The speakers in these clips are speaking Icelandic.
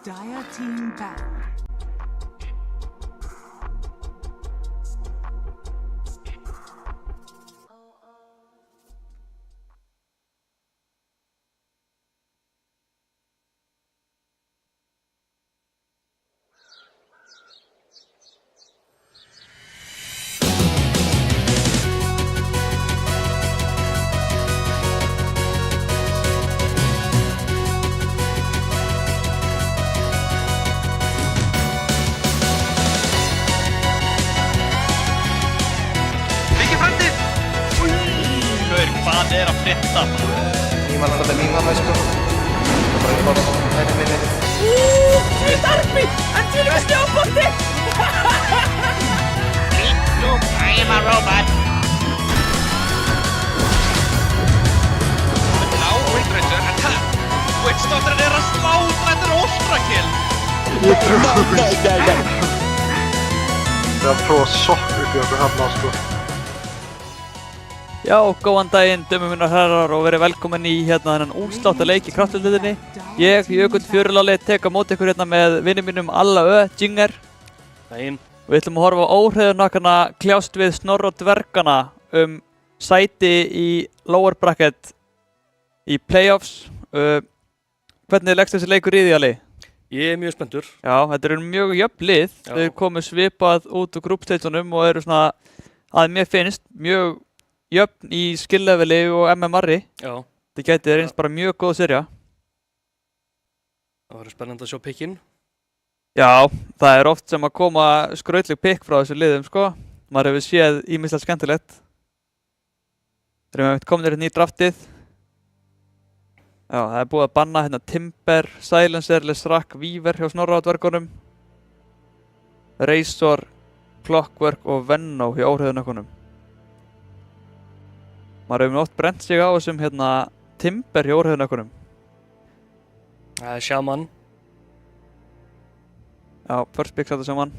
Dire team back. Hvað að frétta? Ég man alltaf líma sko. Það bara upp á hægri minni. Því darbi! En því líka snjóbolti! Look, I am a robot. Now, Windrunner, attack! Witchdotterinn að slátra, þetta Ultrakill! Nei. Það að prófa sokk upp í okkur hérna sko. Já, góðan daginn, dömur minnar herrar og verið velkomin í þennan útsláttarleik í Kraftliðinni. Ég, Jökull Fjöruláli, tek á móti ykkur hérna með vinum mínum Alla Ö, Jinger. Daginn. Og við ætlum að horfa á óhreiðunakana kljást við Snorra og dvergana sæti í lower bracket í playoffs. Hvernig leggst þessi leikur í því, Ali? Ég mjög spenntur. Já, þetta eru mjög jöfn lið. Þeir komu svipað út úr grúppsteitunum og eru svona, að mér finnst, mjög jöfn í skill-leveli og MMR-i. Já. Þetta gæti reynst bara mjög góð serja. Það verður spennandi að sjá pikkinn. Já, það er oft sem að koma skrautleg pikk frá þessu liðum, sko. Maður hefur séð ýmislegt skemmtilegt. Þeir eru komin hérna í draftið. Já, það er búið að banna hérna Timber, Silencer, Lesrak, Weaver hjá Snorra á dvergunum. Razor, Clockwork og Venno hjá óhreiðunakonum. Maður hefur oft brent sig á þessum hérna Timber hjá óhreiðunakonum. Það er Shaman. Já, first pick þetta saman.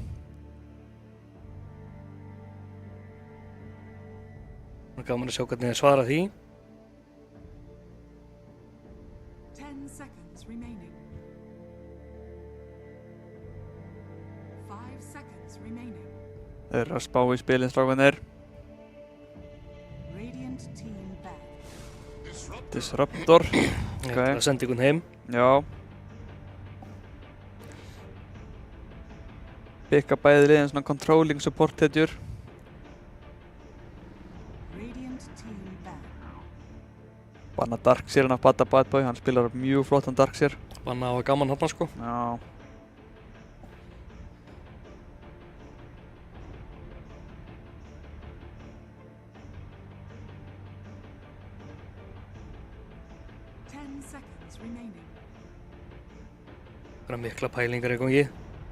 Það er gaman að sjá hvernig þið svara því. 10 seconds remaining. 5 seconds remaining. Þeir eru að spá í spilin strákanir. Radiant team back. Disruptor. Ég ætla að senda ykkur heim. Já. Pikka bæði liðin svona controlling support hetjur. Radiant team back. Banna Darkseer hann af Bada Bad Boy, hann spilar mjög flottan Darkseer. Banna að gaman hérna sko. Já. Það er mikla pælingar í gangi.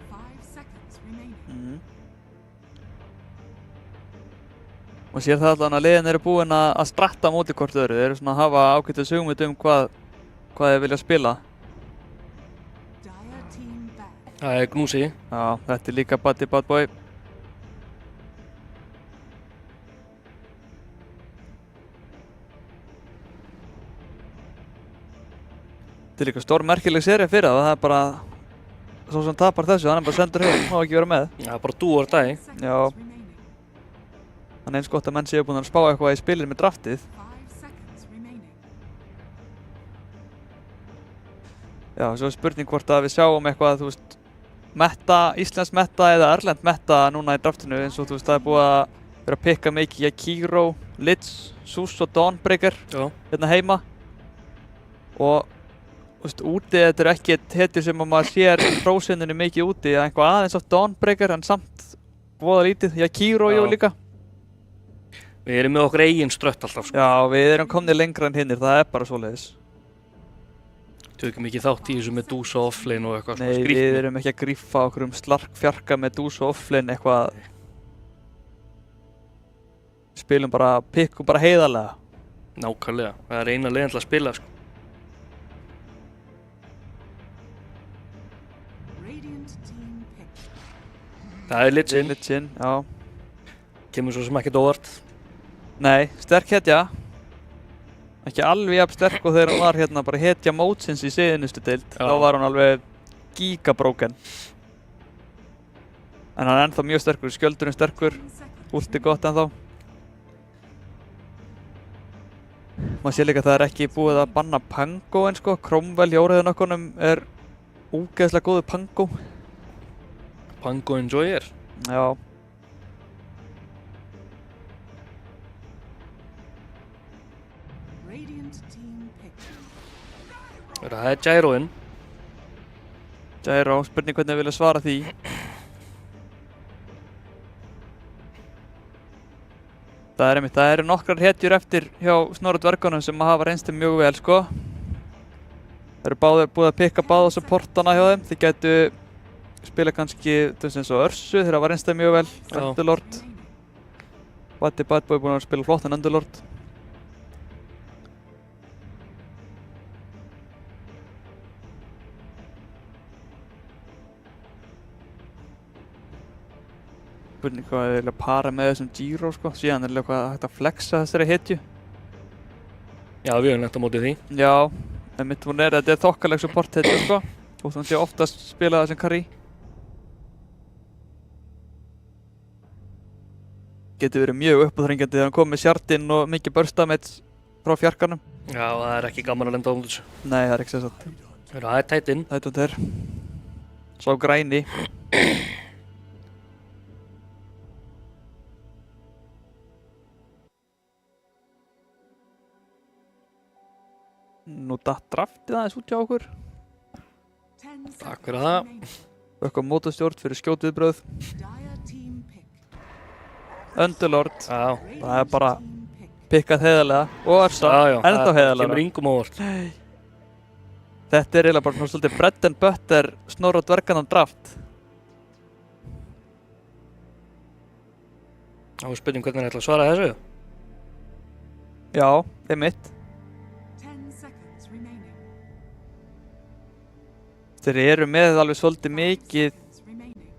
5 seconds remaining. Og sér það allan að liðin eru búin að stratta móti hvort öðru. Þeir eru svona að hafa ágætið hugmynd hvað þeir vilja spila. Dire team back. Það er Gnúsi. Já, þetta er líka Bada Bad Boy. Þetta er líka stórmerkileg sería fyrir það. Það er bara svo sem tapar þessu, hann er bara sendur heim, má ekki vera með. Það er bara do or die. Já. Þannig eins gott að menn séu búin að spá eitthvað í spilinu með draftið. 5 seconds remaining. Já, svo er spurning hvort að við sjáum eitthvað, þú veist, meta, íslensk meta eða erlend meta núna í draftinu, eins og þú veist, það er búið að vera að pikka mikið í Kiro, Litz, Sus og Dawnbreaker hérna heima. Og þú veist, úti þetta er ekki hetjur sem að maður sér prósenninu mikið úti, eitthvað aðeins af Dawnbreaker en samt voða lítið, Kiro jú líka. Við erum með okkur eigin strött alltaf sko. Já, við erum komnir lengra en hinnir, það er bara svoleiðis. Tökum ekki þátt í þessu með dúsa offlane og eitthvað Nei, skrýtni. við erum ekki að grífa okkur slarkfjarka með dús og offlane eitthvað. Við spilum bara, pikkum bara heiðarlega. Nákvæmlega, það er eina leiðin til að spila sko. Radiant team pick. Það er Litzinn. Litzinn, já. Kemur svo sem ekkert óvart. Nei, sterk hetja. Ekki alveg jafn sterk og þegar hún var hérna bara hetja mótsins í síðustu deild. Já. Þá var hún alveg gigabróken. En hann er ennþá mjög sterkur, skjöldurinn sterkur, 10 seconds últi gott ennþá. Maður sé líka að það er ekki búið að banna Pango en sko, Cromwell hjá óreiðunökkunum er ógeðslega góður Pango. Pango Enjoyer. Já. Radiant team picked. Það er Gyroinn. Gyro, spurning hvernig við vilja svara því. Það eru nokkrar hetjur eftir hjá Snorra dvergunum sem hafa reynst þeim mjög vel sko. Það eru búið að pikka báða supportana hjá þeim. Þið gætu spila kannski eins og Örsu þegar það var reynst þeim mjög vel. Já. Underlord. Bad Boy búinn að spila flottan Underlord. Spurning hvað við vilja para með þessum Gyro sko, síðan er eitthvað hægt að flexa þessari hetju. Já, við höfum lent á móti því. Já, en mitt hún þetta er þokkaleg support hetju sko, og þannig að oftast spila það sem carry. Getur verið mjög uppáþrengjandi þegar hann kom með sjardinn og mikið burst damage frá fjarkanum. Já, það er ekki gaman að lenda á móti þessu. Nei, það er ekki sérsagt. Það er tætinn. Þetta er sá græni. Nú datt draftið aðeins út hjá okkur. 10 Takk seconds fyrir það. remaining. Eitthvað mótastjórn fyrir skjótviðbrögð. Dire team picked. Underlord, Já, það er bara Team picked. pikkað heiðarlega. Og Örsa, ennþá Kemur heiðarlega. yngum óvart. Þetta er eiginlega bara svona svolítið bread and butter Snorra dverganna draft. Það var spurning hvernig það ætla að svara þessu. Já, einmitt. 10 seconds remaining. Þeir eru með alveg svolítið mikið Seconds remaining.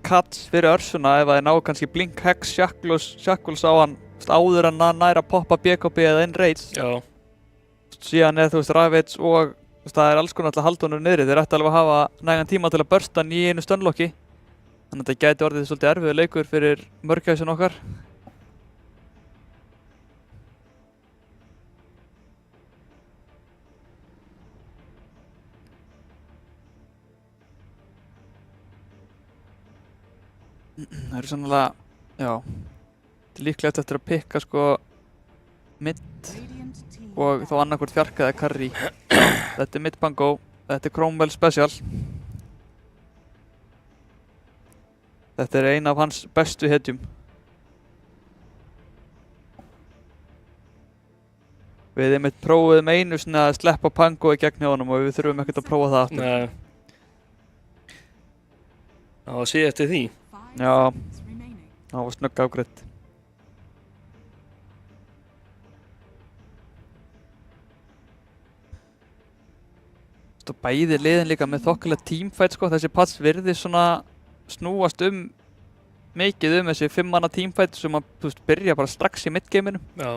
cuts fyrir Örsuna ef það er ná kannski blink, hex, shackles á hann áður en hann næra að poppa BKB eða enrage. Já, Síðan er þú veist Ravage og þú veist, það er alls konar alltaf haldunur niðri. Þeir ætti alveg að hafa nægan tíma til að bursta hann í einu stunlocki. Þannig að þetta gæti orðið svolítið erfiður leikur fyrir mörgæsin okkar. Það eru sannlega, já, þetta er líklegt eftir að pikka sko mid Radiant team og þá annarkvort fjarka eða carry. Þetta er mid Pango, þetta er Cromwell Special. Þetta er ein af hans bestu hetjum. Við einmitt prófuðum einu sinni að sleppa Pango í gegn hjá honum og við þurfum ekkert að prófa það aftur. nei. Það var síð eftir því. 5 Já. seconds remaining. Það var snögg afgreitt. Bæði liðin líka með þokkalega teamfight sko. Þessi patch virðist svona snúast mikið þessi 5-manna teamfight sem að þú veist, byrja bara strax í midgameinu. Já,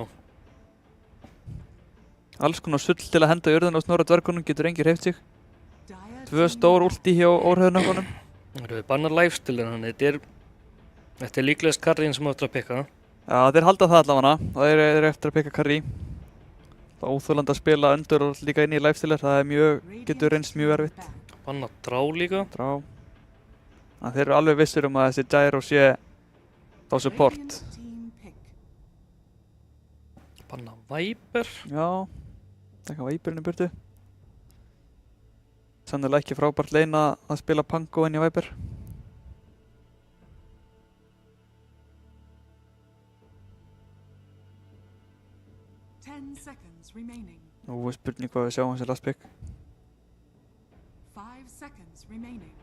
Alls konar sull til að henda í urðinu á Snorra dvergunum, getur enginn hreyft sig. Dire 2 stór ulti hjá óreiðunökkunum. það eru bannar lifestealin, þannig þetta er líklegast karriðin sem áttur að pikka. Já, þeir halda það allavega. Það er eftir að pikka carry. Það er óþolandi að spila undur og líka inn í lifestealer. Það er getur reynst mjög erfitt. Banna drá líka. Drá. Þannig að þeir eru alveg vissir um að þessi Gyro sé þá support. Radiant team picked. Banna Viper. Já, það kan Viperinn í burtu. Sannilega ekki frábært leina að spila Pango inn í Viper. Seconds remaining. Nú er spurning hvað við sjáum þessi last pick. 5 seconds remaining.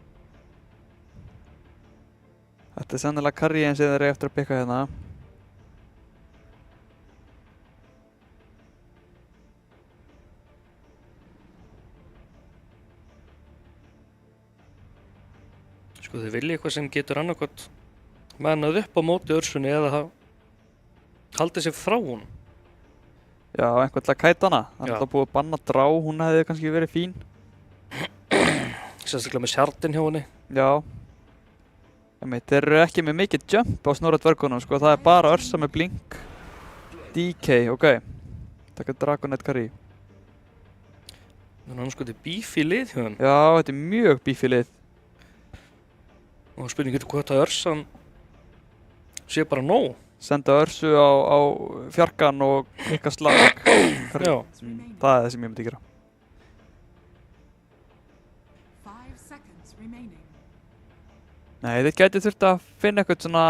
Þetta er sannilega carryinn sem þeir eru eftir að pikka hérna. Sko þið vilja eitthvað sem getur annarkot mennað upp á móti Örsunni eða haldið sér frá hún. Já, einhvern til að kæta hana. Það er Já. alltaf búið að banna drá, hún hefði kannski verið fín. Sérstaklega með sjardin hjá henni. Já. Þeir eru ekki með mikið jump á Snorra dvergunum, sko. Það er bara Ursa með blink. DK, ok. Taka Dragonet Kari. Þannig að hann sko, þetta er beefy lið hjá hann. Já, þetta er mjög beefy lið. Og spurning getur hvort að Ursan sé bara nóg. Senda Ursu á fjarkan og klikka slag. Já. Það er það sem ég myndi gera. 5 seconds remaining. Nei, þið gæti þurft að finna eitthvað svona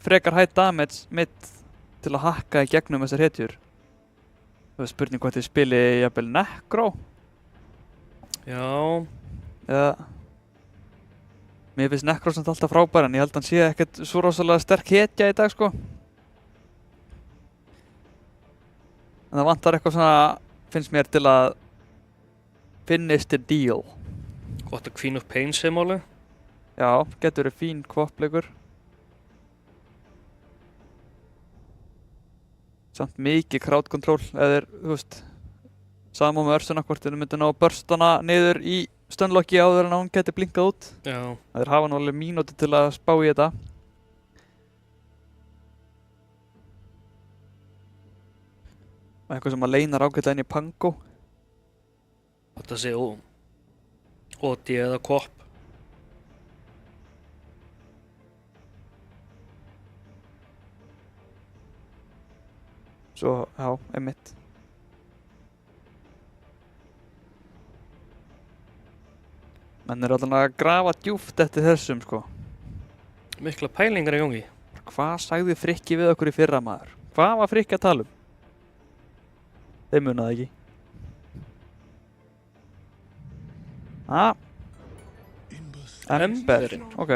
frekar high damage mitt til að hakka í gegnum þessar hetjur. Það er spurning hvort þið spili jafnvel Necro. Já. Eða... Mér finnst Necro samt alltaf frábær en ég held að hann sé ekkert svo rosalega sterk hetja í dag, sko. En það vantar eitthvað svona, finnst mér, til að finish the deal. Gott að Queen of Pain sé máli. Já, getur verið fín kvoppleikur. Samt mikið crowd control, eða þú veist, sama með Ursuna hvort þeir myndi ná að burstana niður í stunlocki áður en hún geti blinkað út. Já. Þeir hafa nú alveg mínúti til að spá í þetta. Eitthvað sem að leynar ágætlega inn í Pango. Þetta sé Oti eða Kopp. Svo, já, einmitt. Menn er allan að grafa djúpt eftir þessum, sko. Mikla pælingar í gangi. Hvað sagði Frikki við okkur í fyrra, maður? Hvað var Frikki að tala um? Þeir munaði ekki. Ember, ok.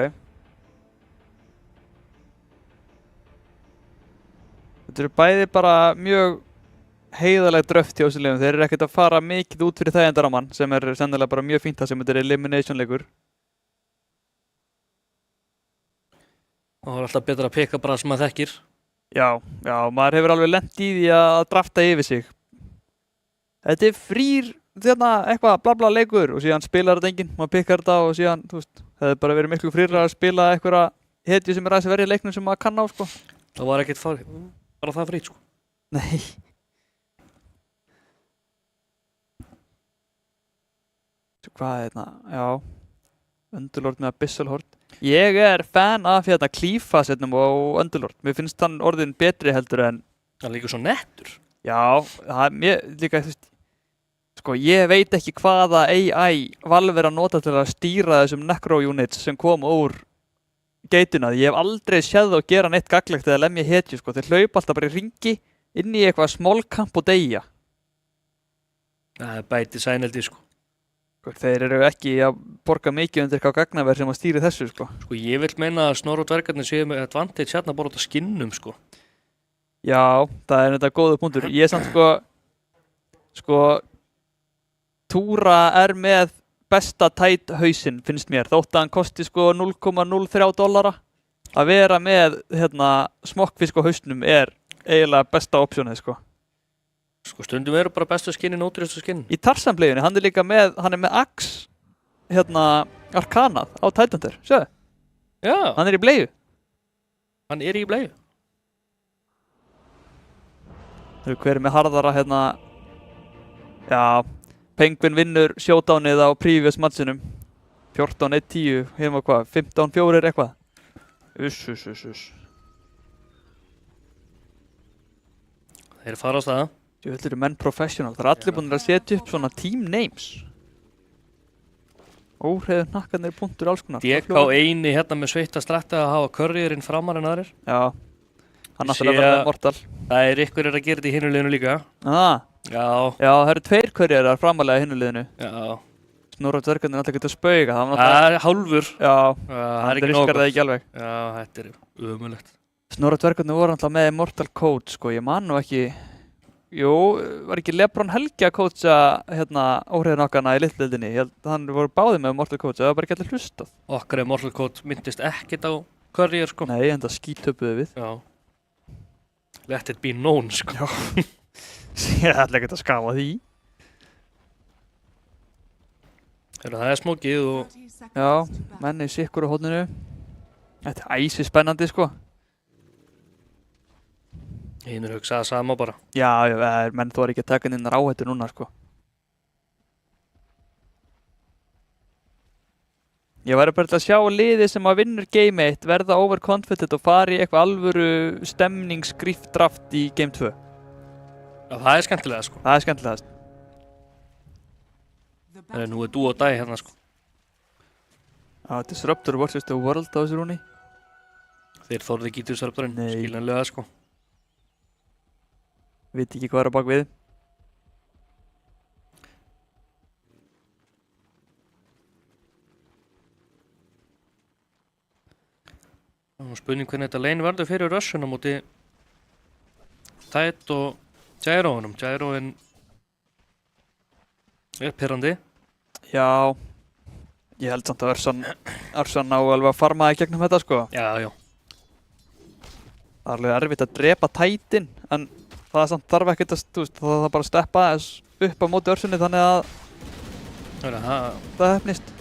Þetta eru bæði bara mjög heiðaleg dröft hjá þessu liðum. Þeir eru ekkert að fara mikið út fyrir þægindarammann sem er sennilega bara mjög fínt það sem þetta er elimination leikur. Og það er alltaf betra að peka bara sem maður þekkir. Já, maður hefur alveg lent í því að drafta yfir sig. Þetta er frýr, þarna, eitthvað bla bla leikur og síðan spilar þetta enginn, maður pikkar þetta og síðan, þú veist, það hefur bara verið miklu frýra að spila einhverja hetju sem er aðeins verið í leiknum sem maður kann á, sko. Það var ekkert bara það frýtt, sko. Nei. Hvað er þetta? Já, Underlord með Abyssalhord. Ég er fan af hérna klífasetnum á Underlord. Mér finnst hann orðin betri heldur en... Það líka svo nettur. Já, það er mér líka, þú veist, sko, ég veit ekki hvaða AI Valve er að nota til að stýra þessum Necro units sem kom úr geituna. Ég hef aldrei séð þá gera neitt gaglegt eða lemja hetju, sko. Þeir hlaupa alltaf bara í ringi inn í eitthvað smólkamp og deyja. Það er bæti sæneldi, sko. Þeir eru ekki að borga mikið undir eitthvað gagnaver sem að stýri þessu, sko. Sko, ég vil meina að Snorra og dvergarnir séu með advantage hérna bara út af skinnum, sko. Já, það er þetta góða punktur. Ég er samt sko Túra er með besta tætt hausinn, finnst mér. Þótt að hann kosti sko $0.03 að vera með hérna smokkfisk á hausnum er eiginlega besta optionið, sko. Sko stundum eru bara bestu skinnin ódýrustu skinn. Í Tarzan-bleiunni, hann er með Axe hérna Arkanað á Titanther, sjáðu. Já. Hann er í bleiu. Hann er í bleiu. Hver er með harðara hérna? Já, Penguin vinnur showdownið á previous matchinum. 14-1-10, hefum við hvað, 15-4 eitthvað. Uss. Þeir fara á staða. Jú, þetta eru menn professional. Það er allir búin að setja upp svona team names. Óhreiður nakkarnir punktur alls konar. DK eini hérna með sveita strætti að hafa courierinn framar en aðrir. Já. Hann náttúrulega verður mortal. Það er ykkur að gera þetta í hinu liðinu líka. Já. Já, það eru 2 courierar framalega í hinu liðinu. Já. Snorra dvergarnir er alltaf getið að spauga. Það er hálfur. Já, það er ekki riskar það ekki alveg. Já, þetta er ömurlegt. Snorra dvergarnir voru alltaf með Immortal Code, sko. Ég man nú ekki... Jú, var ekki Lebron Helgi að coacha hérna óhreiðnakkana í litliðinni? Ég held að hann voru báðið með Immortal Code, það var bara ekki allir hlustað. Okkar Immortal Code myndist ekkert á courier, sko. Nei, en það skítöpuðu við. Já. Let it be known, sko. Já. Ég ætla ekki að skafa því. Það er smókið og 30 seconds Já, to battle. menn í sikkur á hóðninu. Þetta er æsi spennandi sko. hinir hugsaða sama bara. Já, menn þú er ekki að taka inn áhættu núna sko. Ég væri bara til að sjá liðið sem að vinnur Game 1 verða overconfident og fari í eitthvað alvöru stemningsgríftdraft í Game 2. Já, það er skemmtilega sko. Það er skemmtilegast. The En nú er dú og dæ hérna sko. Já, Disruptor vs. the World á þessu rúni. Þeir þorði ekki í Disruptorinn, Nei. skiljanlega sko. Veit ekki hvað er á bak við. Og spurning hvernig þetta lane verður fyrir Russian á móti Tide og Gyro'unum. Gyro'in er pirrandi. Já, ég held samt að Ursan á alveg að farma í gegnum þetta sko. Já, já. Það er alveg erfitt að drepa Tide'in, en það er samt þarf ekkert að, þú veist, það þarf bara að steppa upp á móti Ursunni þannig að það hefnist.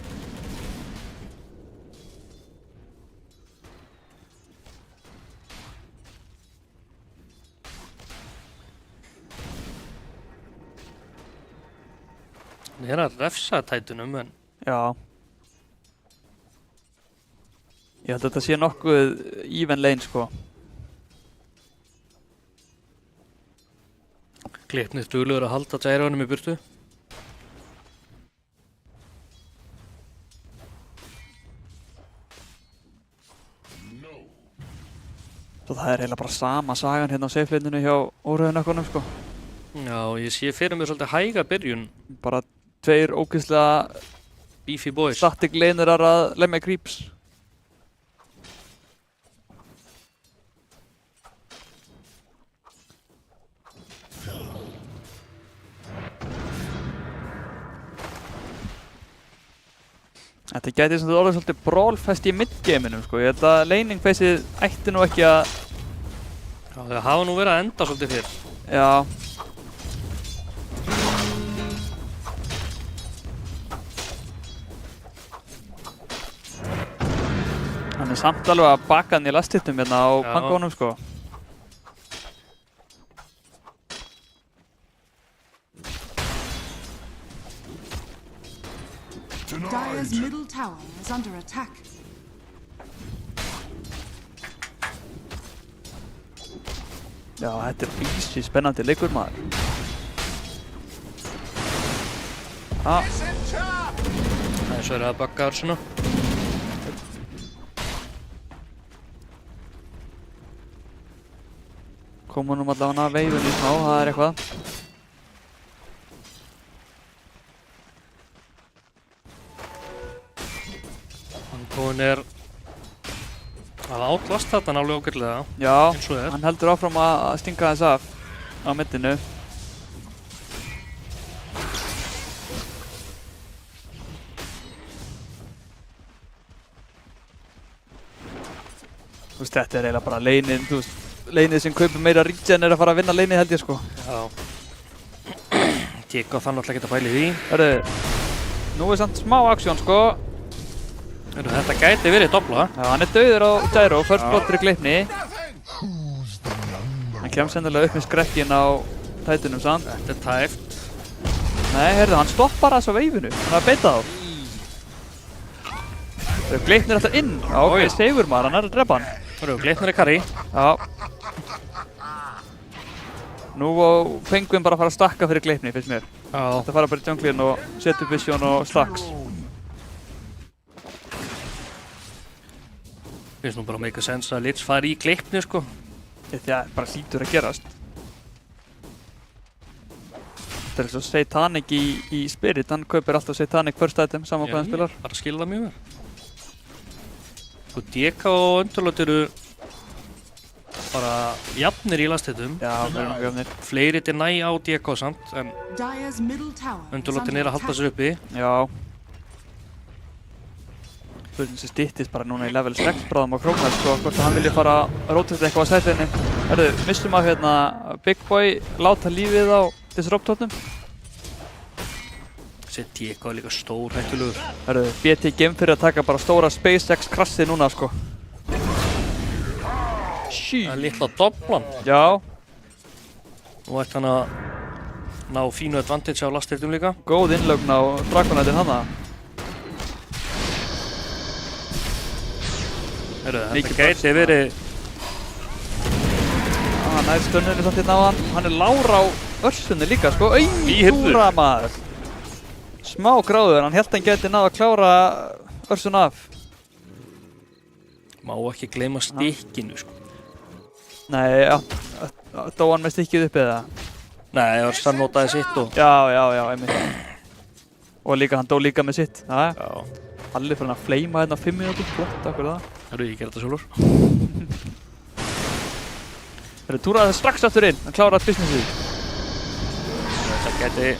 Það er að refsa Tide'unum, en Já. Ég held að þetta sé nokkuð even lane sko. Gleipnið duglegur að halda Gyro'unum í burtu. Svo það er eiginlega bara sama sagan hérna á safe-laneinu hjá órauðunökkunum sko. Já, ég sé fyrir mér svolítið hæga byrjun. Bara tveir ógeðslega Beefy boys. static lanerar að lemja creeps. Þetta gæti sem þú orðið svolítið brawlfest í mid-gaminum sko. Ég held að laning faceið ætti nú ekki að... Já, það hafa nú verið að enda svolítið fyrr. Já. Hann er samt alveg að baka hann í lasthittum hérna á Já. pangónum sko. Dire's middle tower is under attack. Já, þetta er easy spennandi leikur maður. Það er svo verið að bugga Ursuna. Komum allavega að veifun í smá, það er eitthvað. Hún er að átlast þetta alveg ágætlega. Já, Eins og er. hann heldur áfram að stinga þess af á middinu. Þú veist, þetta er eiginlega bara laneið, þú veist, laneið sem kaupir meira regen er að fara að vinna laneið held ég sko. Já. Gekka þannig alltaf ekki að pæla í því. Hörru, nú er samt smá aksjón sko. Þetta gæti verið dobla. Já, hann er dauður á Gyro, first blood fyrir Gleipni. Hann kemst sennilega upp með skrekkin á Tide'unum samt. Þetta er tæft. Nei, heyrðu, hann stoppar þess á veifinu. Hann er að beita þá. Gleipni er alltaf inn. Já, ok, segur maður, hann er að drepa hann. Gleipnir er carry. Já. Nú fengum við bara að fara að stakka fyrir Gleipni, finnst mér. Já. Þetta fara bara í junglin og setja upp vision og stacks. Finnst nú bara make a sense að Lich fari í Gleipni sko. Þetta bara hlýtur að gerast. Þetta er eins og Satanic í Spirit, hann kaupir alltaf Satanic first item saman hvað hann spilar. Bara skilja það mjög vel. Sko DK og Underlord eru bara jafnir í lasthittum. Já, það er mjög jafnir. Fleiri deny á DK samt, en Dire's middle tower is Underlordin under er að halda attack. sér uppi. Já. Spurning sem styttist bara núna í level 6 bráðum á Króknætt sko, hvort að hann vilja fara að rótast eitthvað á sætlinni. Hörru, missum að hérna Big Boy láta lífið á Disruptornum. Þessi Diego líka stór hættulegur. Herðu, BT Game fyrir að taka bara stóra SpaceX krassið núna sko. Það litla doblan. Já. Nú ætti hann að ná fínu advantage á lastyrtum líka. Góð innlögn á Dragonætin hana. Herru, þetta gæti verið... Nær stönnunni samt hérna á hann. Hann lágur á örsunni líka sko. Túra maður. Smá gráður, hann held hann gæti náð að klára örsun af. Má ekki gleyma stikkinu sko. Nei, dó hann með stikkið upp eða? Nei, Örsan notaði sitt og... Já, einmitt. Og líka, hann dó líka með sitt. Já. Allir fyrir að fleima hérna 5 mínútur, flott, takk fyrir það. Herru, ég ger þetta sjálfur. Þeir túraði það strax aftur inn, hann kláraði businessið. Þetta gæti...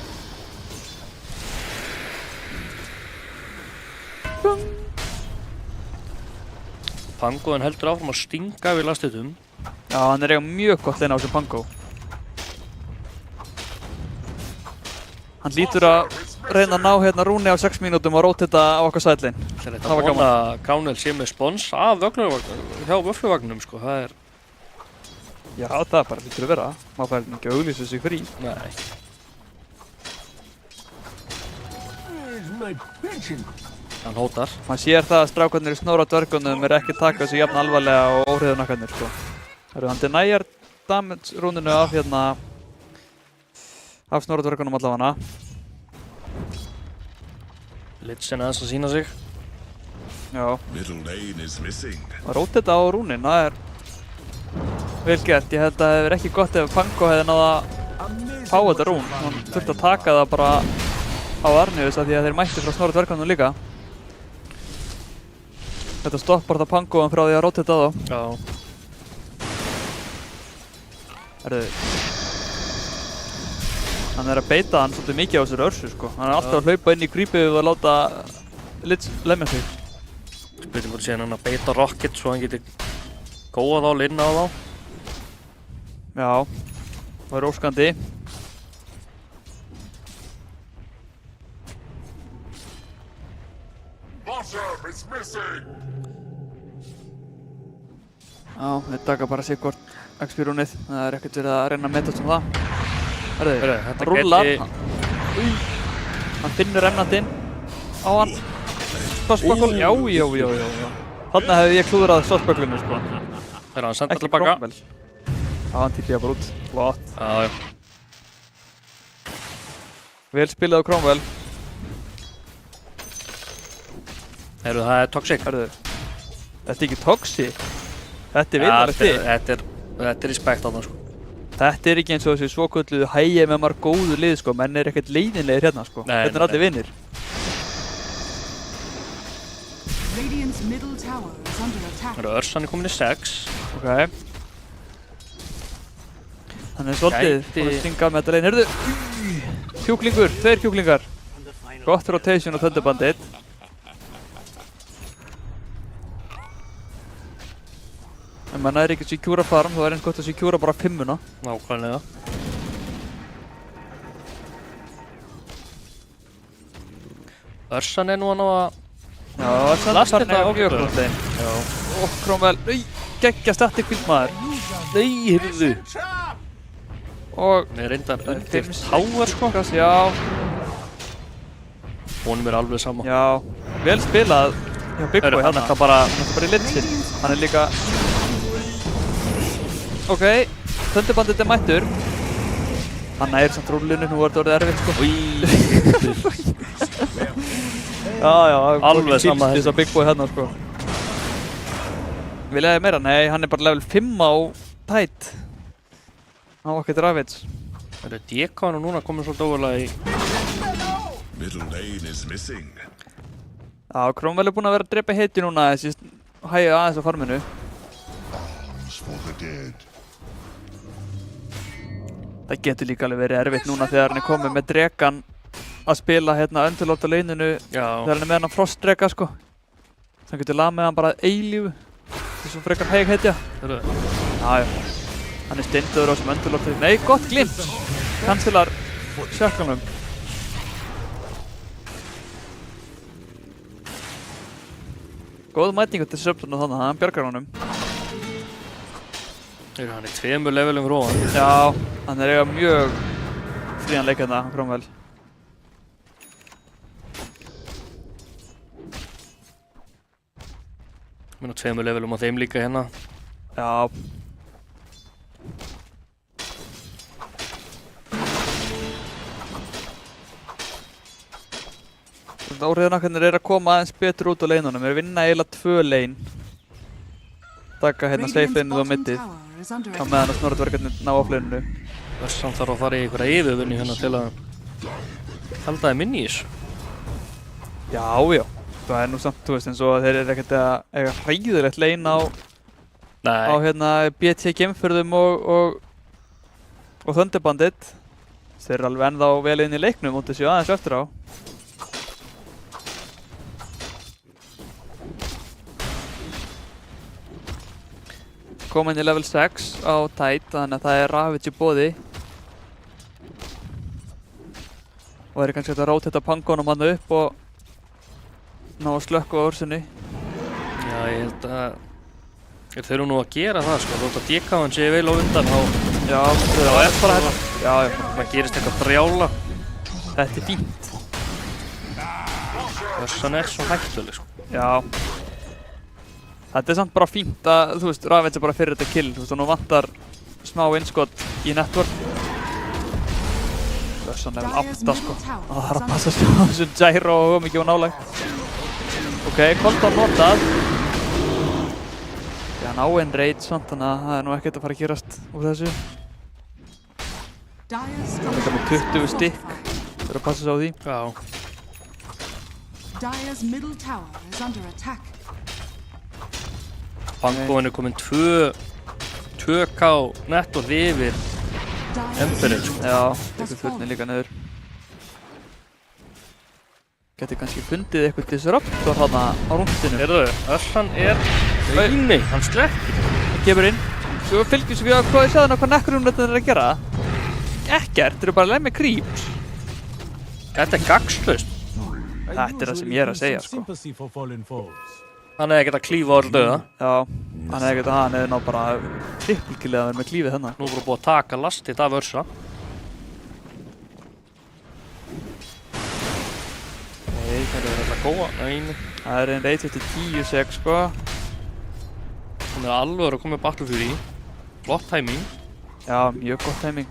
Pangoðin heldur áfram að stinga við lastyrtum. Já, hann eiga mjög gott inn á þessu Pango. Hann lítur að reyna að ná hérna rúni á 6 mínútum og rótita á okkar sætlinn. Það var gaman að Gránel sé með spons af hjá vöfluvagninum sko, það er... Já, það bara lítur að vera. Má færi ekki að auglýsa sig frí. Nei. Hann hótar. Man sér það að strákarnir í snóra dvergunum ekki taka þessu jafn alvarlega og óhriðunakkarnir sko. Hann denier damage rúninu af hérna af snóra dvergunum allavega. Litsin aðeins að sína sig. Já. Það rótita á rúnin, það er vel gert. Ég held að það hefur ekki gott ef Pango hefði náð að fá þetta rún. Hann þurfti að taka það bara á Arnius af því að þeir mætti frá snóra dvergunum líka. Þetta stoppar það Pangoðan frá því að rótita þá. Já. Hann að beita hann svolítið mikið á þessari örsu sko. Hann alltaf að hlaupa inn í creepið og láta Litz lemja sig. Spurning hvort síðan hann að beita Rocket svo hann geti góða þá, linna á þá. Já, það er óskandi. Já, þeir taka bara sig hvort XP-rúnið. Það er ekkert verið að reyna að metast það. Hann rúllar. Hann finnur remnandinn á hann. Stossbökkul. Já. Þarna hefði ég klúðrað stossbökklinu sko. Þegar hann senda til baka. Já, hann típjaði bara út. Flott. Já. Vel spilað á Cromwell. Heyrðu, það er toxic. Þetta er ekki toxic. Þetta er viðalegt þig. Þetta er respekt á það sko. Þetta er ekki eins og þessi svokölluðu hægja með marg góðu lið sko. Menn er ekkert leiðinlegir hérna sko. Þetta er allir vinnir. Radiant's middle tower is under attack. Örsan er komin í 6. Ok. Hann er svolítið búinn að stinga með þetta legin. Heyrðu! Kjúklingur, 2 kjúklingar. Gott rotation á Thunderbandit. En maður næri ekki að secura farm, þá er eins gott að secura bara 5-una. Nákvæmlega. Örsan er nú að ná að... Já, Örsan er farin að mjög gott legin. Já. Og Cromwell, geggja static build maður. Nei, heyrðu. Og... Við reyndar undir tower sko. Já. Honum er alveg sama. Já, vel spilað hjá Big Boy hérna. Hann er bara í Litzin. Hann er líka... Ok, Thunderbandit mættur. Hann næri samt rúllinu, nú var þetta orðið erfitt sko. Já, alveg sama þess að Big Boy hérna sko. Viljaði meira? Nei, hann er bara level 5 á tætt. Á okkar Ravage. Það er Diego og núna komið svolítið óverlega í... Já, Cromwell er búinn að vera að drepa heiti núna þessi hægja aðeins á farminu. Það getur líka alveg verið erfitt núna þegar hann er komið með dregan að spila hérna Underlord á leininu þegar hann er með hann Frostdraga sko. Þannig getur lag með hann bara eilífu þessum frekar hæg heitja. Já, hann er steindur á þessum Underlord. Nei, gott glimt! Cancelar sjökkanum. Góð mætingu til Disruptornu þannig að hann bjargar honum. Hann er 2 levelum fyrir ofan. Já, hann er eiga mjög frían leik hérna, Cromwell. Mér 2 levelum á þeim líka hérna. Já. Áhrifunarkarnir er að koma aðeins betur út á leinunum. Þeir vinna eiginlega 2 lein. Taka hérna safe laneið á middið. Á meðan að snorðverkarnir ná offlaneinu. Vessan þarf að fara í einhverja yfirvinni hérna til að halda þeim inn í þessu. Já, já. Það er nú samt, þú veist, eins og þeir eru ekkert að eiga hræðilegt lein á hérna BT geimförðum og Thunderbandit. Þeir eru alveg ennþá vel inn í leiknum út þessu aðeins eftir á. Komin í level 6 á Tide, þannig að það er Ravage í boði. Og þeir eru kannski að rótetta Pangonum hann upp og ná að slökka á Ursunni. Já, ég held að þeir eru nú að gera það sko, þótt að DK-an sé vel á undan þá. Já, það er bara hérna. Já, já. Það gerist eitthvað brjála. Þetta er fínt. Þessan er svo hættuleg sko. Já. Þetta er samt bara fínt að, þú veist, Ravage er bara fyrir þetta kill, þú veist, og nú vantar smá innskot í network. Þessan level 8 sko. Það þarf að passa svo þessu gyro og mikið og nálægt. Ok, Colton notað. Já, ná en raid samt, þannig að það er nú ekkert að fara að gerast úr þessu. Það er með 20 stykk. Það er að passa svo á því. Já. Dire's middle tower is under attack. Pangoin er komin 2k network yfir Emperor sko. Já, tekur fullni líka niður. Geti kannski fundið eitthvað Disruptor þarna á rúndinu. Heyrðu, Össan er inni, hann sleppir. Hann kemur inn. Svo fylgjum við að hvað ég sagði hvað Necrunettin er að gera. Ekkert, þeir eru bara að lemja creeps. Þetta er gagnslaust. Þetta er það sem ég er að segja sko. Hann hefði getað að klífa á all döða. Já, hann hefði getað hann hefði ná bara trippelkillið að vera með klífið þennan. Nú er bara búið að taka lastið af Ursa. Nei, það er þetta góða. Nei. Það er einn reyt eftir 10-6 sko. Hann er alveg að koma með Battlefury. Flott timing. Já, mjög gott timing.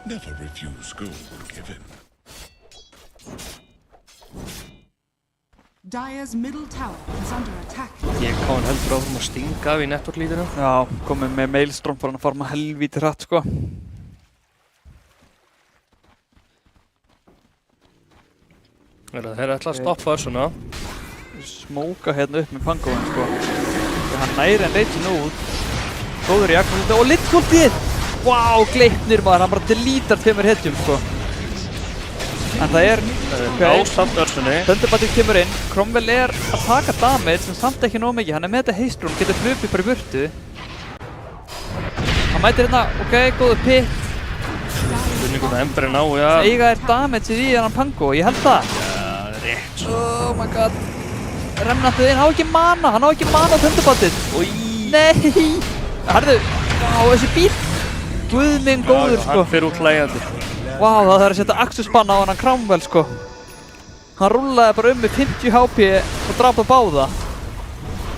Never refuse gold given. Dire's middle tower is under attack. Ég kann heldur áfram að stinga af í network-líðinu. Já, komið með Maelstrom fyrir að farma helvíti hratt sko. Þeir ætla að stoppa Ursuna. Smóka hérna upp með Pangoin sko. Þegar hann næri en reytsin út. Góður í akkurat og Lidskóltið! Vá, Gleipnir maður, hann bara delítar 2 hetjum sko. En það er ásamt Ursunni. Thunderbandit kemur inn, Cromwell er að taka damage sem samt ekki nóg mikið. Hann er með þetta haste rune, getur flupið bara í burtu. Hann mætir hérna, ok, góður pitt. Spurningum að Emperor ná, já. Eiga er damageið í hann Pango, ég held það. Já, rétt. Oh my god. Remnantið inn, hann á ekki mana á Thunderbandit. Nei! Herðu, á þessi bíl. Guð minn góður sko. Hann fyrir út hlægjandi. Vá, það þarf að setja Axus-banna á hann Cromwell sko. Hann rúllaði bara með 50 HP og drapa báða.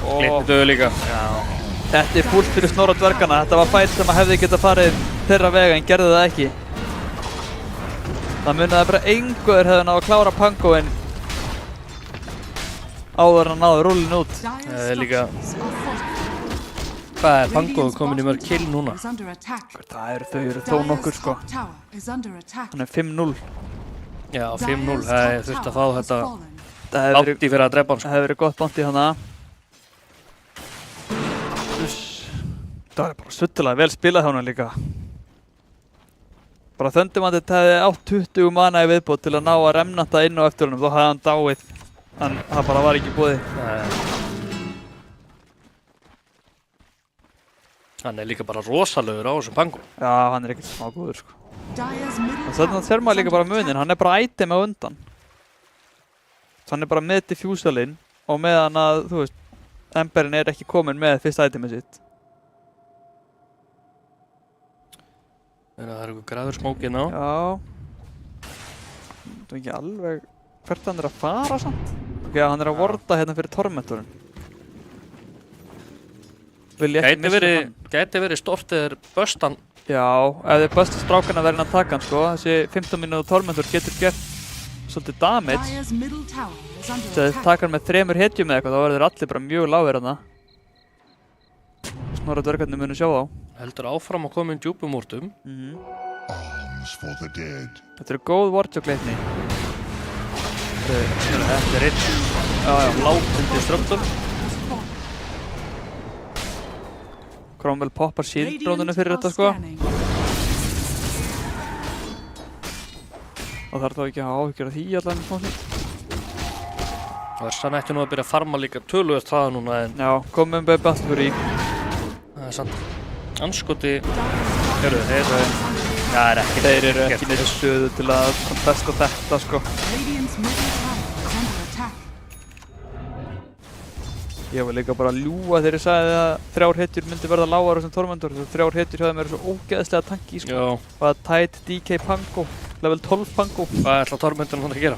Gleipnir döðu líka. Já. Þetta er fúlt fyrir Snorra dvergana. Þetta var fæt sem hefði getað farið þeirra vega en gerði það ekki. Það munaði bara engu þeir hefði náðu að klára Pangoin áður en hann náði rúllin út. Líka. Hvað er Pango komin í mörg kill núna? Þau eru þó nokkur sko. Hann er 5-0. Já, 5-0. Það er þurft að fá þetta bounty fyrir að drepa hann sko. Það hefði verið gott bounty hana. Það er bara suttulega vel spilað hjá hann líka. Bara Thunderbandit hefði átt 20 mana í viðbót til að ná að remnanta inn á eftir honum. Þá hefði hann dáið. En það bara var ekki í boði. Hann er líka bara rosalegur á þessum Pango. Já, hann er ekkert smá góður sko. Dire's middle Þannig tower að sér maður is líka bara under munin, attack. hann er bara item á undan. Hann er bara með diffusalinn og meðan að, þú veist, Emberin er ekki komin með fyrsta itemið sitt. Það er eitthvað græður smókið ná. Já. Það er ekki alveg hvert hann er að fara samt. Ok, hann er að vorda hérna fyrir Tormentorinn. Vil ég ekki missa hann? Gæti verið stort eða böstan. Já, ef þið busta strákana verðin að taka hann sko. Þessi 15 mínútur Tormentor getur gert svolítið damage. Dire's middle tower is under Þegar þið attack. taka hann með 3 hetjum eða eitthvað, þá verður allir bara mjög lágir hana. Snorra dvergarnir munu sjá þá. Heldur áfram að koma inn djúpum úrtum. Arms for the dead. Þetta eru góð warchog-leikni. Þetta er einn lágtundi strömmtum. Cromwell poppar síldrónunu Radiant fyrir are þetta sko. scanning. Og þarf þá ekki að hafa áhyggjur af því allan smá hlut. Örsan ætti nú að byrja að farma líka töluvert hraða núna en Já, komum með Battlefur í. það er sant. Anskoti, hörru, það er ekki. Þeir eru ekki neitt stöðu til að kontesta þetta sko. Radiant's middle tower is under attack. Ég var líka bara að ljúga þegar ég sagði að 3 hetjur myndi verða lágar sem Tormentor. 3 hetjur hjá þeim eru svo ógeðslega tanki sko. Já, Og það tætt DK Pango, level 12 Pango. hvað ætla Tormentorinn hann að gera?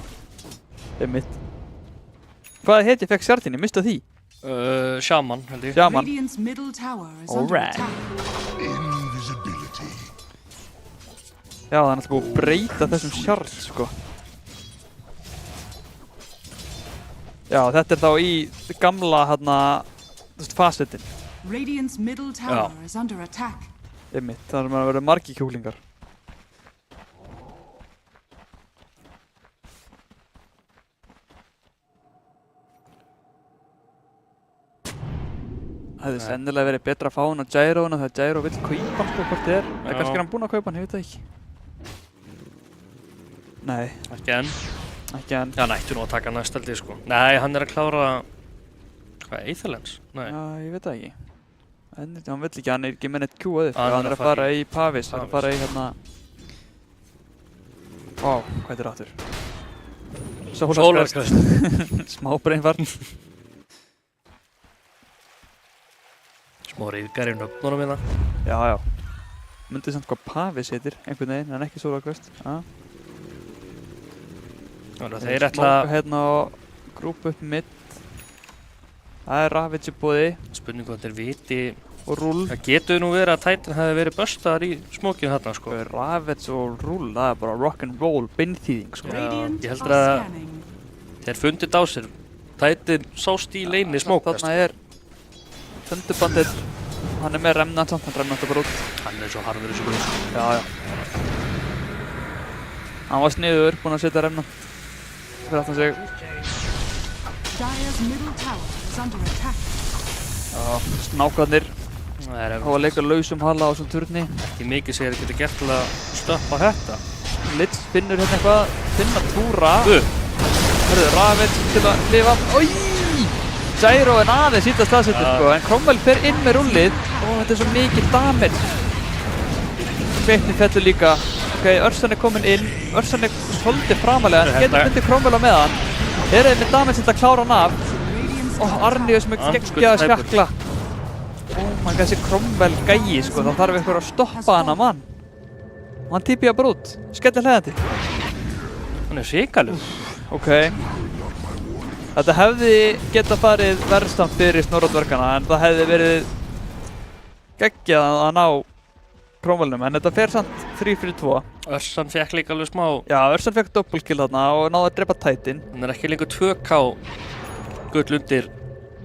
Einmitt. Hvaða hetja fekk Sjartin? Ég mista því. Shaman, held ég. Shaman. Radiant's middle tower is under Alright. attack. Invisibility. Já, það er alltaf búið að breyta þessum Sjart sko. Já, þetta er þá í gamla hérna, þú veist, fasetin. Radiant's middle tower is under attack. Einmitt, það er að vera margi kjúklingar. Það hefði sennilega verið betra að fá hann á Gyro'una þegar Gyro vill kaupa hann sko hvort þið er. Eða kannski er hann búinn að kaupa hann, ég veit það ekki. Nei, Ekki enn. ekki enn. Já, hann ætti nú að taka næst held ég sko. Nei, hann er að klára... Hvað, Aetherlands? Nei. Já, ég veit það ekki. En hann vill ekki, hann er ekki með neitt Q að þið. Hann Hann er að fara í Pavis, hann er að fara í hérna... Vá, hvað er þetta aftur? Sólarkrest. Smá breinvarn. Smá reyðgar í nöfnunum hérna. Já, já. Myndið samt hvað Pavis heitir, einhvern veginn, en ekki Sólarkrest. Já. Þannig að þeir ætla... Smoka hérna og grúpa upp mitt. Það er Ravage í boði Spurning hvað þeir viti... og Rúll. Það getur nú verið að Titan hefði verið böstaðar í smókinu þarna sko. Ravage og Rúll, það er bara rock'n'roll beinþýðing sko. Radiant ég heldur are að- scanning. Þeir fundið á sér. Titan sást í leyni smókast. Þarna er Thunderbandið, hann er með remnant samt, hann remnant bara út. Hann er svo harður þessu guð. Já, já. Hann var sniður, búinn að setja remnant fyrir aftan sig. Dire's middle tower is under attack. Já, snákarnir Það er hafa að leika lausum hala á þessum turni. ekki mikið sem þeir geta gert til að stöppa þetta. Litz finnur hérna eitthvað, finna túra. Hörðu, Ravage til að lifa. Ói! Gyro er aðeins sýta staðsettur sko, en Cromwell fer inn með rúllið. Ó, þetta er svo mikið damage. Kveikni fellur líka. Ok, Örsan er komin inn. Örsan er svolítið framalega, en getur myndið Cromwell á meðan. Er þeir með damage til að klára hann af. Og Arnius með geggja að skakla. Oh my god, þessi Cromwell gæi sko, þá þarf ykkur að stoppa hana mann. Og hann tipja bara út. Skellir hlæðandi. Hann er svikalur. Ok. Þetta hefði geta farið verðstamt fyrir Snorra-dvergana, en það hefði verið geggjað að ná Cromwellnum, en þetta fer samt 3 fyrir 2. Örsan fekk líka alveg smá. Já, Örsan fekk doppelkill þarna og náði að drepa Titan. Hann er ekki lengur 2K gull undir.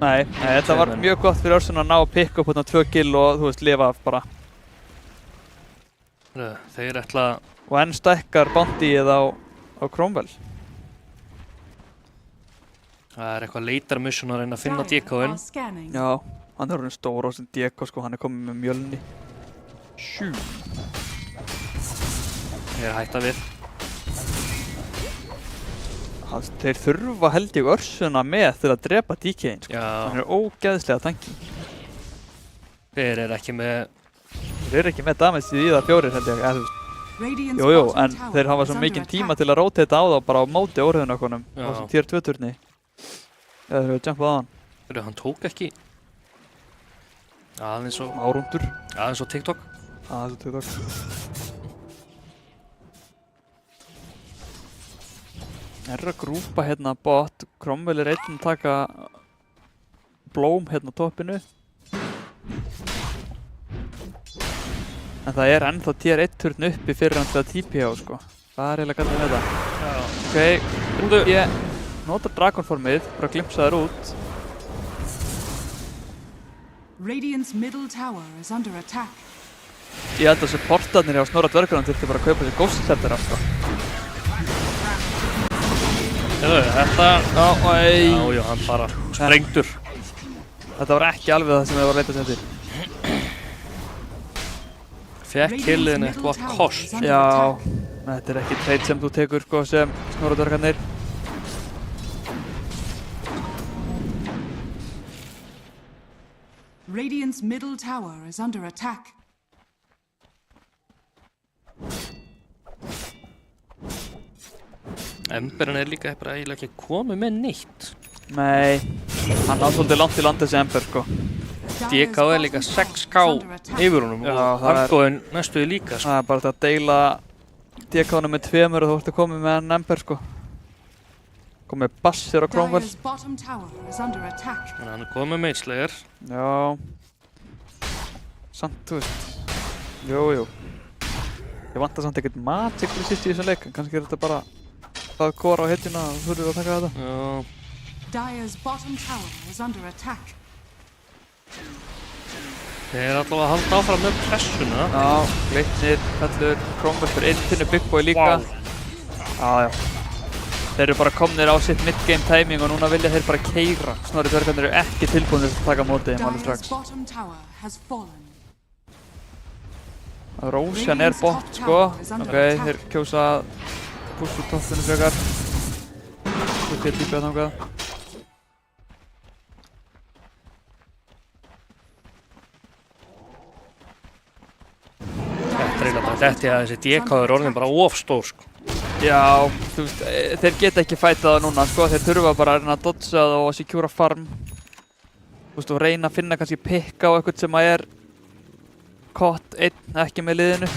Nei, þetta var mjög gott fyrir Örsan að ná að pikka upp hérna 2 kill og þú veist, lifa af bara. Þeir ætla... Og enn stækkar bountyið á Cromwell. Það er eitthvað leitar mission að reyna að finna Dire DK-in. are scanning. Já, hann er orðinn stór á sem DK sko, hann er komið með mjölni. Sjú. Ég er hætta við. Þeir þurfa held ég Örsuna með til að drepa DK-in sko. Já, Hann er ógeðslega tanki. þeir eru ekki með... Þeir eru ekki með damage í það 4 held ég, eða þú veist. Radiant's Jú, bottom en tower þeir hafa is svo under mikinn tíma attack. til að rótita á þá bara á móti óriðunarkonum á Já. þessum tier 2 turni. Eða þeir hafa jumpað á hann. Hann tók ekki aðeins og TikTok. Aðeins og TikTok. Er að grúpa hérna bot. Cromwell er einn að taka blóm hérna á toppinu. En það er ennþá tier 1 turn uppi fyrir hann til að TP á, sko. Það er eiginlega gallið með þetta. Ok, ég nota dragonformið, bara glimpsa þær út. Radiant's middle tower is under attack. Ég held að supportarnir á Snorra dvergunum þurfti bara að kaupa sér Ghost Scepter, sko. Þetta... Já, hann bara sprengtur. Þetta var ekki alveg það sem við varum að leita sér til. Fekk killin eitthvað kost. Já, þetta er ekki trade sem þú tekur, sko, sem Snorra dvergarnir. Radiant's middle tower is under attack. Emberin er líka bara eiginlega ekki komið með nýtt. Nei, hann á svolítið langt í landi þessi Ember, sko. DK er líka 6k yfir honum Já, og það er- Hangoinn næstuði líka, sko. Það er bara þetta að deila DK-num með 2 og þú ert að koma með hann Ember, sko. Komið Bassir á Cromwell. Dire's bottom tower is under attack. Þannig að hann er komið með Slayer. Já. Samt, þú veist. Jú. Ég vantar samt ekkert magic resist í þessum leik, en kannski er þetta bara það kora á hitjuna og þú þurfum að taka þetta. Já. Dire's bottom tower is under attack. Þeir er allavega að halda áfram með pressuna. Já, Gleipnir, fellur, Cromwell fyrir inn, finnur Big Boy líka. Já. Þeir eru bara komnir á sitt mid-game timing og núna vilja þeir bara keyra. Snorri dvergarnir eru ekki tilbúinir að taka mótið þeim alveg Dire's strax. bottom tower has fallen. Roshan er bot, sko. Ok, þeir kjósa að pusha út toppinu frekar. Þú getur líka þangað. Þetta er eiginlega bara þetta að þessi DK er orðin bara of stór, sko. Já, þú veist, þeir geta ekki fætað það núna, sko. Þeir þurfa bara að reyna að dodga það og secura farm. Þú veist, og reyna að finna kannski pikka á eitthvað sem að er kott einn ekki með liðinu.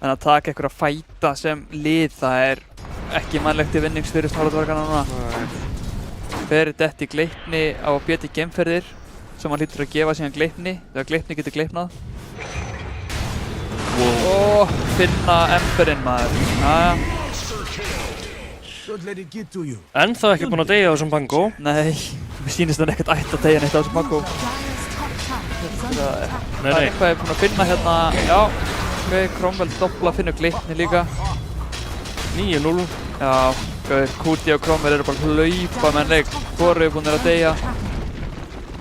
En að taka eitthvað að fæta sem lið, það er ekki mannlegt í vinnings fyrir Snorradvargana núna. Fyrir þetta í Gleipni á að bjöta í geimferðir sem hann hlýtur að gefa síðan Gleipni þegar Gleipni getur Gleipnað. Og finna Emberinn, maður. Jæja. Ennþá ekki búinn að deyja á þessum Bango. Nei, mér sýnist hann ekkert ætti að deyja neitt á þessum Bango. Dire's top tower is under attack. Það er eitthvað ég er búinn að finna hérna. Já, ok, Cromwell doppla, finnur Gleipni líka. 9-0. Já, Kuti og Cromwell eru bara að hlaupa með leik. Hvoru er búinn að deyja.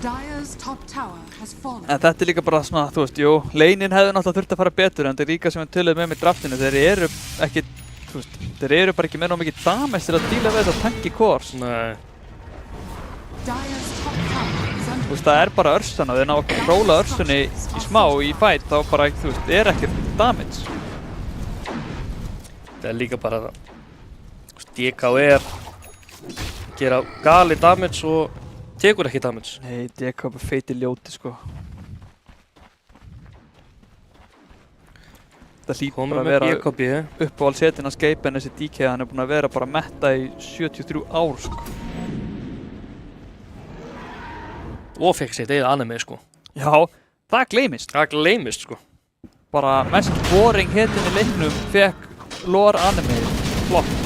Dire's top tower has fallen. En þetta er líka bara svona, þú veist, jú, lanein hefði náttúrulega þurft að fara betur en þetta er líka sem við töluðum með draftinu. Þeir eru ekki, þú veist, þeir eru bara ekki með nóg mikið damage til að díla við þessa tanky cores. Nei. Dire's top tower is under Þú veist, það er bara Ursan og þeir ná að róla Ursunni í smá í fight, þá bara, þú veist, er ekkert damage. Það er líka bara það. DK er gera gali damage og tekur ekki damage. Nei, DK er bara feiti ljóti, sko. Það hlýtur Komið bara að með vera BKB. uppáhaldsetin að Skype en þessi DK, hann er búinn að vera bara metta í 73 ár, sko. Og fekk sitt eigið anime, sko. Já, það gleymist. Það gleymist, sko. Bara mest boring hitin í leiknum fekk lore anime. Flott.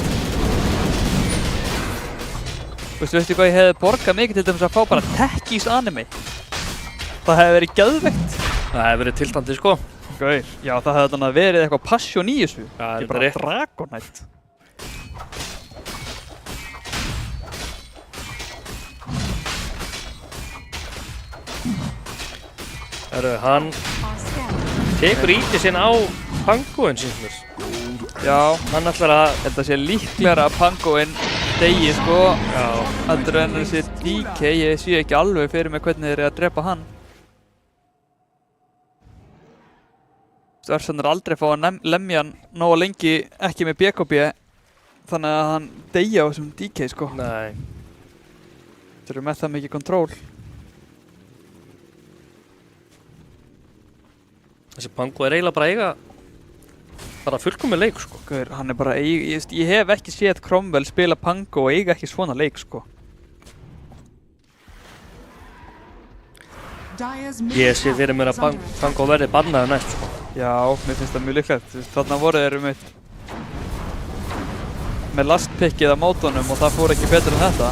Veistu hvað ég hefði borgað mikið til dæmis að fá bara Techies anime? Það hefði verið geðveikt. Það hefði verið tiltandi, sko. Gauir. Já, það hefði þannig að verið eitthvað passion í þessu. Já, Ekki þetta bara er rétt. Dragonite. Hann our scan. tekur ítið sinn á Pangoinn, sýnst mér. Já, Hann ætlar að... þetta sé líklegra að Pangoinn degi, sko. Já. Heldur en þessi DK, ég sé ekki alveg fyrir mig hvernig þeir eru að drepa hann. Örsan aldrei fá að lemja hann nógu lengi ekki með BKB þannig að hann deyja á þessum DK sko. Nei. Þeir eru með það mikið kontról. Þessi Pango eiginlega bara eiga bara fullkomið leik sko. Guður, hann bara ég hef ekki séð Cromwell spila Pango og eiga ekki svona leik sko. Ég sé fyrir mér að Pango verði bannaður næst sko. Já, mér finnst það mjög líklegt. Þarna voru þeir með last pickið á mótunum og það fór ekki betur en þetta.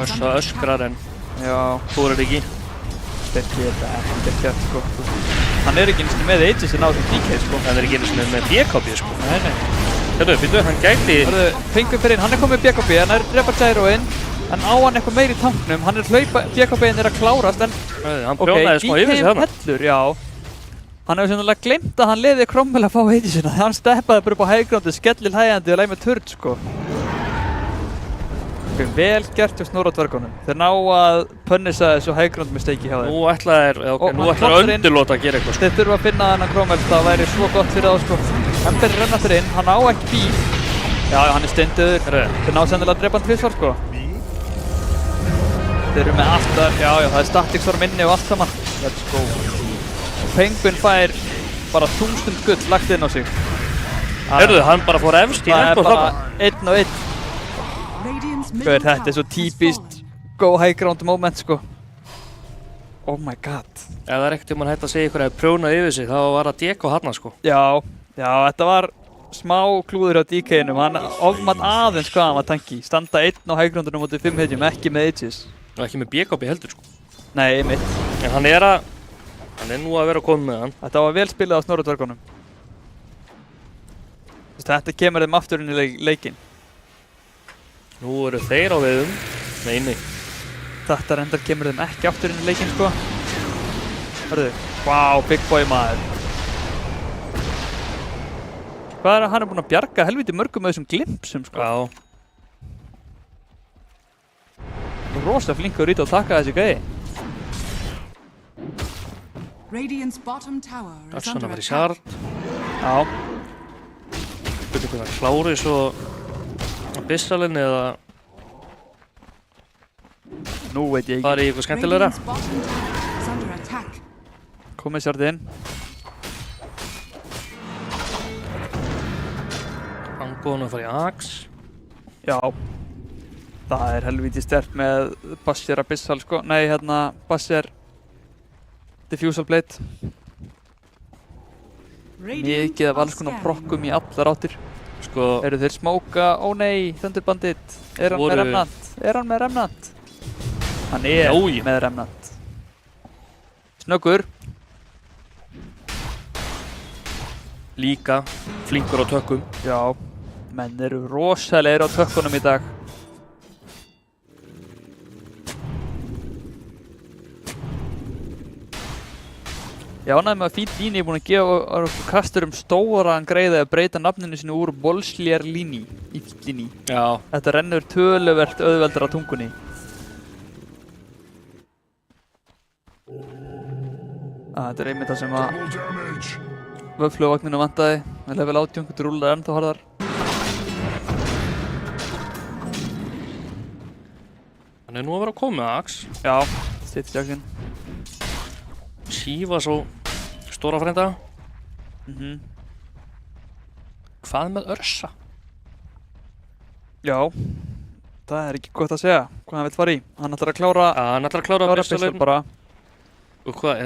Össa öskrar en fórir ekki. Þeir geta ekkert gert sko. Hann ekki einu sinni með Aegis en á þessum DK sko. Hann ekki einu sinni með BKB sko. Nei. Hérna, býttu, hann gæti... Fengum fyrir inn, hann komið með BKB, hann drepa gyroinn. En á hann eitthvað meir í tanknum, hann hlaupa, BKB-in að klárast en... Hann prjónaði smá yfir sig þarna. Hellur, já. Hann hefur sennilega gleymt að hann leiði Cromwell að fá Aegisina. Hann steppaði bara upp á hæggrándu, skellil hægjandi og leið með turd, sko. Vel gert hjá Snorra-dvergunum. Þeir ná að punnisa þessu hæggrándu mistake hjá þeim. Nú ætla þeir undirlóta að gera eitthvað, sko. Þeir þurfa að finna þennan Cromwell, það væri svo gott fyrir þá, sko. Ember renna þeir inn, hann á ekki bíl. Já, hann steinduður. Þeir ná sennilega að drepa hann tvisvar, sko. Þeir eru með allt það, já, það statics var minni og allt saman. Let's go. Penguin fær bara 1000 gull lagt inn á sig. Heyrðu, hann bara fór efst í nefn og það er bara 1 og 1. Þetta er svo típist go high ground moment, sko. Oh my god. Ef það er ekkert um hann hætti að segja ykkur að prjónað yfir sig, þá var það DK hann, sko. Já, þetta var smá klúður á DK-num. Hann ofmat aðeins hvað hann var tanki. Standa 1 á high groundunum mótið 5 hetjum, ekki með Aegis. Og ekki með BKB heldur, sko. Nei, einmitt. En hann er nú að vera að koma með hann. Þetta var vel spilað á Snorra-dvergunum. Þetta kemur þeim aftur inn í leikinn. Nú eru þeir á veiðum. Nei. Þetta reyndar kemur þeim ekki aftur inn í leikinn, sko. Hörðu, wow, big boy maður. Hvað er að hann búinn að bjarga helviti mörgum með þessum glimpsum, sko. Já. Rosa flinkur út að taka þessi gæði. Össan að vera í sjárd. Já. Spurning hvernig hann klári svo Bissalinn eða Nú veit ég ekki. fari í eitthvað skemmtilegra. Komið sjárd inn. Pangoðan að fara í Axe. Já. Það er helviti sterkt með Basher Abyssal, sko. Nei, Basher Diffusal Blade. Mikið af alls konar prokkum í allar áttir. Sko... Eru þeir smóka? Ó nei, Thunder Bandit. Er hann með remnant? Er hann með remnant? Hann er með remnant. Snöggur. Líka flinkur á tökkum. Já. Menn eru rosalegir á tökkunum í dag. Ég ánægði með að Feed Lini er búinn að gefa okkur kasturum stóran greiði að breyta nafninu sinu úr Bolslier Lini í Feed Lini. Já. Þetta rennur töluvert auðveldar á tungunni. Þetta er einmitt það sem að vöffluvagninu vantaði. Með level 18 getur rúlar ennþá harðar. Hann er nú að vera að koma með Axe. Já, City Jackson. Sífa svo stóra frænda. Hvað með Örsa? Já, það er ekki gott að segja hvað hann vill fara í. Hann ætlar að klára... Hann ætlar að klára Bissal bara. Og hvað,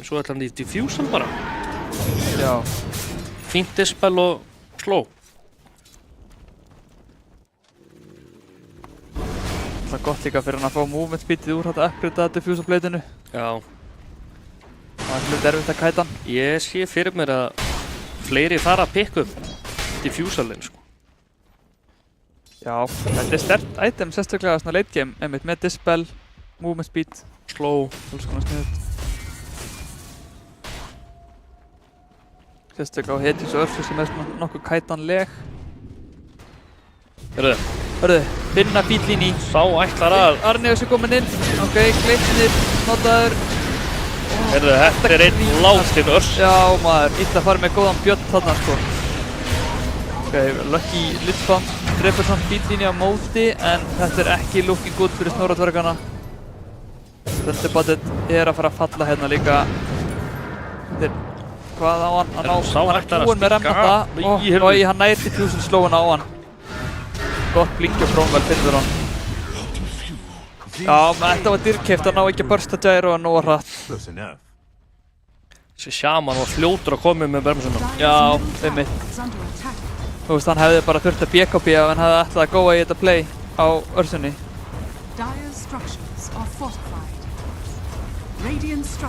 svo ætlar hann í Diffusal bara? Já. Fínt dispel og slow. Það er gott líka fyrir hann að fá movement speedið úr þetta upgrade Diffusal Blade-inu. Já. Það er hlut erfitt að kæta hann. Ég sé fyrir mér að fleiri fara að pikka upp Diffusalinn, sko. Já, þetta er sterkt item, sérstaklega svona late game, einmitt með dispel, movement speed, slow, alls konar sniðut. Sérstaklega á Hetjus og Örsu sem er svona nokkuð kætanleg. Hörðu, finna Feed Lini. Sá ætlar að... Arneus er kominn inn. Ok, Gleipnir, notaður. Heyrðu, þetta er einn látin örs. Já maður, illa að fara með góðan björn þarna sko. Ok, Lucky Littfang drefur samt bíllínu á móti en þetta er ekki looking good fyrir Snorradvergana. Thunderbotted er að fara að falla hérna líka. Þetta er, hvað á hann? Hann er búinn með remnata. Og hann næri 1000 slóuna á hann. Gott blink og Krónvel finnur hann. Já, menn þetta var dýrkeypt að ná ekki að bursta gyro og nóga hratt. Þessi Shaman var fljótur að koma með bremsuna. Já, einmitt. Þú veist, hann hefði bara þurft að BKB ef hann hefði ætlað að góa í þetta play á Ursunni.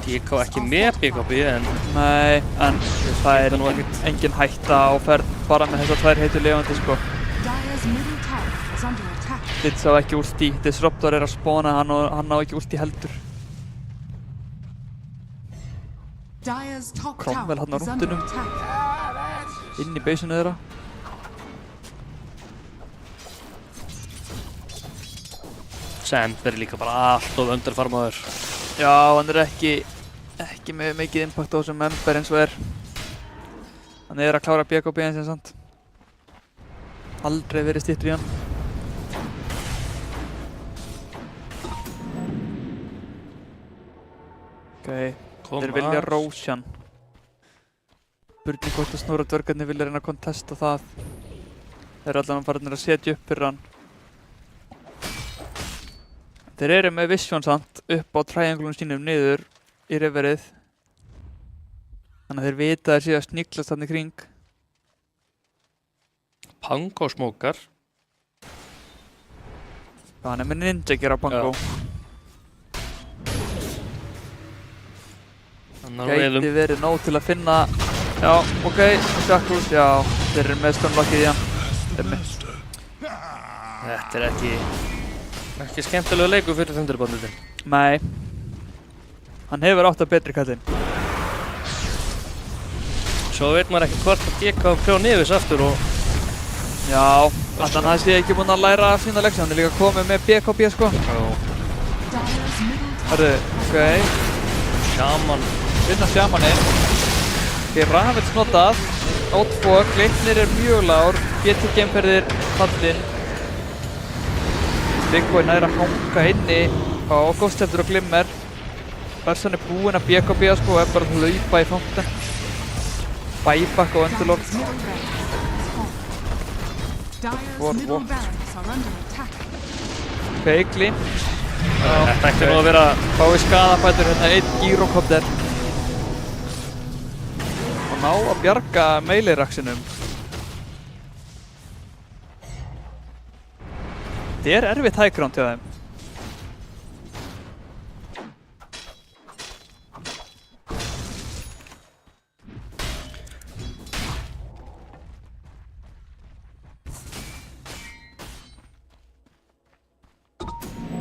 Ég ká ekki með BKB en... Nei, en það er engin hætta á ferð bara með þessar tvær heitu lifandi sko. Litz á ekki ulti, Disruptor er að spawna, hann á ekki ulti heldur. Krónvel hann á rúndunum. Inn í beisinu þeirra. Semper er líka bara allt of underfarmaður. Já, hann er ekki með mikið impact á þessum Ember eins og er. Hann er að klára BKB eins og sant. Aldrei verið stýttur í hann. Ok, þeir vilja Roshan. Spurning hvort að Snorradvergarnir vilja reyna að kontesta það. Þeir eru allavega farnir að setja upp fyrir hann. Þeir eru með Vision samt upp á trianglunum sínum niður í riverið. Þannig að þeir vita að þeir séu að sniglast þarna í kring. Pango smókar. Já, hann er með ninja gear á Pango. Gæti verið nóg til að finna... Já, ok, Shackles, já, þeir eru með stunlockið í hann. Þetta er ekki skemmtilega leikur fyrir Thunderbotted. Nei. Hann hefur átt að betri kallinn. Svo veit maður ekki hvort að GK prjóð Nevis aftur og... Já, þannig að hann sé ekki búinn að læra sína leksi. Hann er líka komið með BKB sko. Herru, ok. Shaman. Vinna Shamaninn. Ok, Ravage notað. Outfog, Gleipnir er mjög lágur. GT geimferðir fallinn. Big Boy nær að hanga inni á Ghostheldur og Glimmer. Ursan er búinn að BKB sko og er bara að hlaupa í fountain. Buyback og Underlord. Ok, Glyn. Þetta ætti nú að vera... Fái skadabætur hérna einn gyrocopter. Og ná að bjarga melee-raxinum. Þetta er erfitt high ground hjá þeim.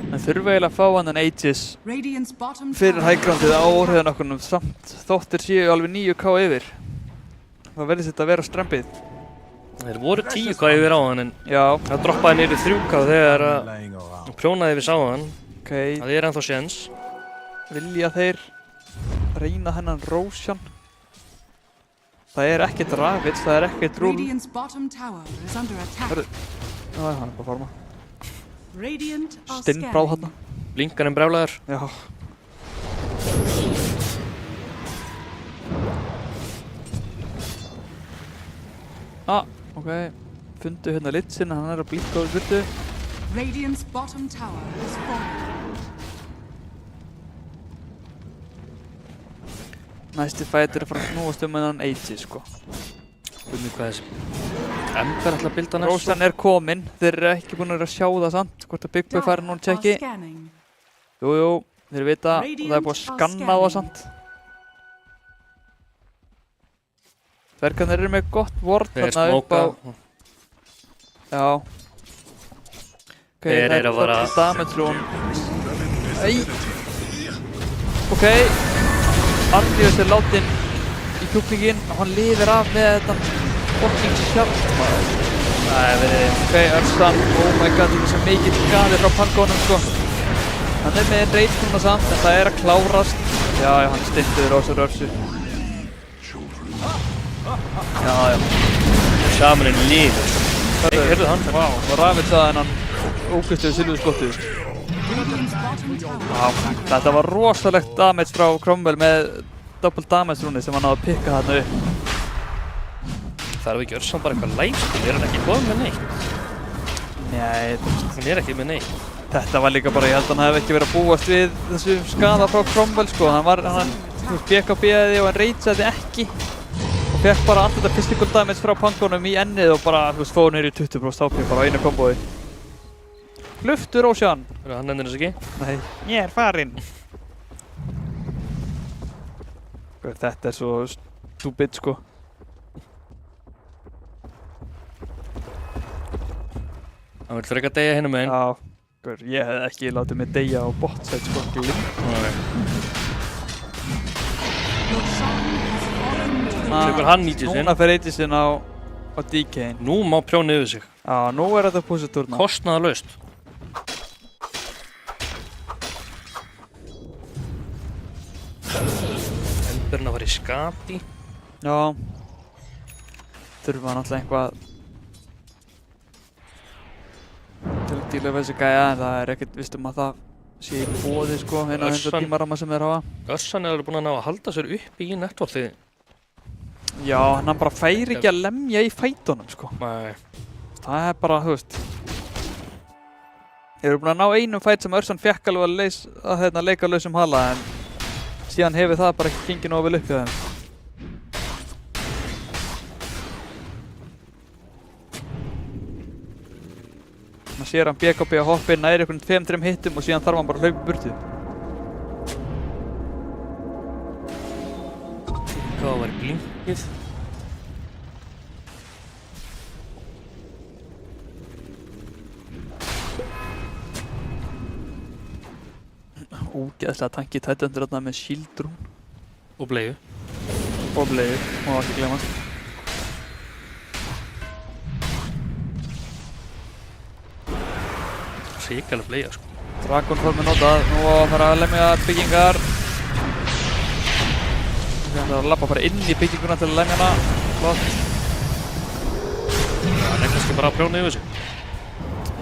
En þurfa eiginlega að fá hann en Aegis fyrir high groundið á óhrifðan okkur samt þóttir séu alveg 9k yfir. Það verðist þetta að vera strempið. Þeir voru 10k yfir á hann en það droppaði niður 3k þegar að prjónaði yfir sá hann. Okay. Það er ennþá séns. Vilja þeir reyna hennan Roshan? Það er ekkert Ravage, það er ekkert rúl. Hörru, það er hann bara að forma. Stinnbráð þarna. Blinkarinn brjálæður. Já. Ok. Fundu hérna Litzinn, hann er að blinka úr burtu. Næsti fight er að fara að snúast með hann Aegis sko. Spurning hvað þessi Ember ætla að bilda næst. Roshan er kominn, þeir eru ekki búin að sjá það samt. Hvort að Big Boy færi núna tjekki. Jújú, þeir vita og það er búið að skanna það samt. Dvergarnir eru með gott ward þarna upp á... Já. Ok, það er bara damage rún. Æ. Ok. Arnius er látin í kjúklinginn og hann lifir af með þetta fucking sjálf maður. Það er verið... Ok, Ursan, oh my god, þetta er svo mikið skadi frá Pangónum sko. Hann er með rage núna samt, en það er að klárast. Já, hann stindur á þessu rörsu. Já. Shamaninn líður. Heyrðu hann? Vá, og Ravage að hennan ókvistluðu silfur skottu. Já, þetta var rosalegt damage frá Cromwell með double damage rúni sem hann náði að pikka þarna upp. Það er ekki Örsan bara eitthvað læg, sko. Er hann ekki góð með neitt? Nei, Hann er ekki með neitt. þetta var líka bara, ég held að hann hefði ekki verið að búast við þessu skada frá Cromwell, sko. Hann BKB-ði og hann rageaði ekki. Og fekk bara allt þetta physical damage frá Pangonum í ennið og bara, fóð niður í 20% HP bara á einu kombói. Luftur Ocean. Hann nefnir þess ekki? Nei, ég er farinn. Þetta er svo stúpid, sko. Hann vil frekar deyja hinum meginn. Já, ég hef ekki látið mig deyja á botside, sko. Tekur hann Aegisinn. Núna fer Aegisinn á DK-in. Nú má prjóna yfir sig. Já, nú er þetta púsatúrna. Kostnaðarlaust. Emberinn að fara í skati. Já. Þurfa náttúrulega eitthvað til að díla við þessi gæja, en það er ekkert vist að það sé í boði, sko, innan þessar tímaramma sem þeir hafa. Örsan er alveg búinn að ná að halda sér uppi í netvalli. Já, hann bara fær ekki að lemja í fætunum, sko. Nei. Það er bara, þú veist. Ég eru búinn að ná einum fæt sem Örsan fekk alveg að leika lausum hala, en síðan hefur það bara ekki gengið nógu vel upp hjá þeim. Maður sér hann BKB að hoppa inn næri einhvern 5-3 hittum og síðan þarf hann bara að hlaupa í burtu. Hvað var í blinkið? Ógeðslega tankið tættandur þarna með shieldrún. Og bleiðu. Og bleiðu, má ekki glemast. Ríkalega bleiða, sko. Dragonform er notað, nú á að fara að lemja byggingar. Það er að lappa bara inn í bygginguna til að lemja hana. Flott. Hann er kannski bara að prjóna yfir sig.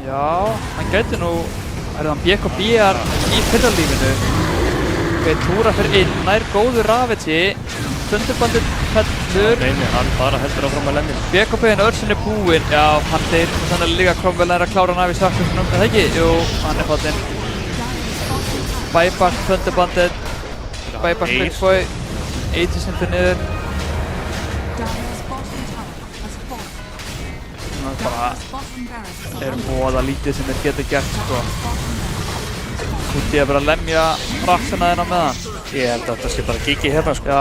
Já, hann gæti nú, hann BKB-ar í fyrralífinu. Túra fyrir inn, nær góður Ravage. Thunderbandið fellur. Nei, hann bara heldur áfram að lemja. BKB-in Örsin er búinn. Já, hann deyr og þannig að líka Cromwell er að klára hann af í saklusunum. Er það ekki? Jú, hann er fallinn. Buyback Thunderbandið. Buyback Bigboy. Aegisinn fyrir niður. Það bara er voða lítið sem þeir geta gert, sko. Út í að vera að lemja raksana þennan með hann. Ég held að það sé bara kikið hérna, sko. Já.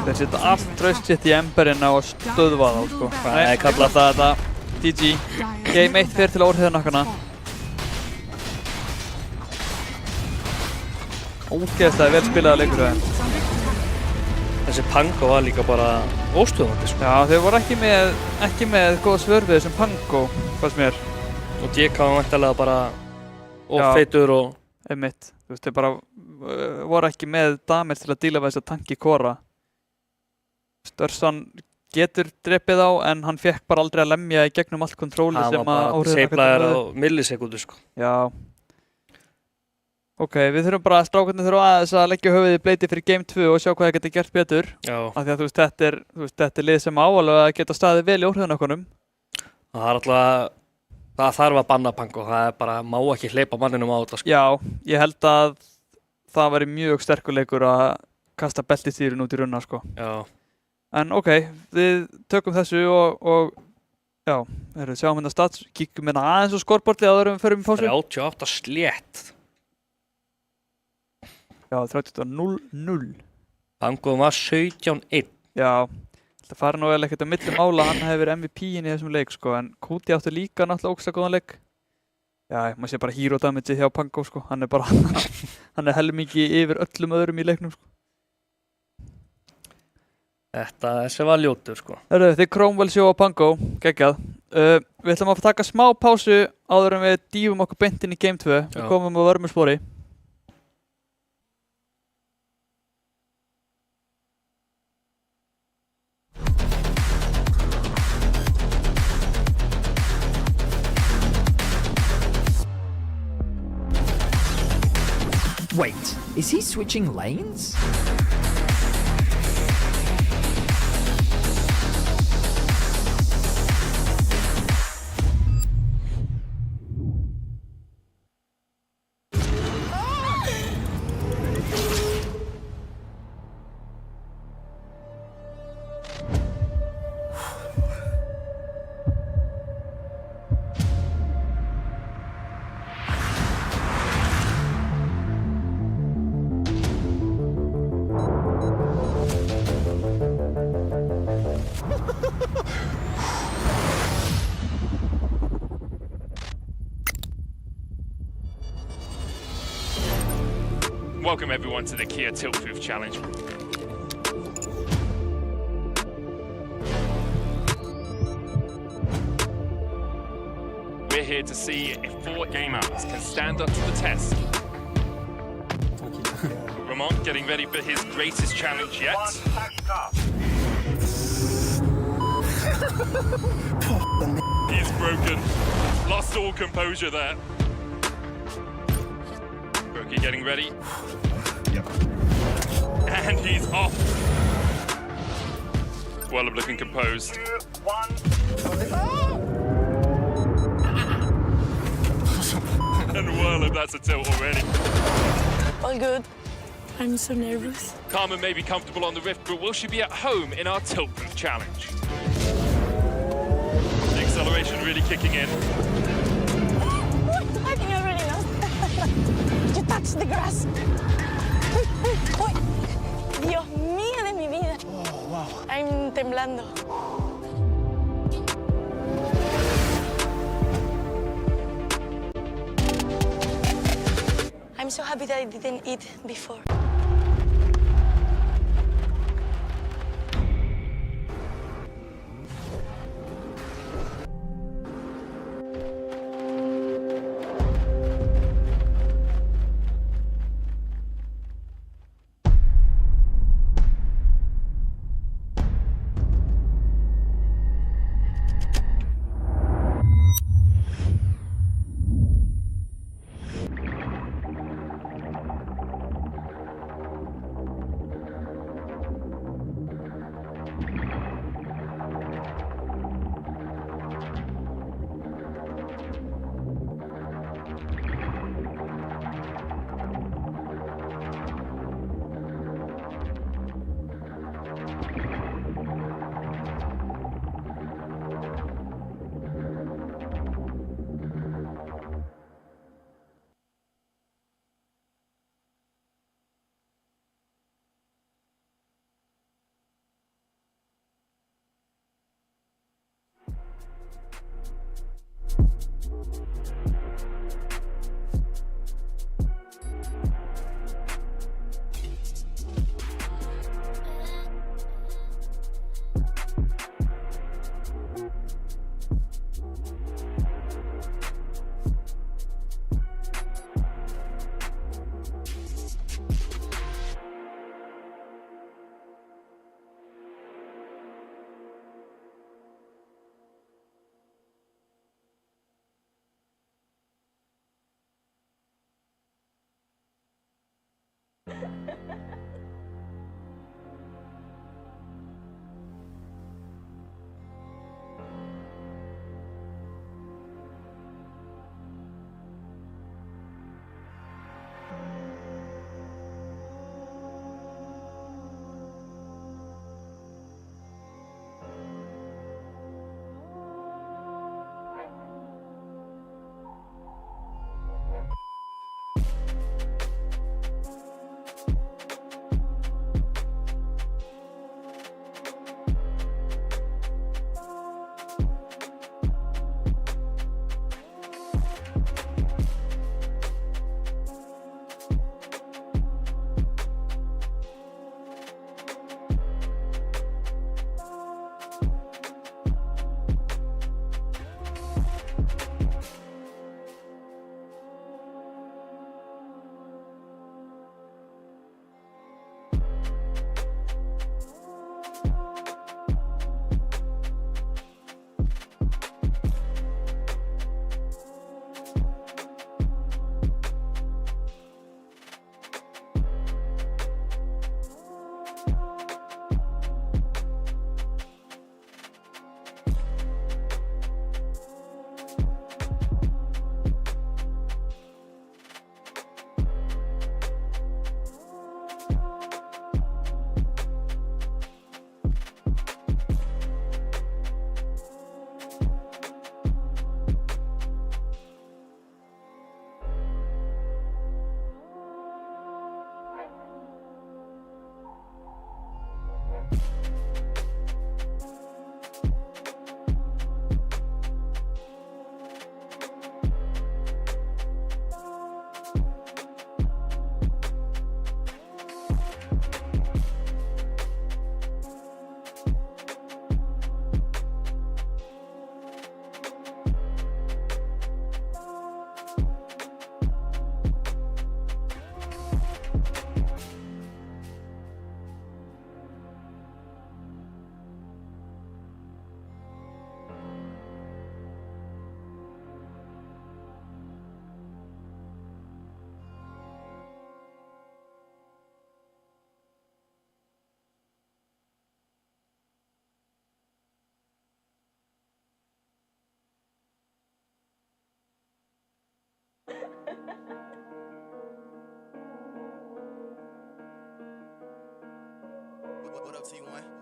Þeir setja allt traust sitt í Emberinn á að stöðva þá, sko. Nei, kalla þetta GG. Game 1 fyrir til að orðiða nakkana. Ógeðslega vel spilaða leikur hjá þeim. Þessi Pango var líka bara óstöðvandi, sko. Já, þeir voru ekki með góð svör við þessum Pango, fannst mér. Og DK var væntanlega bara Já. feitur og... Einmitt. Þú veist, þeir bara voru ekki með damage til að díla við þessa tanki Kora. Örsan getur drepið á, en hann fekk bara aldrei að lemja í gegnum allt kontróli sem að Hann var bara seiflaður á millisekundu, sko. Já. Ok, við þurfum bara, strákarnir þurfum aðeins að leggja höfuðið í bleyti fyrir Game 2 og sjá hvað það getur gert betur. Já. Af því að þetta er lið sem áalveg að geta staðið vel í óhrifðunarkonum. Það er alltaf... Það þarf að banna Pango, það er bara, má ekki hleypa manninum á þetta, sko. Já, ég held að það væri mjög sterkur leikur að kasta beltistýrun út í runna, sko. Já. En ok, við tökum þessu og já, sjáum hérna stats, kíkum hérna aðeins á skorbortið áður en við förum í pásu. 38 slétt. Já, 38-0-0. Pango var 17-1. Já, það fara nú vel ekkert á milli mála, hann hefur verið MVP-in í þessum leik, sko, en Kuti átti líka náttúrulega ógeðslega góðan leik. Já, maður sé bara hero damage hjá Pango, sko, hann er bara, hann er helmingi yfir öllum öðrum í leiknum, sko. Þessi var ljótur, sko. Þið Cromwell sjó á Pango, geggjað. Við ætlum að taka smá pásu áður en við dýfum okkur beint inn í Game 2. Við komum á vörmu spori. Wait, is he switching lanes? Welcome everyone to the Kia Tiltproof Challenge. We're here to see if 4 gamers can stand up to the test. Ramon getting ready for his greatest challenge yet. He's broken. Lost all composure there. Brookie getting ready. Yep. And he's off. Wallop looking composed. 2, 1. And Wallop, that's a tilt already. All good. I'm so nervous. Carmen may be comfortable on the Rift, but will she be at home in our Tiltproof Challenge? The acceleration really kicking in. I think I already know. You touched the grass. Uy. Dios mío de mi vida. Oh, wow. I'm temblando. I'm so happy that I didn't eat before. What up, T1?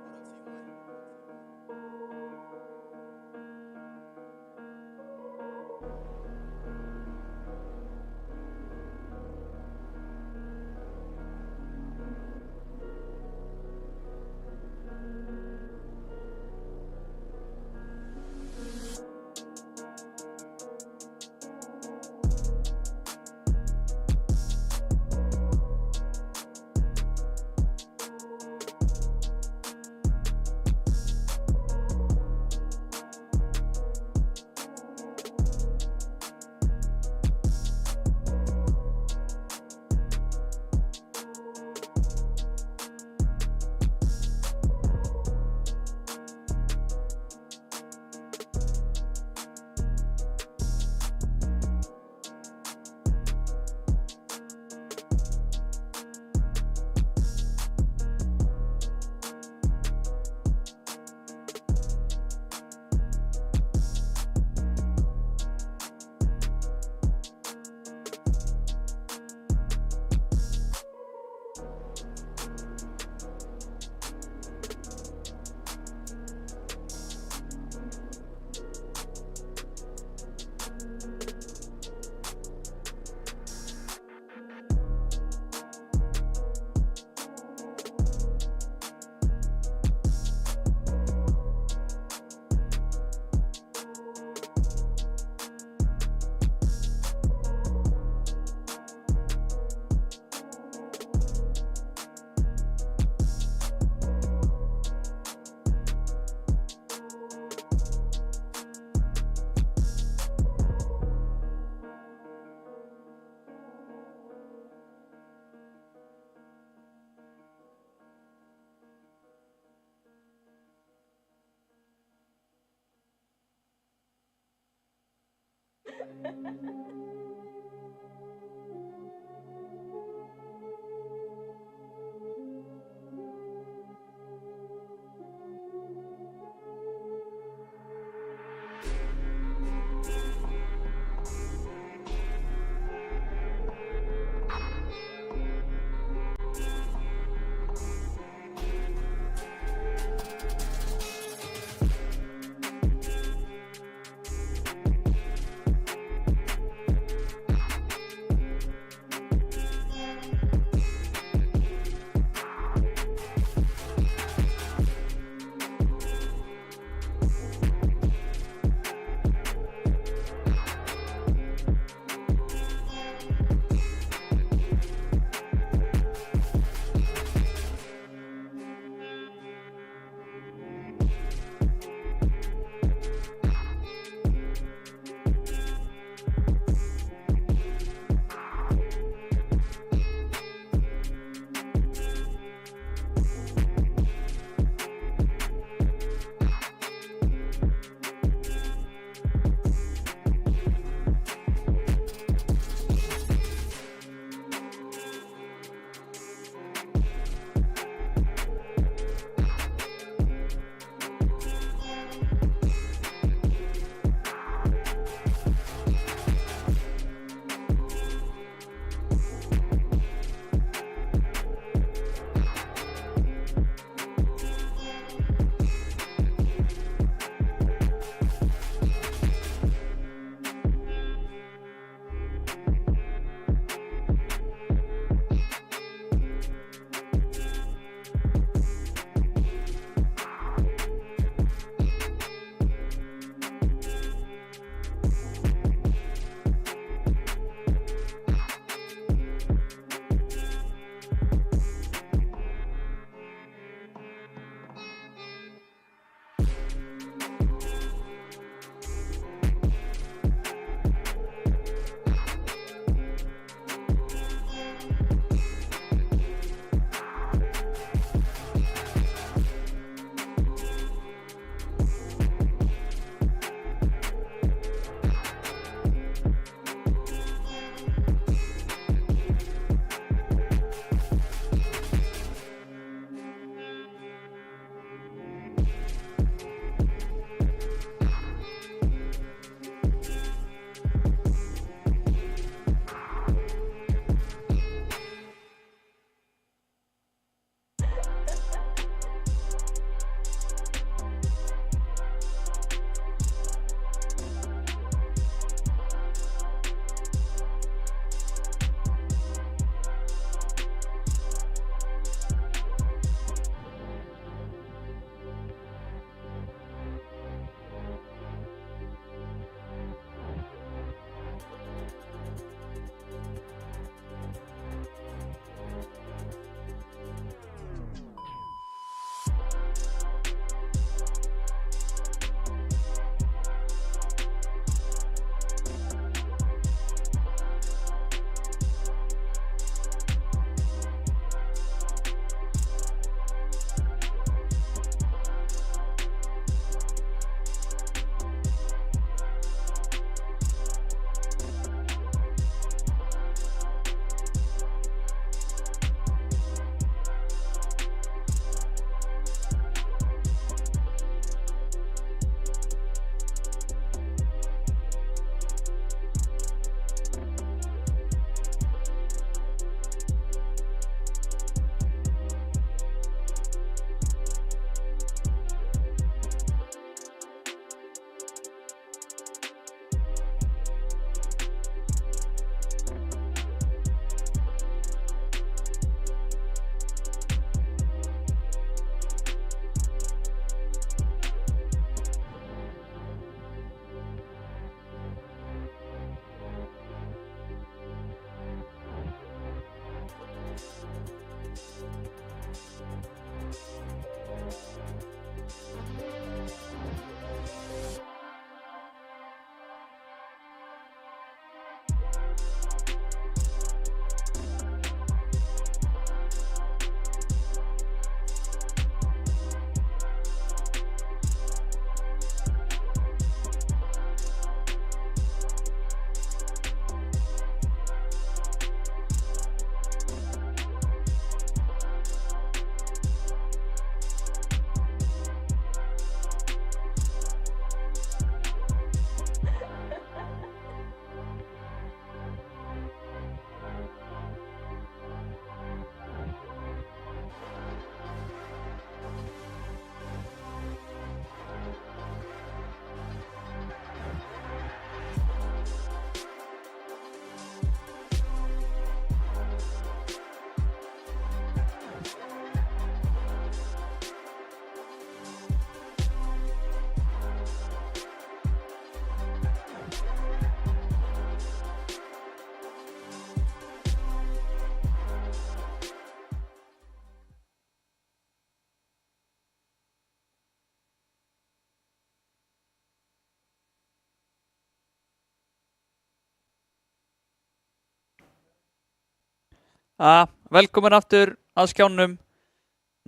Velkomin aftur að skjánum.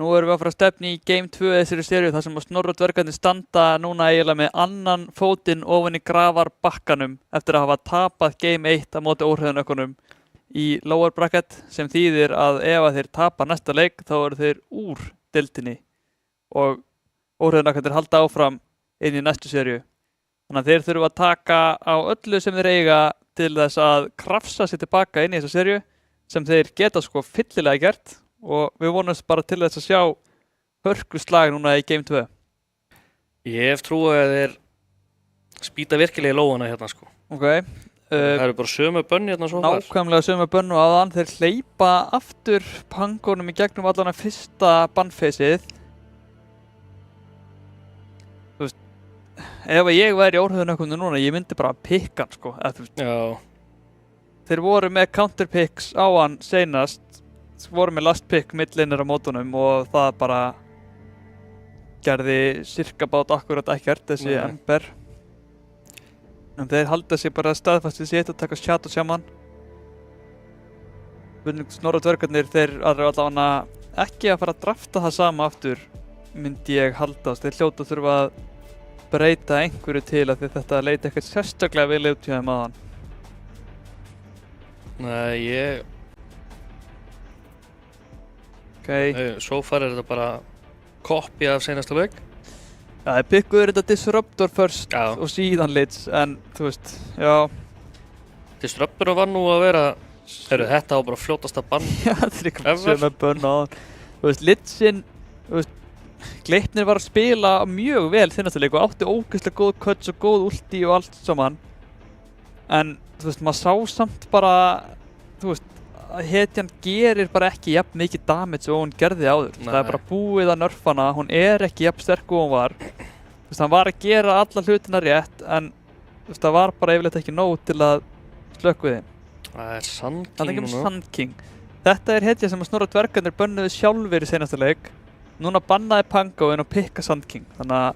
Nú erum við að fara að stefna í Game 2 þessari seríu þar sem að Snorri og dvergarnir standa núna eiginlega með annan fótinn ofan í grafarbakkanum eftir að hafa tapað Game 1 á móti óhreyðunökkunum í lower bracket sem þýðir að ef að þeir tapa næsta leik þá eru þeir úr deildinni og óhreyðunökkunir halda áfram inn í næstu seríu. Þannig að þeir þurfa að taka á öllu sem þeir eiga til þess að krafsa sig tilbaka inn í þessa seríu sem þeir geta sko fyllilega gert og við vonumst bara til þess að sjá hörkuslag núna í Game 2. Ég hef trú að þeir spýta virkilega í lófana hérna sko. Ok. Það eru bara sömu bönn hérna svo far. Nákvæmlega sömu bönn og aðan. Þeir hleypa aftur pangunum í gegnum allan að fyrsta bannfeysið. Þú veist, ef ég væri í óhreyðunökkunum núna, ég myndi bara pikka hann sko. Já. Þeir voru með counterpicks á hann seinast. Voru með last pick millinir á mótunum og það bara gerði cirka bát akkurat ekkert þessi Ember. En þeir halda sig bara staðfast við sitt og taka shot og sjaman. Snorri og dvergarnir þeir eru allavega ekki að fara að drafta það sama aftur myndi ég haldast. Þeir hljóta þurfa að breyta einhverju til að þetta leiti ekkert sérstaklega vel út hjá þeim aðan. Nei, svo far þetta bara copy af seinasta leik. Já, þeir pikkuður þetta Disruptor first og síðan Lidz, en þú veist, já. Disruptor var nú að vera, þetta var bara fljótasta bann. Já, þetta er eitthvað sömu bönn á hann. Þú veist, Lidzinn, þú veist, Gleipnir var að spila mjög vel þinnasta leik og átti ógeðslega góð cuts og góð ulti og allt saman. En, þú veist, maður sá samt bara, þú veist, að hetjan gerir bara ekki jafn mikið damage og hún gerði áður. Það er bara búið að nerfa hana, hún er ekki jafn sterk og hún var. Þú veist, hann var að gera alla hlutina rétt, en þú veist, það var bara yfirleitt ekki nóg til að slökka við þeim. Það er Sand King Það er ekki Sand King. Þetta er hetja sem að Snorri og dvergarnir bönnuðu sjálfur í seinasta leik. Núna bannaði Pangoinn og pikka Sand King, þannig að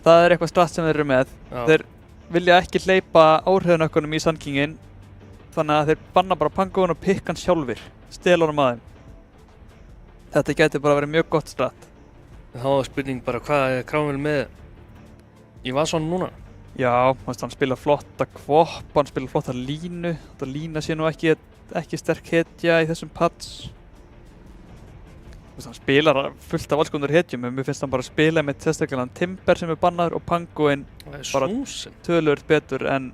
það er eitthvað strat sem þeir eru með. Þeir vilja ekki hleypa óhreyðunökkunum í Sand Kinginn. Þannig að þeir banna bara Pangoinn og pikka hann sjálfur, stela honum að þeim. Þetta gæti bara verið mjög gott strat. Þá er spurning bara hvað er Cromwell með í Vason núna? Já, hann spila flotta kvopp, hann spila flotta línu. Þetta lína sé nú ekki sterk hetja í þessum patch. Hann spilar fullt af alls konar hetjum, en mér finnst hann bara að spila með sérstaklega Timber sem er bannaður og Pangoinn bara töluvert betur en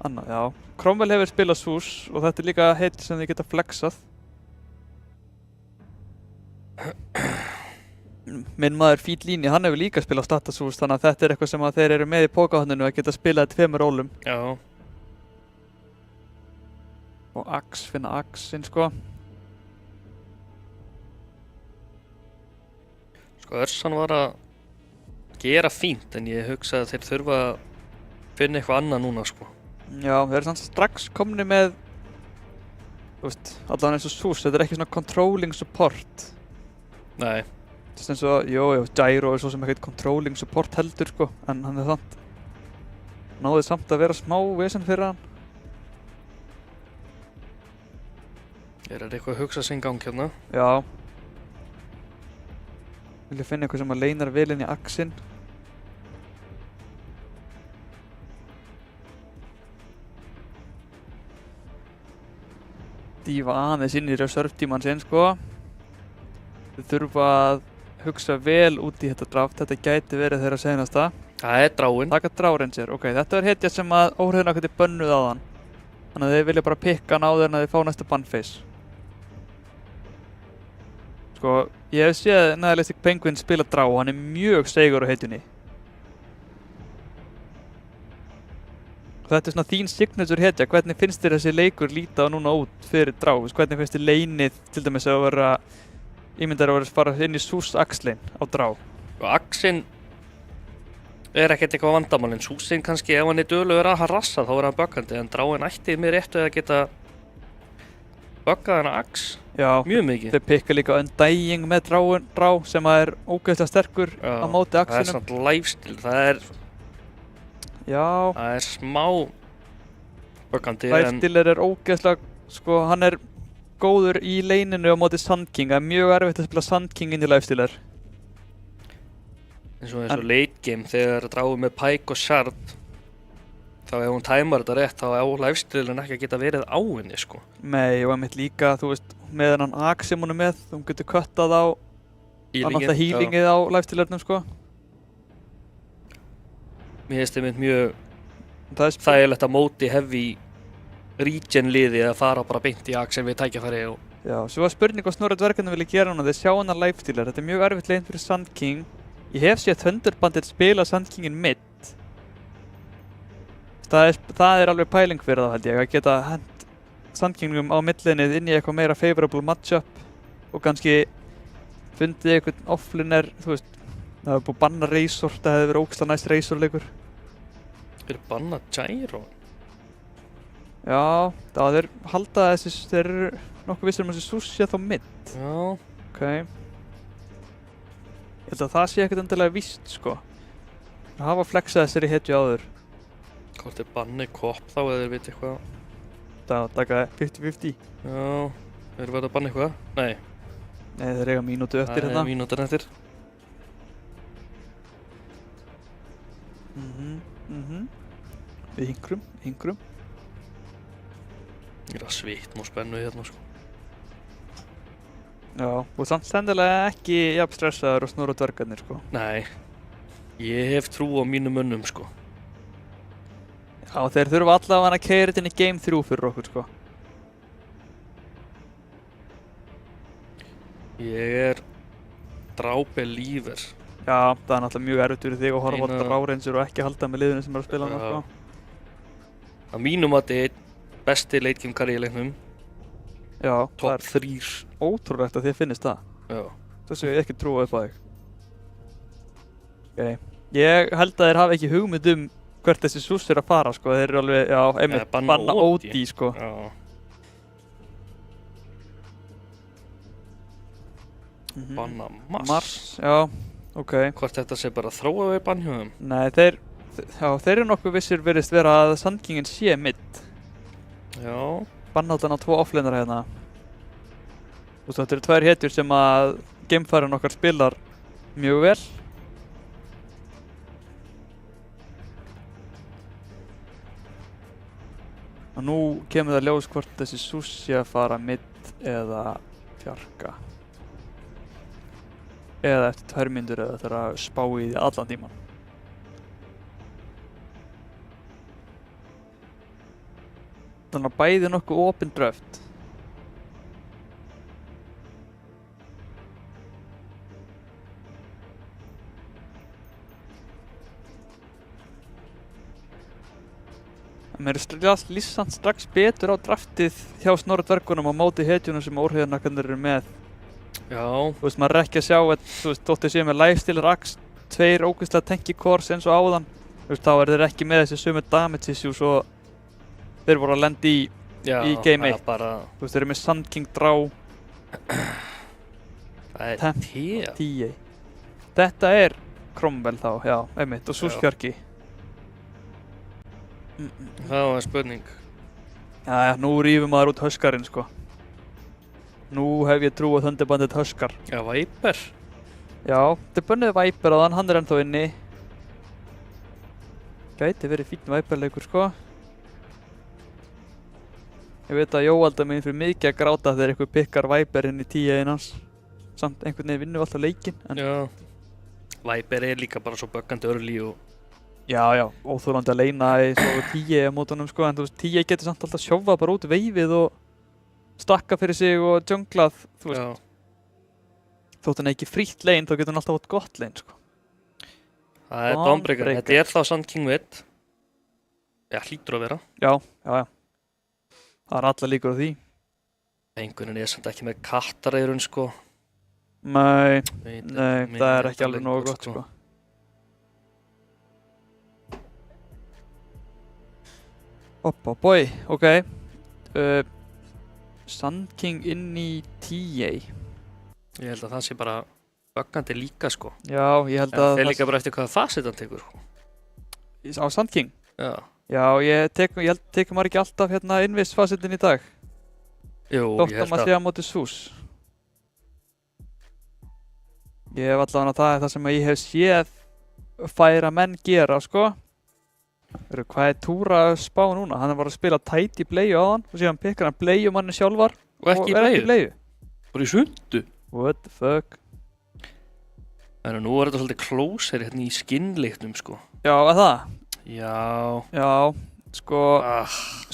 annað, já. Cromwell hefur spilað Sús og þetta er líka hetja sem þið geta flexað. Minn maður Feedlini, hann hefur líka spilað Status Sús, þannig að þetta er eitthvað sem að þeir eru með í pókahotninu að geta spilað í 2 rólum. Já. Og finna Axinn sko. Sko Örsan var að gera fínt, en ég hugsa að þeir þurfa að finna eitthvað annað núna sko. Já, þeir eru strax komni með, þú veist, allavega eins og Sús, þetta er ekki svona controlling support. Nei. Þetta er eins og, Gyro er svo sem ekkert controlling support heldur sko, en hann er samt, náði samt að vera smá vesen fyrir hann. Er eitthvað að hugsa sinn gang hérna? Já. Vilja finna eitthvað sem að leynar vel inn í Axinn. Dífa aðeins inn í reserve-tíman sinn sko. Þið þurfa að hugsa vel út í þetta draft, þetta gæti verið þeirra seinasta. Það er dráin. Taka Dráranger, ok, þetta er hetja sem að óhreyðunökkunir bönnuð á hann. Þannig að þeir vilja bara pikka hann áður en að þeir fá næsta bannface. Sko, ég hef séð Nihilistic Penguin spila Drá, hann er mjög seigur á hetjunni. Þetta er svona þín signature hetja, hvernig finnst þér þessi leikur líta núna út fyrir Drá? Hvernig finnst þér leinið til dæmis að vera ímyndar að fara inn í Sús Axlane á Drá? Og Axinn er ekkert eitthvað vandamál, en Súsinn kannski ef hann er duglegur að harassa þá er hann böggandi, en Dráin ætti mér réttu að geta böggað hann Ax. Já, mjög mikið. Þeir pikka líka Undying með Drá sem er ógeðslega sterkur á móti Axinum. Það er svona lifesteal, það er smá böggandi. Lifestealer er ógeðslega, sko, hann er góður í leininu á móti Sand King. Það er mjög erfitt að spila Sand King inn í lifestealer. eins og late game þegar dráið með Pike og Shard þá ef hún tæmar þetta rétt þá á lifestealin ekki að geta verið á henni sko. Nei, og einmitt líka, þú veist, með þennan AK sem hún er með, þú getur köttað á náttúrulega healingið á lifestealernum sko. Mér finnst einmitt mjög þægilegt að móti heavy regen liði að fara bara beint í AK sem við tækjafæri og Já, svo var spurning hvað Snorri dvergarnir vilja gera núna, þeir sjá hana lifestealer. Þetta er mjög erfitt leginn fyrir Sand King. Ég hef séð Thunderbandit spila Sand Kingin mid. Það er alveg pæling fyrir það held ég, að geta hent Sand Kingum á midlinið inn í eitthvað meira favorable matchup og kannski fundið eitthvað offliner, þú veist, það hefur búið banna Razor, það hefði verið ógeðslega næst Razor leikur. Er banna Gyro? Já, það er halda þeir eru nokkuð vissir þessi Sussia þá mid. Já. Ok. Ég held að það sé ekkert endilega víst sko. Það hafa flexað þessari hetju áður. Hvort er banni kopp þá eða þeir veit eitthvað? Það taka 50-50. Já, þeir verða að banna eitthvað? Nei. Nei, þeir eiga mínútu eftir hérna. Það er mínútur eftir. Við hingrum. Ég er að svitna og spennu hérna sko. Já, og samt sendilega ekki jafn stressaður og Snorri dvergarnir sko. Nei. Ég hef trú á mínum mönnum sko. Já, þeir þurfa allavega að keyra þetta inn í Game 3 fyrir okkur sko. Ég er drábelífer. Já, það er náttúrulega mjög erfitt fyrir þig að horfa á þetta rárensur og ekki halda með liðinu sem er að spila hana sko. Að mínum að þetta er besti late game carry í leiknum. Já, Top 3. Ótrúlegt að þið finnist það. Já. Þessu ég ekki trúa upp á þig. Ok. Ég held að þeir hafa ekki hugmynd hvert þessi Sus er að fara sko. Þeir eru alveg, já, einmitt banna OD sko. Já. Banna Mars. Já, ok. Hvort þetta sé bara throwaway bann hjá þeim? Nei, þeir eru nokkuð vissir virðist vera að Sand Kingin sé mid. Já. Banna allan á 2 offlaner hérna. Þú veist, þetta eru 2 hetjur sem að gamefærin okkar spilar mjög vel. Og nú kemur það ljós hvort þessi Sus sé að fara mid eða fjarka. Eða eftir 2 mínútur eða þeirra að spá í því allan tíman. Þannig að bæði nokkuð open draft. Mér líst samt strax betur á draftið hjá Snorri dvergunum á móti hetjunum sem óhrifjarnakkarnir eru með. Já. Þú veist, maður er ekki að sjá að, þú veist, þótt þau séu með lifestealer Axe, 2 ógeðslega tanky cores eins og áðan. Þú veist, þá eru þeir ekki með þessi sömu damage issues og þeir voru að lenda í Game 1. Bara... Þú veist, þeir eru með Sand King Drá. Það er TA. Þetta er Cromwell þá, já, einmitt, og Suskarki. Það var spurning. Jæja, nú rífum maður út Huskarinn sko. Nú hef ég trú á Thunderbandit Huskar. Já, Viper. Já, þetta er bönnið Viper á hann er ennþá inni. Gæti verið fínn Viper-leikur sko. Ég veit að Jóalda mín fyrir mikið að gráta þegar eitthvað pikkar Viper inn í 10-1 hans. Samt einhvern veginn vinnum við alltaf leikinn. Já. Viper er líka bara svo böggandi early og... Já, óþólandi að leina í svo 10 á mótunum sko, en þú veist, 10 getur samt alltaf sjófað bara út veifið og stakka fyrir sig og junglað, þú veist. Já. Þótt hann ekki frítt lane, þá getur hann alltaf átt gott lane sko. Það er Dawnbreaker. Þetta er þá Sand King mid. Já, hlýtur að vera. Já. Það er alla líkur á því. Einhverjum er samt ekki með kattareyrun sko. Nei, það er ekki alveg nógu gott sko. Hoppa, boy, ok. Sand King inn í TA. Ég held að það sé bara böggandi líka sko. Já, ég held að... Það er líka bara eftir hvaða facet hann tekur sko. Á Sand King? Já. Já, ég tekur maður ekki alltaf hérna innviss facetin í dag. Jú, þótt ég að held maður að. sé á móti Sús. Ég hef allavega það er það sem ég hef séð færa menn gera, sko. Hvað er Túra að spá núna? Hann var að spila tætt í bleiu á hann og síðan pikkar hann bleiu manni sjálfar Og ekki í er ekki í bleiu. bleiu. Bara í sundu. What the fuck? En nú er þetta svolítið closer hérna í skinnleiknum, sko. Já, að það? Já. Já, sko,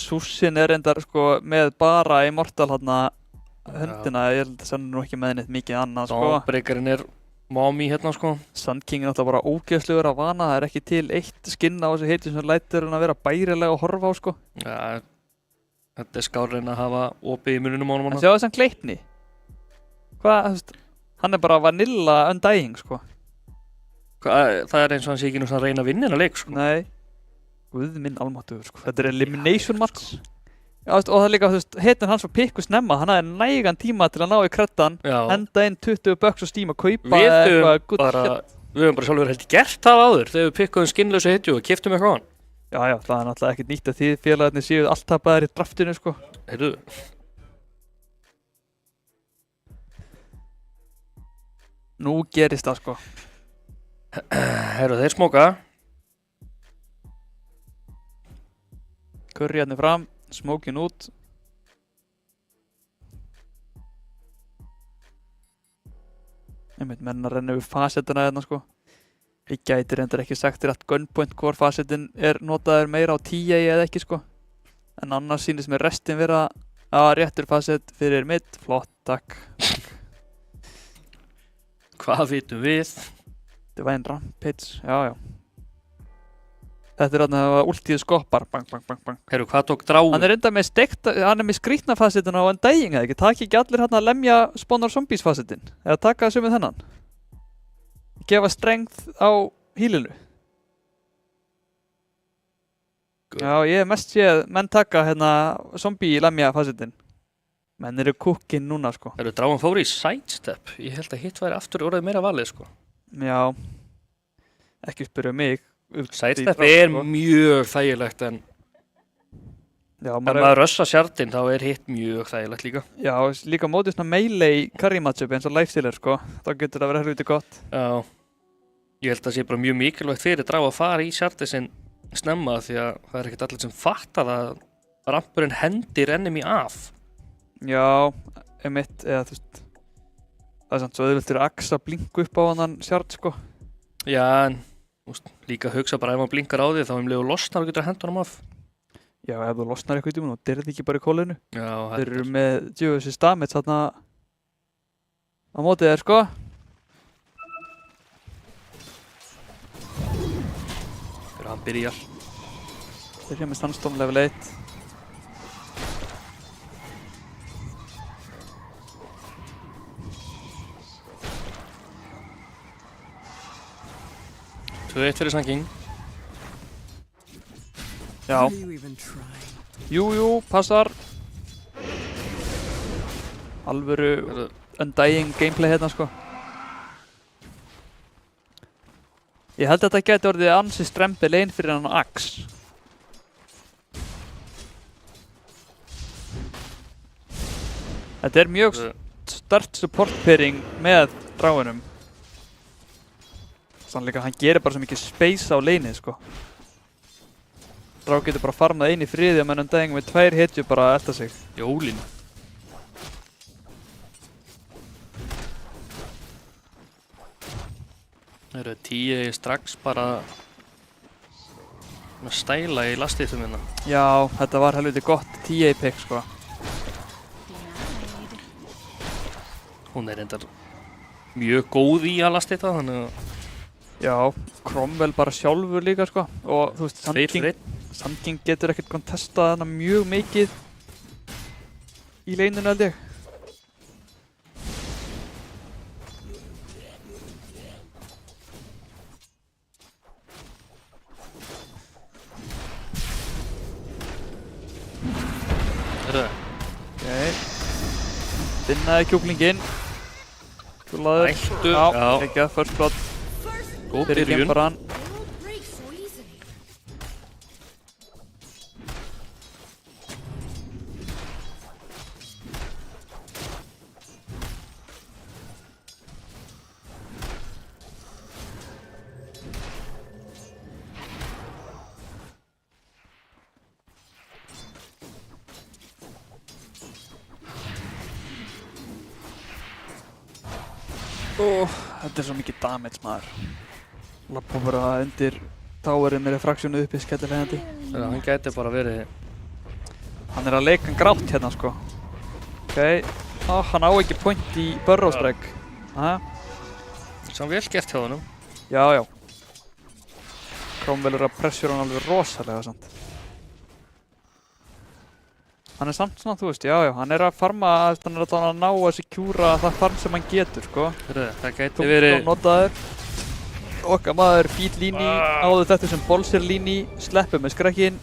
Súsin er reyndar sko með bara Immortal hérna höndina, ég held að það er nú ekki með neitt mikið annað, sko. Dawnbreakerinn er mommy hérna, sko. Sand King er náttúrulega bara ógeðslegur að vana, það er ekki til eitt skinn á þessu heiti sem lætur hann að vera bærilega að horfa á, sko. Já, þetta er skárið en að hafa opið í mununum á honum. En sjáðu þessan Gleipni. Hvað, þú veist, hann er bara vanilla undying, sko. Það er eins og hann sé ekki nú svona að reyna að vinna leik, sko. Nei. Guð minn almáttugur, sko. Þetta er elimination match. Já, veist, og það er líka, þú veist, heitin hans var pikku snemma, hann hafði nægan tíma til að ná í kreddan, henda inn 20 bucks á Steam og kaupa eitthvað good shit. Við höfum bara sjálfur heldur gert það áður þegar við pikkuðum skinnlausu hetju og keyptum eitthvað á hann. Já, það er náttúrulega ekkert nýtt að því félagarnir séu allt tapaðir í draftinu, sko. Heyrðu. Nú gerist það, sko. Heyrðu, þeir smóka. Curry hérna fram, smókin út. Einmitt menn að renna yfir fasettina hérna, sko. Ég gæti reyndar ekki sagt þér að gunpoint hvor fasetin er notaður meira á TA eða ekki, sko. En annars sýnist mér restin vera að réttur faset fyrir mitt. Flott, takk. Hvað vitum við? Divine Rampage, já. Þetta er þarna últíðu skoppar, bang, bang, bang, bang. Heyrðu, hvað tók Dráin? Hann er enda með hann er með skrýtna fasetin á Undying, eða ekki? Takk ekki allir hérna að lemja Spawner Zombies fasetin. Eða taka þessu með þennan. Gefa strength á hílinu. Já, ég hef mest séð menn taka hérna zombie lemja fasetin. Menn eru kukkinn núna, sko. Heyrðu, Dráin fór í sidestep. Ég held að hitt væri aftur orðið meira valið, sko. Já. Ekki spyrja mig. Sidestep er mjög þægilegt en já, ef maður rössa sjartinn þá er hitt mjög þægilegt líka. Já, líka mótið svona melee carry matchup eins og lifestealer, sko. Þá getur það verið helviti gott. Já. Ég held að það sé bara mjög mikilvægt fyrir Drá að fara í sjartið sinn snemma því að það er ekkert allir sem fattar að rampurinn hendir enemy af. Já, einmitt, eða þú veist það er samt svo auðvelt fyrir Axe að blinka upp á hann sjart, sko. Já, en líka hugsa bara ef hann blinkar á því þá legu losnar og getur að henda honum af. Já, ef þú losnar eitthvað í tíma og dyrði ekki bara í kólinu. Já, þeir eru með djöfusins damage þarna á mótið þér, sko. Þegar hann byrjar. Þeir eru með Sandstorm level 1. Tvö-eitt fyrir Sand King. Já. Jú, passar. Alvöru undying gameplay hérna, sko. Ég held að þetta gæti orðið ansi strempið lane fyrir hann Axe. Þetta er mjög start support pairing með Dráinum. Sannleika, hann gerir bara svo mikið space á laneið, sko. Drá getur bara farmað einn í friði og menn Undying með 2 hetju bara að elta sig. Jólin. Það eru 10 strax bara með stæla í lastýttum hérna. Já, þetta var helviti gott TA pick, sko. Hún er reyndar mjög góð í að lastýta, þannig að já, Cromwell bara sjálfur líka, sko. Og þú veist, Sand King getur ekkert kontestað hana mjög mikið í leininu, held ég. Finnaði kjúklinginn. Ættu, já. Ekki að first blood. Góð byrjun. Þetta er svo mikið damage maður. Lappa bara undir towerið með refraksjónu uppi skellilegandi. Hann gæti bara verið... Hann er að leika hann grátt hérna sko. Ok, hann á ekki point í burrow strike. Sem vel gert hjá honum. Já. Cromwell er að pressura hann alveg rosalega samt. Hann er samt svona, þú veist, já, hann er að farma, hann er að ná að secura það farm sem hann getur, sko. Það gæti verið... Tungstón notaður. Okkar maður, fít líni, áður þetta sem bolsir líni, sleppur með skrekkinn.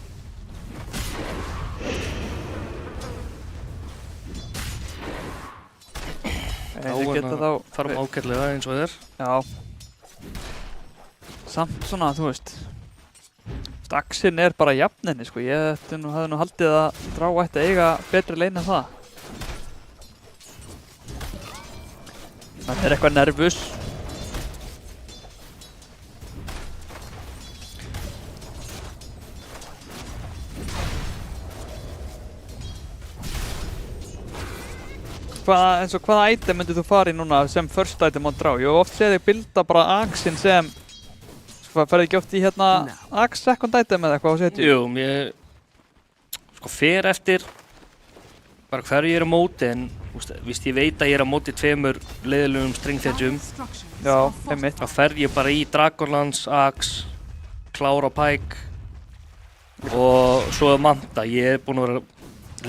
Farm ágætlega eins og þér. Já. Samt svona, þú veist. Axinn er bara jafninni sko, ég hefði nú haldið að Drá ætti að eiga betri lane en það. Það er eitthvað nervus. Hvaða item myndir þú fara í núna sem first item á Drá? Ég hef oft séð þig builda bara Axinn sem ferði ekki oft í hérna Axe second item eða eitthvað á setju? Jú, ég sko fer eftir bara hverju ég er á móti en víst ég veit að ég er á móti tveimur leiðilegum stringþedjum. Já, einmitt. Þá fer ég bara í Dragonlance, Axe, klára Pike og svo Manta. Ég er búinn að vera að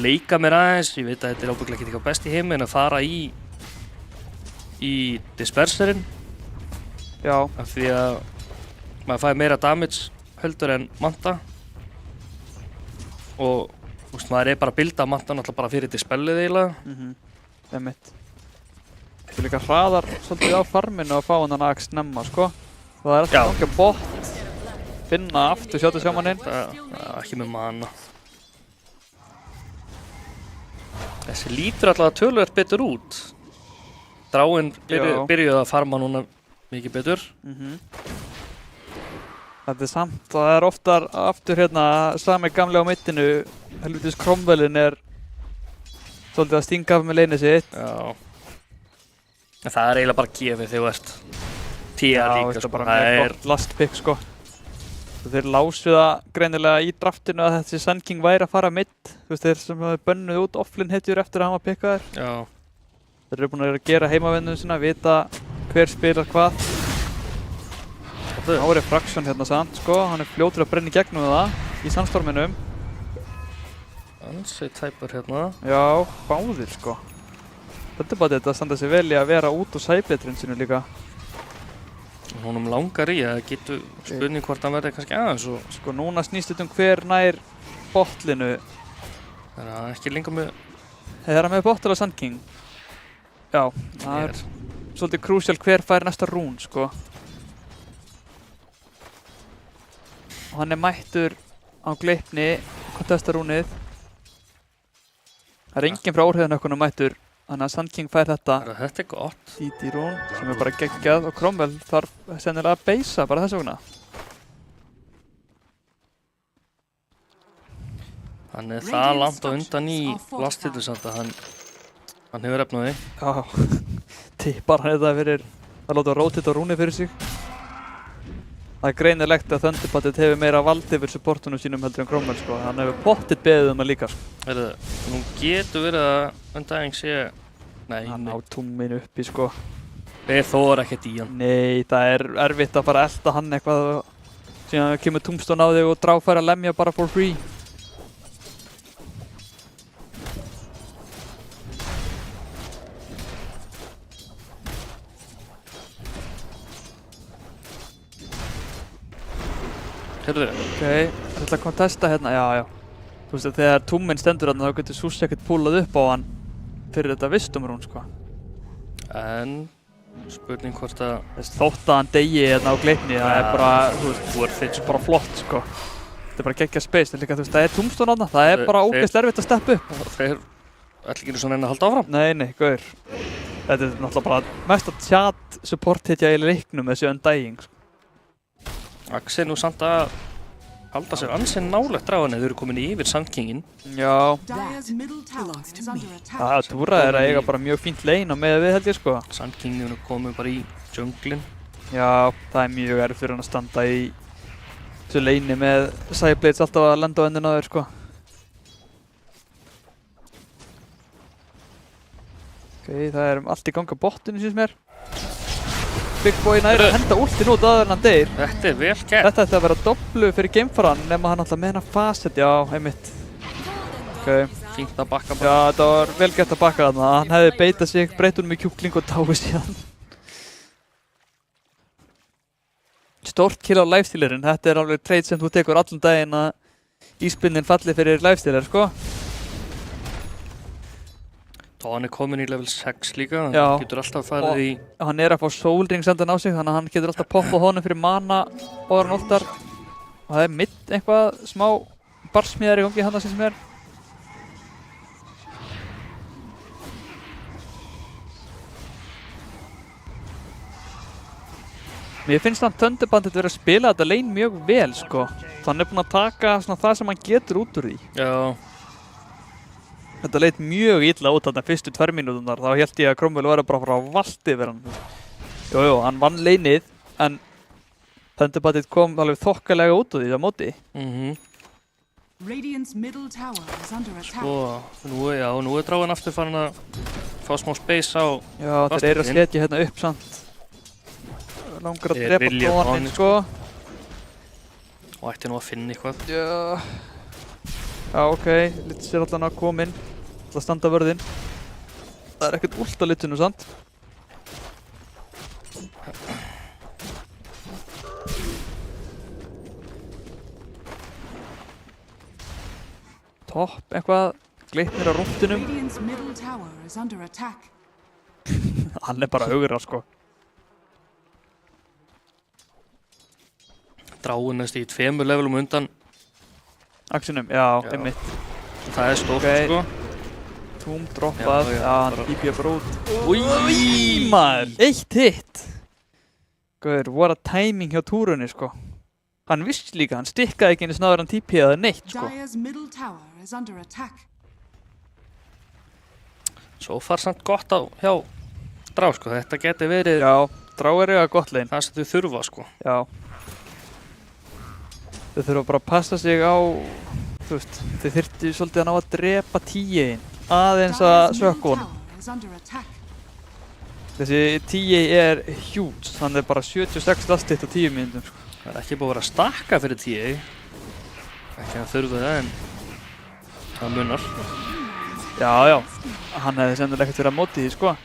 leika mér aðeins, ég veit að þetta er ábygglega ekki eitthvað best í heimi en að fara í Disperserinn. Já. Af því að maður fæði meira damage heldur en Manta og maður er bara að builda Manta náttúrulega bara fyrir Dispellið eiginlega. Einmitt. Þú líka hraðar svolítið á farminu að fá hann Axe snemma sko. Það er alltaf gangið bot, finna aftur sjátu sjámaninn. Ekki með mana. Þessi lítur alltaf töluvert betur út. Dráin byrjuði að farma núna mikið betur. Þetta er samt, það er oftar aftur hérna sami gamli á mittinu. Helvitis Cromwellin er svolítið að stinga af með leinið sitt. Já. En það er eiginlega bara gefið þegar þú ert TR líka sko. Bara mjög gott last pick sko. Þeir lásu það greinilega í draftinu að þessi Sun King væri að fara mitt. Þú veist, þeir sem hafi bönnuð út offlane hetjur eftir að hann var pikkaður. Já. Þeir eru búin að gera heimavinnum sína, vita hver spilar hvað. Þá er Refraction hérna samt sko, hann er fljótur að brenna í gegnum það í sandstorminum. Ansi tæpur hérna. Já, báðir sko. Þetta er bara þetta að standa sig vel í að vera út úr sæbetrinn sinu líka. Honum langar í að getur spurning hvort hann verði kannski aðeins og... Sko núna snýst þetta hver nær botlinu. Það er ekki lengur með... Er hann með botl eða Sun King? Já, það er svolítið krúsjál hver fær næsta rún sko. Og hann er mættur á Gleipni, kontesta rúnið. Það er enginn frá Órheiðanökkunum mættur, þannig að Sun King fær þetta. Þetta er gott. DD rún, sem er bara geggjað og Cromwell þarf sennilega að beisa bara þess vegna. Hann er það langt á undan í lasthitu samt að hann hefur efnaði. Já, tippar hann þetta fyrir að láta rótita rúnið fyrir sig. Það er greinilegt að Thunderbatted hefur meira vald yfir supportunum sínum heldur en Cromwell sko. Hann hefur pottitt beðið um að líka sko. Nú getur verið að Undying sé... Nei, hann á túminu uppi sko. Þeir þóra ekkert í hann. Nei, það er erfitt að fara að elta hann eitthvað og síðan kemur Tombstone á þig og Drá fær að lemja bara for free. Heyrðu. Ok, það ætla að kontesta hérna, já. Þú veist að þegar túminn stendur þarna þá getur Sús ekkert púlað upp á hann fyrir þetta vistumrún sko. En spurning hvort að... Þótt að hann degi hérna á Gleipni, það er bara, þú veist, worth it, bara flott sko. Þetta er bara geggjað space, það er líka, þú veist, það er Tombstone þarna, það er bara ógeðslega erfitt að steppa upp. Þeir ætla ekki svona enn að halda áfram? Nei, gaur. Þetta er náttúrulega bara mest að chat support hitja í leiknum þessi Undying sko. Axel nú samt að halda sér ansinn nálægt dragan eða þau eru komin yfir Sand Kingin. Já. Dire's middle tower is under attack. Það Túra eiga bara mjög fínt lane á með við held ég sko. Sand Kingin er komin bara í junglin. Já, það er mjög erfitt fyrir hann að standa í þessu lane'i með Cyblades alltaf að lenda á endina á þér sko. Ok, það er allt í ganga bottunni síns mér. Big Boy næri að henda ultin út aðeins en hann deyr. Þetta er vel gert. Þetta ætti að vera doblu fyrir gamefaran nema hann alltaf með hennar facet, já, einmitt. Ok. Fínt að bakka bara. Já, þetta var vel gert að bakka þarna. Hann hefði beitað sig, breytt honum í kjúkling og dáið síðan. Stórt kill á lifestealerinn. Þetta er alveg trade sem þú tekur allan daginn að íspinnin falli fyrir lifestealer, sko. Hann er komin í level 6 líka, Já. hann getur alltaf farið í... Hann er að fá soul ring sendan á sig, þannig að hann getur alltaf poppað honum fyrir mana og hann alltaf. Og það er mitt eitthvað smá barsmíðar í gangi hann að sem er. Mér finnst hann Thunderbandit verið að spila þetta lane mjög vel, sko. Hann er búinn að taka svona það sem hann getur út úr því. Já. Þetta leit mjög illa út þarna fyrstu 2 mínúturnar, þá held ég að Cromwell var bara frá valdi yfir hann. Jú, hann vann laneið, en Thunderbandit kom alveg þokkalega út úr því á móti. Radiant's middle tower is under attack. Sko, nú er dragan aftur farin að fá smá space á... Já, þeir eru að setja hérna upp samt. Langar að drepa tónin, sko. Og ætti nú að finna eitthvað. Já, ok, Litz er allan að koma inn, alltaf að standa vörðinn. Það er ekkert ult á Litzinu, sant? Topp, eitthvað, glitnir á rúndinum. Radiant's middle tower is under attack. Hann er bara augra, sko. Dráin næst í 2 levelum undan. Axinum, já, einmitt. Það er stórt, sko. Túm droppað, já, hann típja bara út. Úi, maður! 1 hit! Guður, what a timing hjá Túrunni, sko. Hann vissi líka, hann stikkaði ekki einu snáður hann típjaði neitt, sko. Dire's middle tower is under attack. Svo far samt gott á hjá Drá, sko. Þetta geti verið... Já, Drá er eiga gott lane. Það sem þau þurfa, sko. Já. Þau þurfa bara að passa sig á, þú veist, þau þyrftu svolítið að ná að drepa TA-in, aðeins að sökka honum. Þessi TA er huge, hann er bara 76 lastið á 10 mínútum, sko. Það er ekki búið að vera að stakka fyrir TA. Ekki að þurfa það, en það munar. Já, já, hann hefði sennilega ekkert verið að móti því, sko.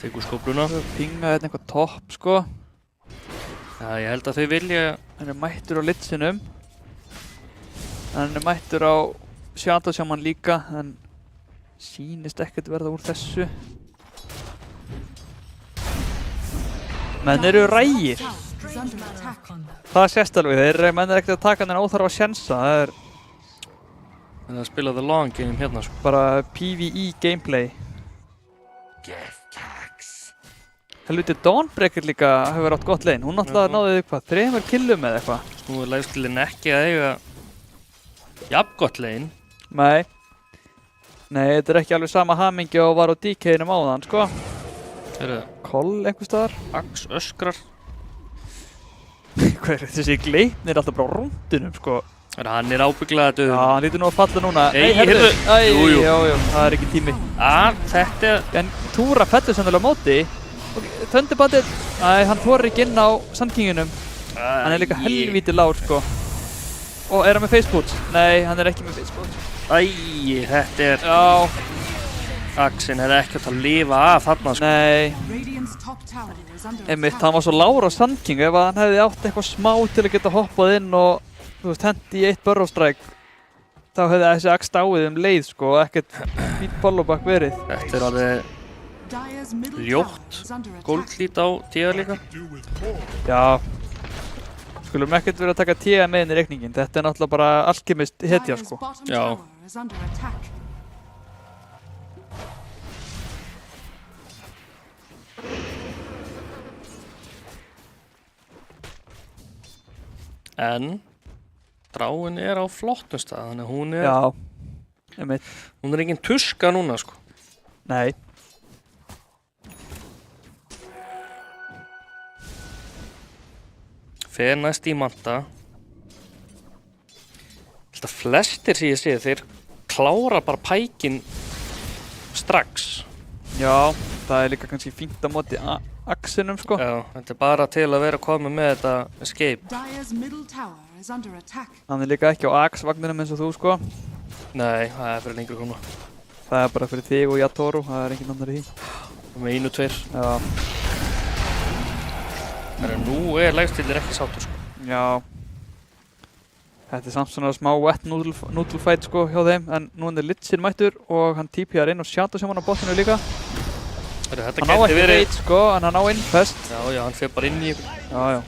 Tekur skópluna. Pinga hérna eitthvað topp, sko. Já, ég held að þau vilja... Hann er mættur á Litzinum. Hann er mættur á Shadow Shaman líka, en sýnist ekkert verða úr þessu. Menn eru rægir. Það sést alveg, menn er ekkert að taka hann en óþarfa að sjensa. Það er... Það er að spila the long game hérna, sko. Bara PvE gameplay. Helviti Dawnbreaker líka hefur átt gott lane. Hún alltaf náði eitthvað, 3 killum eða eitthvað. Nú er lifestealinn ekki að eiga jafn gott lane. Nei. Nei, þetta er ekki alveg sama hamingi og var á DK-num áðan, sko. Heyrðu. Koll einhvers staðar. Ax öskrar. Hvað er þessi glitnir alltaf bara á rúndinum, sko. Hann er ábygglega döður. Já, hann lítur nú að falla núna. Ei, heyrðu. Jú, það er ekki tími. Þetta er... En Túra fellur sennilega á móti. Thunderbandit, hann þorir ekki inn á Sand Kinginum. Hann er líka helvíti lágur, sko. Og er hann með faceboots? Nei, hann er ekki með faceboots. Þetta er... Já. Axin er ekkert að lifa af þarna, sko. Nei. Einmitt, hann var svo lágur á Sand King. Ef hann hefði átt eitthvað smá til að geta hoppað inn og, þú veist, hendi í 1 burrow strike, þá hefði þessi Axe dáið leið, sko, og ekkert fínt followback verið. Þetta er alveg... ljótt goldlít á TA líka. Já. Skulum ekkert verið að taka TA með inn í reikningin. Þetta er náttúrulega bara alkemist hetja, sko. Já. En Dráin er á flottum stað, þannig að hún er, Já, einmitt. hún er engin tuska núna, sko. Nei. Fer næst í Manta. Þetta flestir sem ég sé, þeir klára bara pækin strax. Já, það er líka kannski fínt á móti axinum, sko. Já, þetta er bara til að vera komið með þetta escape. Dire's middle tower is under attack. Hann er líka ekki á ax-vagninum eins og þú, sko. Nei, það er fyrir lengri koma. Það er bara fyrir þig og Yatoru, það er engin annar í því. Með 1-2. Já. Þannig að nú er legstillir ekki sáttur, sko. Já. Þetta er samt svona smá wet noodle fight, sko, hjá þeim, en nú er Litzin mættur og hann TPR inn og Shadow sem hann á botninu líka. Þetta Hann á ekki veit, sko, en hann á innfest. Já, hann fer bara inn í ykkur. Já.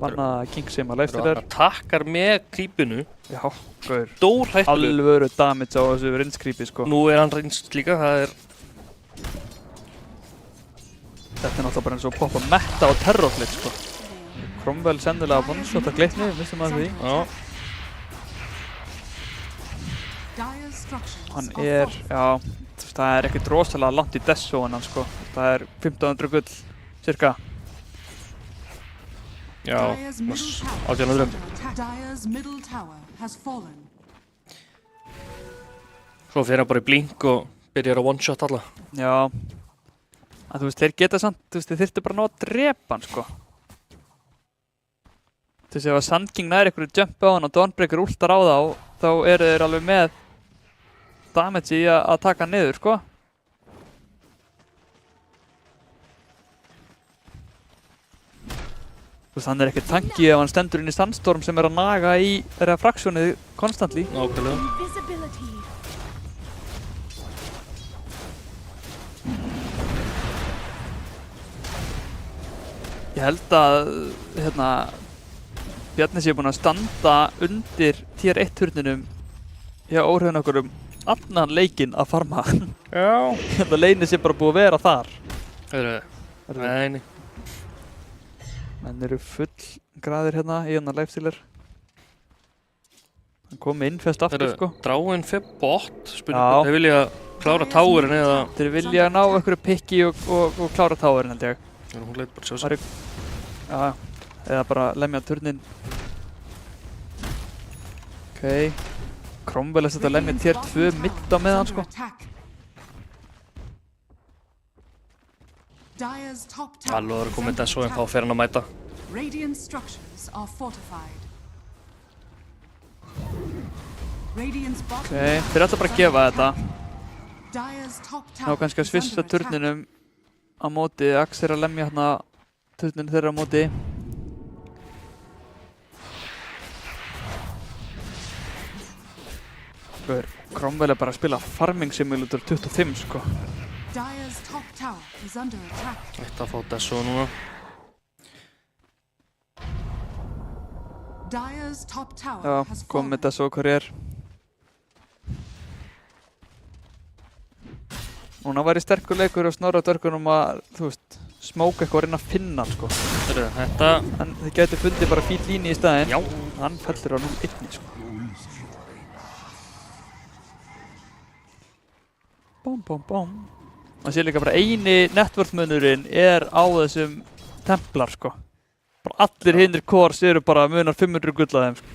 Vanna King sem að leifstillar. Hann takkar með creepinu. Já, gaur. Stórhættulegur. Alvöru damage á þessu rinscreepi, sko. Nú er hann reynst líka, það er... Þetta er náttúrulega bara eins og poppa metta og terrorflit, sko. Cromwell sennilega að one-shota glitni, vissum að því. Já. Dire's structures Hann are er, fortified. já, þú veist, það er ekkert rosalega langt í desso hann, sko. Það er 1500 gull, cirka. Já, Dire's middle tower is 1800. under attack. Dire's middle tower has fallen. Svo fer hann bara í blink og byrjar að one-shot alla. Já. En þú veist, þeir geta samt, þú veist, þeir þyrftu bara að ná að drepa hann, sko. Þú veist, ef að Sand King nær einhverju jumpi á hann og Dawnbreaker últar á þá eru þeir alveg með damage í að taka hann niður, sko. Þú veist, hann er ekkert tanki ef hann stendur inn í Sandstorm sem er að naga í refraksjónið konstantli. Nákvæmlega. Invisibility. Ég held að, hérna, Bjarni sé búinn að standa undir tier 1 turninum hjá óhrifin okkur allan leikinn að farma. Já. Ég held að leinið sé bara búið að vera þar. Nei. Menn eru full graðir hérna í hennar lifestealer. Hann kom með innfest aftur, sko. Dráin fer bot, spurning þeir vilja klára towerin eða... Þeir vilja ná einhverju pikki og klára towerin, held ég. Hún leit bara sjá sig. Já, eða bara lemja turnin. Ok. Cromwell er sett að lemja tier 2 mitt á meðan, sko. Dire's top tower Alveg að is komið under þessu en þá attack. fer hann að mæta. Radiant structures are fortified. Radiant's bottom Ok, þeir ætla bara að gefa þetta. Dire's top Ná tower kannski að is svissa under attack. turninum á móti. Axe er að lemja hérna turnin þeirra á móti. Cromwell er bara að spila Farming Simulator 25, sko. Dire's top tower is under attack. Þetta að fá þessu núna. Dire's top tower Já, has kom fallen. með þessu og hverju er. Núna væri sterkur leikur og Snorra dörgunum að, þú veist, smóka eitthvað og reyna að finna hann, sko. Þetta... En þið gætu fundið bara fín líni í staðinn. Já. Hann fellur á 0-1, sko. Bóm. Það sé líka bara eini networth-munurinn er á þessum templar, sko. Bara allir hinnir cores eru bara munar 500 gull að þeim, sko.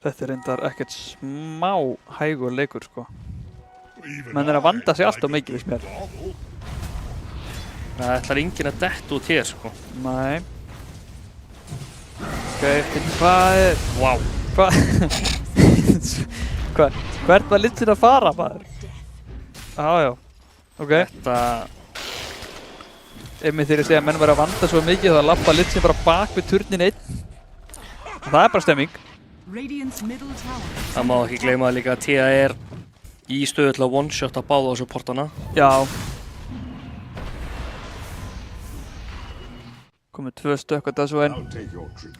Þetta er reyndar ekkert smá hægur leikur, sko. Menn er að vanda sig alltaf mikið, veist mér. Það ætlar enginn að detta út hér, sko. Nei. Ok, hvað er... Vá. Hvert var Litzin að fara, maður? Já. Ok. Þetta... Einmitt þegar ég segja að menn verið að vanda svo mikið þá lappa Litzin bara bak við turnin einn. Það er bara stemming. Radiant's middle tower. Það má ekki gleyma líka að Tia er í stöðu til að one-shot að báða á supportana. Já. Komið 2 stökk að þessu einn.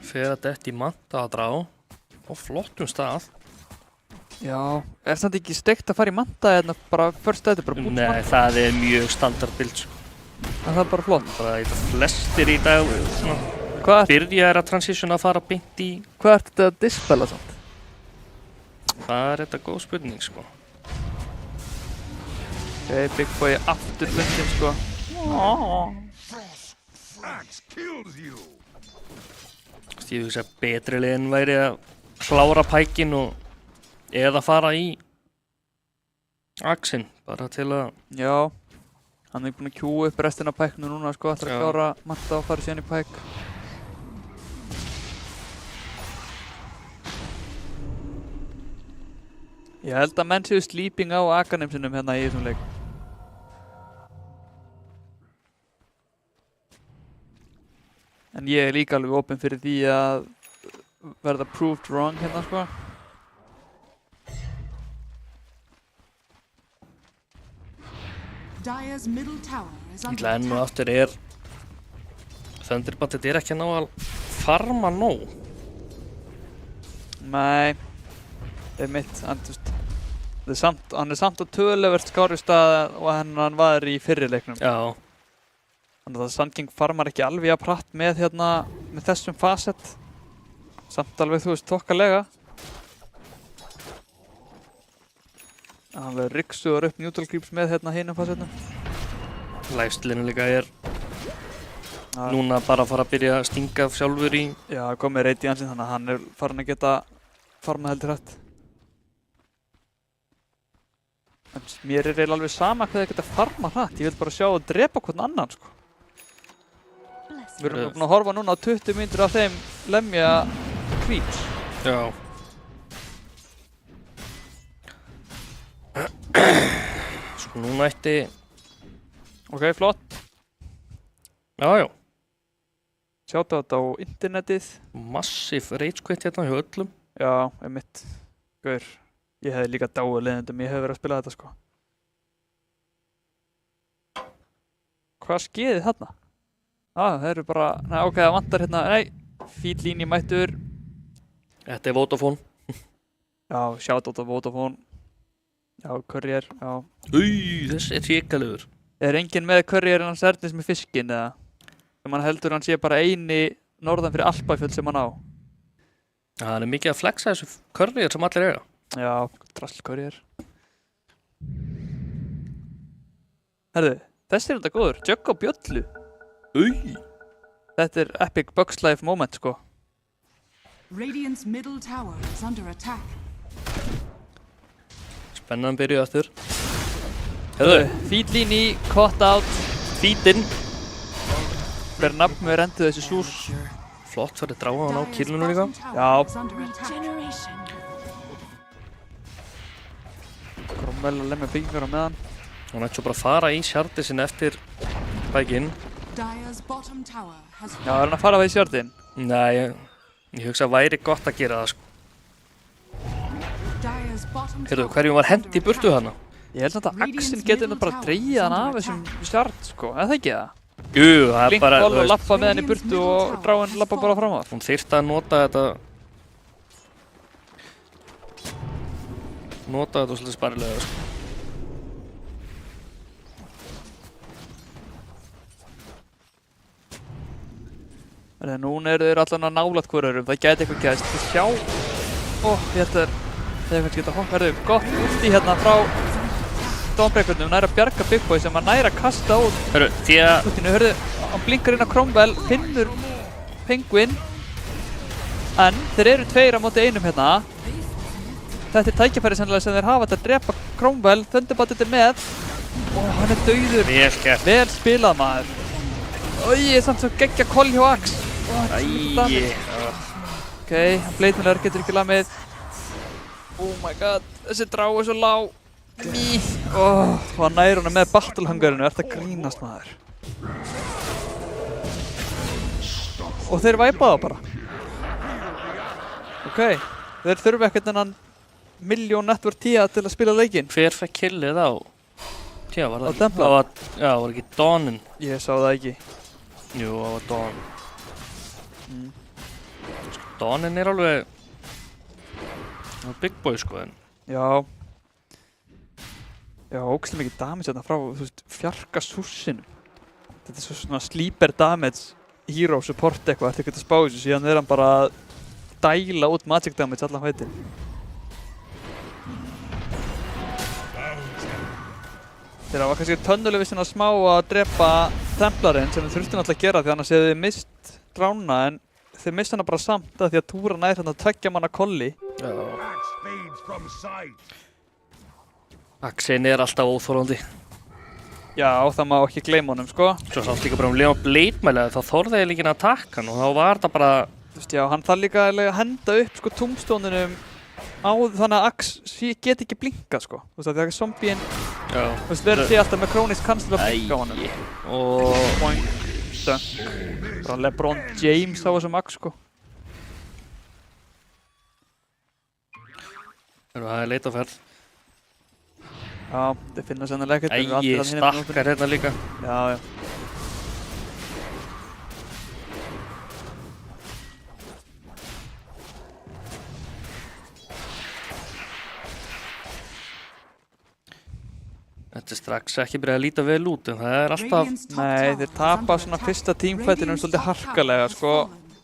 Fer að detta í Manta að drá. Á flottum stað. Já, er þetta ekki steikt að fara í manta eða bara first þetta bara búin Nei, það er mjög standard build sko. En það er bara flott. Bara ég veit að flestir í dag svona, Hvað byrja að transitiona að fara beint í. er þetta að dispela samt? Það er þetta góð spurning sko. Ok, Big Boy aftur bundin sko. Ég hugsa að betri leiðin væri að klára pækin og eða fara í axinn bara til að Já, hann er búinn að kjúa upp restina af pæknu núna sko, ætlar að Já. klára manta og fara síðan í pæk. Ég held að menn séu sleeping á akanum sinum hérna í þessum leik. En ég er líka alveg opinn fyrir því að verða proved wrong hérna sko. Dire's middle tower is under enn og attack. aftur er Thunderbandit er ekki að ná að farma nóg. Nei, það er mitt, hann er samt á töluvert skári stað og hann var í fyrri leiknum. Já, Þannig að Sandking farmar ekki alveg að pratt með hérna, með þessum facet. Samt alveg, þú veist, þokkalega. Hann alveg ryksugur upp neutral creeps með hérna hinum facetnum. lifestylinu líka er núna bara að fara að byrja að stinga sjálfur í. Já, komið reyt í hansinn, þannig að hann er farin að geta farmað heldur hrætt. En mér er eiginlega alveg sama hvað þeir geta farmað hrætt. Ég vil bara sjá að drepa hvern annan, sko. Við erum búin að horfa núna á 20 mínútur af þeim lemja creeps. Já. Sko núna ætti. Ok, flott. Já, já. Sjáta þetta á internetið. Massive rage quit hérna hjá öllum. Já, einmitt. Gaur, ég hefði líka dáið leiðindum, ég hefði verið að spila þetta sko. Hvað skeiði þarna? Það eru bara, nei ok, það vantar hérna, nei, fín líni mættur. Þetta er Vodafone. Já, sjáta þetta á Vodafone. Já, courier, já. Þessi er hrikalegur. Er enginn með courier hans Ernis með fiskinn eða? Sem hann heldur hann sé bara eini norðan fyrir Alpafjöll sem hann á. Það er mikið að flexa þessu courier sem allir eiga. Já, drasl courier. Herðu, þessi er þetta góður, Jugg á bjöllu. Þetta er epic Bugs Life moment sko. Radiant's middle tower is under attack. Spennan byrjuð aftur. Feed líni, cut out. Feedinn. Ber nafn með rendu þessi sús. Flott fyrir dráa hann á killinu líka. Já. Is under attack. Grommel að lemja byggingar á meðan. Hann ætti svo bara að fara í sjardið sinn eftir bækinn. Dire's bottom tower has Já, er hann að fara við í sjörðin? Nei, ég hugsa að væri gott að gera það sko. Dire's bottom Heyrðu, tower hverjum var is hendi í under burtu attack. hana? Ég held samt að Axel getur nú bara að dreigja hann af þessum sjörð sko, eða það ekki það? Jú, það er bara, Blinkball og lappa með hann í burtu og dráin lappa bara fram á. hún þyrfti að nota þetta svolítið sparilega sko. Núna eru þeir allan að nálat hvorurum, það gæti eitthvað gæst. Þið sjá, ég held að þeir kannski geta hoppað, gott úti hérna frá Dawnbreaker-num, nær að bjarga Big Boy sem að nær að kasta út. Hörru, því að Útinu, hörðu, hann blinkar inn á Cromwell, finnur Penguin, en þeir eru tveir á móti einum hérna. Þetta er tækifæri sennilega sem þeir hafa til að drepa Cromwell, Thunderbandit er með, og hann er dauður. vel gert. Vel spilað maður. Ég er samt svo geggja koll hjá Axe. Ok, Blade Miller getur ekki lamið. Oh my god, þessi drá er svo lág. Og hann nær honum með battlehungarinu, ert að grínast maður. Og þeir væpa það bara. Ok, þeir þurfa ekkert þennan milljón network 10 til að spila leikinn. Hver fekk killið á? Tjá, var það Á Templar? Já, var ekki Dawnin? Ég sá það ekki. Jú, það var Dawn. Dawnin er alveg Big Boy sko, en Já. Já, ógeðslega mikið damage þarna frá, þú veist, fjarka súsinu. Þetta er svona sleeper damage, hero support eitthvað, ertu ekkert að spá þessu, síðan er hann bara að dæla út magic damage allan fætin. Þeir hafa kannski tönnulega sinna smá að drepa Templarinn sem þeir þurftu náttúrulega að gera því annars hefðu þið mist Drána en þeir mist hana bara samt að því að Túra nær hérna 2 manna kolli. Axin er alltaf óþolandi. Já, það má ekki gleyma honum, sko. Svo samt líka bara Leon Blade-mælega, þá þorði ég líka að taka hann og þá var það bara... Þú veist, já, hann þarf líka að henda upp, sko, tombstónunum á þannig að Axe get ekki blinkað, sko. Þú veist, þegar zombien... Já. Þú veist, verður þið alltaf með Krónist cancel að blinka á honum. Og... Boing, dunk. Bara LeBron James á þessum Axe, sko. Það er leitaferð. Já, þeir finna sennilega ekkert. Æi, stakkar hérna líka. Já, já. Þetta er strax ekki byrjað að líta vel út, en það er alltaf... Nei, þeir tapa svona fyrsta tímfætinum svolítið harkalega, sko,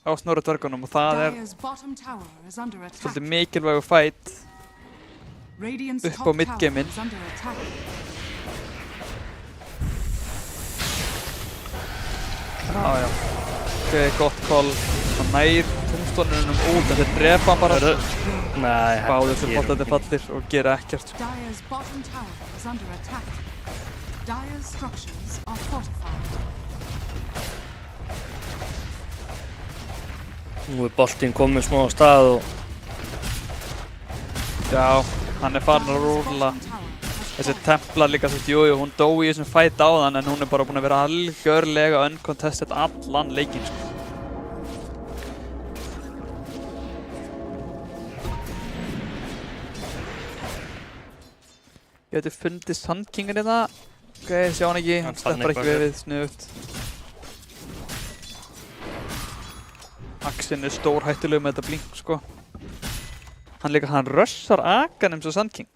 á Snorri dvergunum og það er svolítið mikilvægur fæt upp á midgameinn. Já, já. Ok, gott call. Hann nær tombstónunum út en þeir drepa hann bara. Nei, báðir sem potandi fallir og gera ekkert. Nú er boltinn komið smá á stað og... Já, hann er farin að rúlla. Þessi Templar líka, þú veist, jújú, hún dó í þessum fight áðan en hún er bara búin að vera algjörlega uncontested allan leikinn, sko. Ég hefði fundið Sand Kingin í það. Ok, sjá hann ekki, hann sleppar ekki við, snuðugt. Axin er stórhættulegur með þetta blink, sko. Hann rushar Aghanim svo Sand King.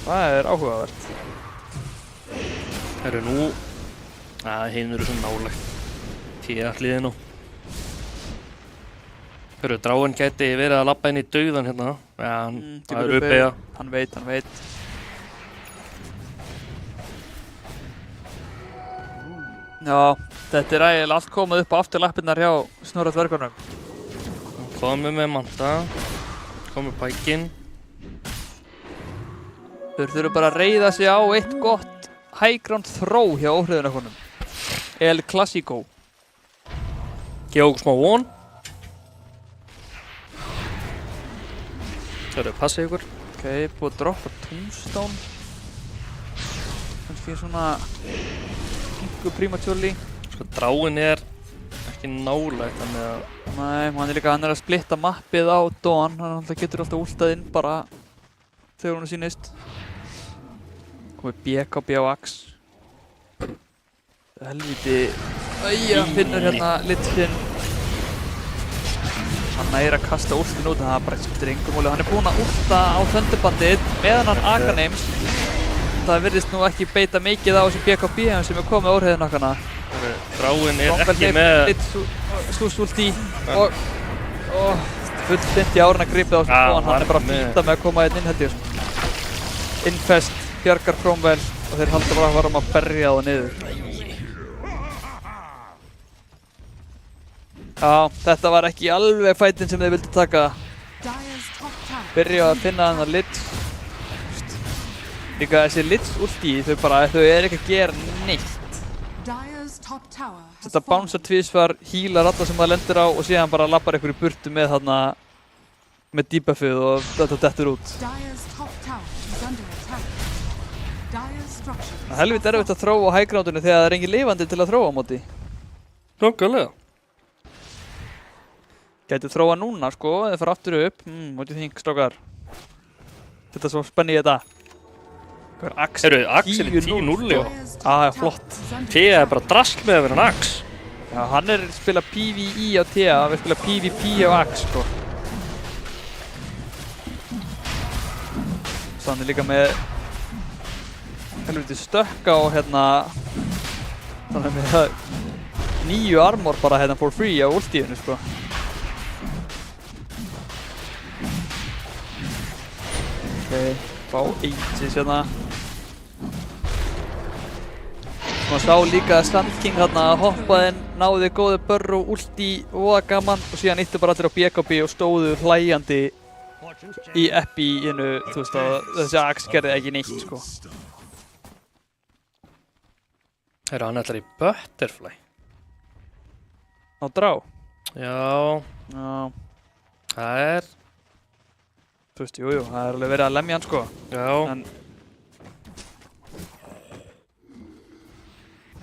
Það er áhugavert. Það eru nú... hinn eru svo nálægt. T-hliðið nú. Dráin gæti verið að labba inn í dauðan hérna. Já, það er uppeyja. Hann veit. Já, þetta er eiginlega allt komið upp á afturlappirnar hjá Snorra dvergunum. Komið með Manta. Komið Pækinn. Þeir þurfu bara að reiða sig á eitt gott high ground throw hjá óhriðunarkonum. El Clasico. Gefa okkur smá von. Það eru að passa ykkur. Ok, búið að droppa Tombstone. Kannski svona... einhver prematurely. Sko, Dráin er ekki nálægt, þannig að... Nei, hann er að splitta mappið á Dawn. Hann getur alltaf últað inn bara þegar hún sýnist. Komið BKB á Axe. Helviti... Æja, hann finnur hérna Lich-inn. Hann er að kasta últinn út, það bara skiptir engum máli. Hann er búinn að últa á Thunderbandið meðan hann Aghanims. Það virðist nú ekki beita mikið á þessi BKB sem er komið óhriðunakkana. Dráin er ekki með... Súsulti og full stint í árun að gripa það á þessu hann er bara að flýta með að koma inn held ég. Infest, bjargar Cromwell og þeir halda bara að varum að berja það niður. Já, þetta var ekki alveg fætinn sem þeir vildi taka. Byrja að finna hann að Lich. Líka þessi Lich ulti, þau er ekki að gera neitt. Þetta bounsar tvísvar, healar alla sem það lendir á og síðan bara lappar ykkur í burtu með þarna með debuffið og þetta dettur út. Það er helviti erfitt að þróa á high groundinu þegar það er engin lifandi til að þróa á móti. Nákvæmlega. Gætu þróa núna sko, eða fara aftur upp. What do you think, strákar? Þetta er svo spenni í þetta. Hvað er Axe? Axe er 10-0 já. Já, flott. Tea er bara drasl með að vera en Axe. Já, hann er að spila PvE á Tea, við spila PvP á Axe sko. Hann líka með helviti stökka og hérna þannig með 9 armor bara hérna for free á ultíinu sko. Ok, fá Aegis hérna. Maður sá líka að Sand King hérna hoppaði, náði góðu burrow, ulti, voða gaman og síðan ýttu bara allir á BKB og stóðu hlæjandi í Epi-inu, þú veist að þessi Axe gerði ekki neitt sko. Hann ætlar í Butterfly. Á drá? Já. Já. Það er... Þú veist, jújú, það er alveg verið að lemja hann sko. Já. En